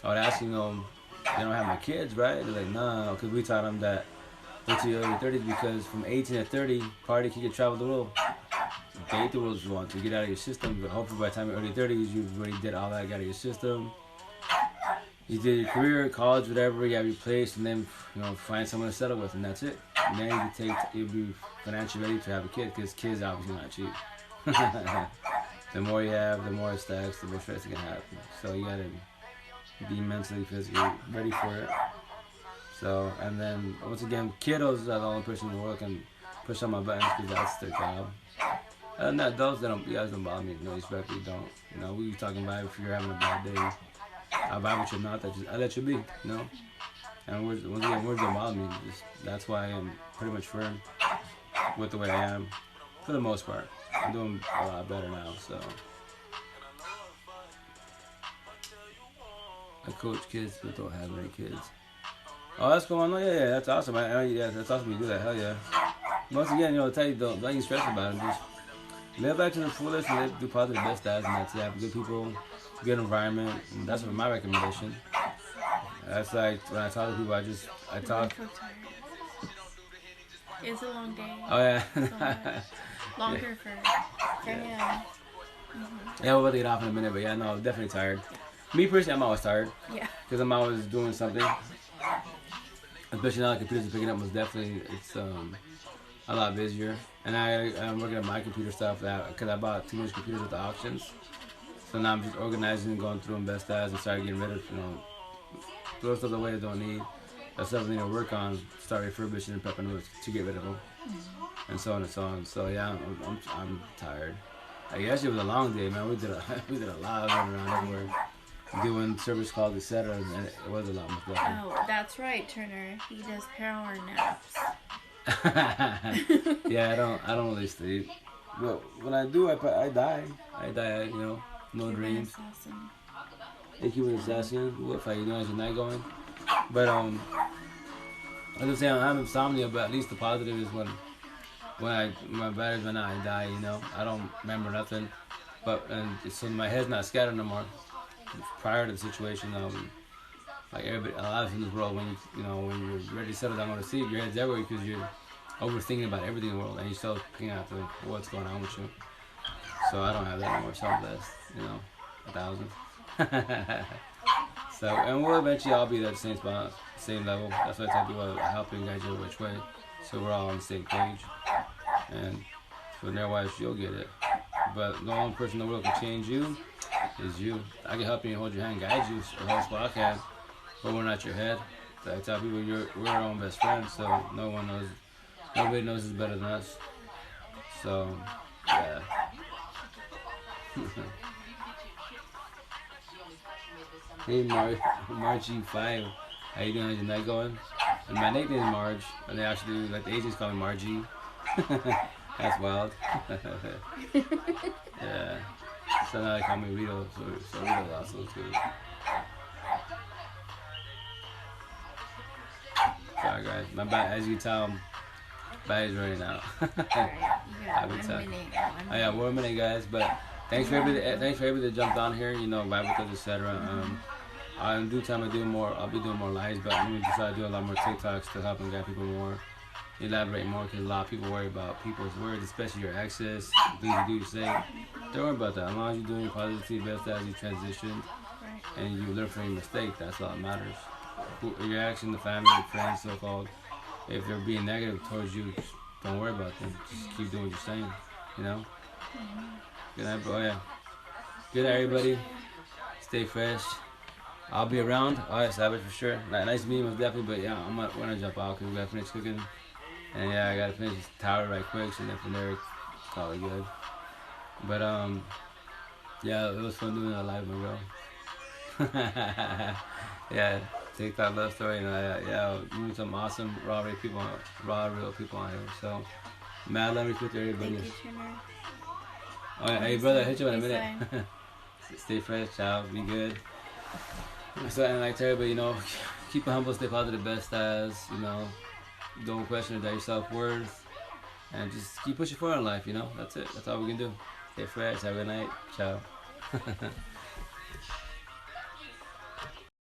Speaker 2: I would ask, you know, they don't have my kids, right? They're like, nah, because we taught them that wait till your early 30s because from 18 to 30, party, you can travel the world. Date the world if you want to get out of your system, but hopefully by the time you're early 30s, you've already did all that, got out of your system. You did your career, college, whatever, you have your place, and then, you know, find someone to settle with, and that's it. And then you'll be financially ready to have a kid, because kids obviously not cheap. The more you have, the more it stacks, the more stress it can happen. So you gotta be mentally, physically ready for it. So, and then, once again, kiddos are the only person in the world can push on my buttons, because that's their job. Other than that, adults, you guys don't bother me. No respect, you don't. You know, we talking about if you're having a bad day. I vibe with you not, I let you be, you know? And once again, words don't bother me. That's why I'm pretty much firm with the way I am, for the most part. I'm doing a lot better now, so. I coach kids but don't have any kids. Oh, that's going on. Yeah, that's awesome. Yeah, that's awesome you do that. Hell yeah. Once again, you know, I tell you, don't get stressed about it. Just live back to the fullest and do positive best as, and that's it. Have good people, good environment, and that's my recommendation. That's like when I talk to people, I talk.
Speaker 1: It's a long day.
Speaker 2: Oh yeah.
Speaker 1: Longer for me.
Speaker 2: Yeah, we'll get off in a minute, but yeah, no, I'm definitely tired. Me personally, I'm always tired.
Speaker 1: Yeah.
Speaker 2: Because I'm always doing something. Especially now the computers are picking up, it's a lot busier. And I'm working on my computer stuff because I bought too much computers at the auctions. So now I'm just organizing and going through them best as and start getting rid of, you know, throw stuff away I don't need. That's stuff I need to work on, start refurbishing and prepping them to get rid of them. And so on and so on. So yeah, I'm tired. Like, yesterday was a long day, man. We did a lot of running around everywhere, doing service calls, etc. And it was a lot much better.
Speaker 1: Oh, that's right, Turner. He does power naps.
Speaker 2: Yeah, I don't really sleep. But when I do, I die. You know, no dreams. Thank you for assassin. What if you know how's your night going? But I was saying I have insomnia, but at least the positive is when my batteries run out, I die. You know, I don't remember nothing. And so my head's not scattered no more. Prior to the situation, like everybody, a lot of us in this world, when you're ready to settle down on the seat, your head's everywhere because you're overthinking about everything in the world, and you're still picking out what's going on with you. So I don't have that anymore. So I'm blessed, 1,000. So, and we'll eventually all be at the same spot, same level. That's why I tell people I help you guys you which way, so we're all on the same page. And from there, wise, you'll get it. But the only person in the world can change you is you. I can help you and hold your hand, guide you, or else what I can, but we're not your head. So I tell people we're our own best friends, so nobody knows us better than us. So, yeah. Hey, Margie5. How you doing? How's your night going? And my nickname is Marge, and they actually, like, the agents call me Margie. That's wild. Yeah. So now they call me Rito, so Rito's also too. Sorry guys, my back, as you can tell, back is running out. Oh yeah, 1 minute guys, but thanks for everybody that jumped on here, vibe with us, etc. In due time I'll be doing more lives, but I'm going to try to do a lot more TikToks to help and guide people more, elaborate more, because a lot of people worry about people's words, especially your exes, things you do say. Don't worry about that. As long as you're doing your positivity best as you transition and you learn from your mistake, that's all that matters. Your action, the family, your friends, so-called, if they're being negative towards you, just don't worry about them. Just keep doing what you're saying, Good night, bro. Yeah. Good night, everybody. Stay fresh. I'll be around. Alright, Savage, for sure. Nice meeting, most definitely, but yeah, we're gonna jump out because we gotta finish cooking. And yeah, I gotta finish this tower right quick, so then from there, call it good. But yeah, it was fun doing that live, my bro. Yeah, TikTok love story, yeah, you some awesome raw real people on here. So, mad love respect to everybody.
Speaker 1: Thank you, Turner.
Speaker 2: Oh yeah, hey brother, I'll hit you in a minute. Stay fresh, ciao, be good. So, and like everybody, keep it humble, stay positive, best as, don't question your self-worth, and just keep pushing forward in life, that's it. That's all we can do. Stay fresh, have a good night, ciao.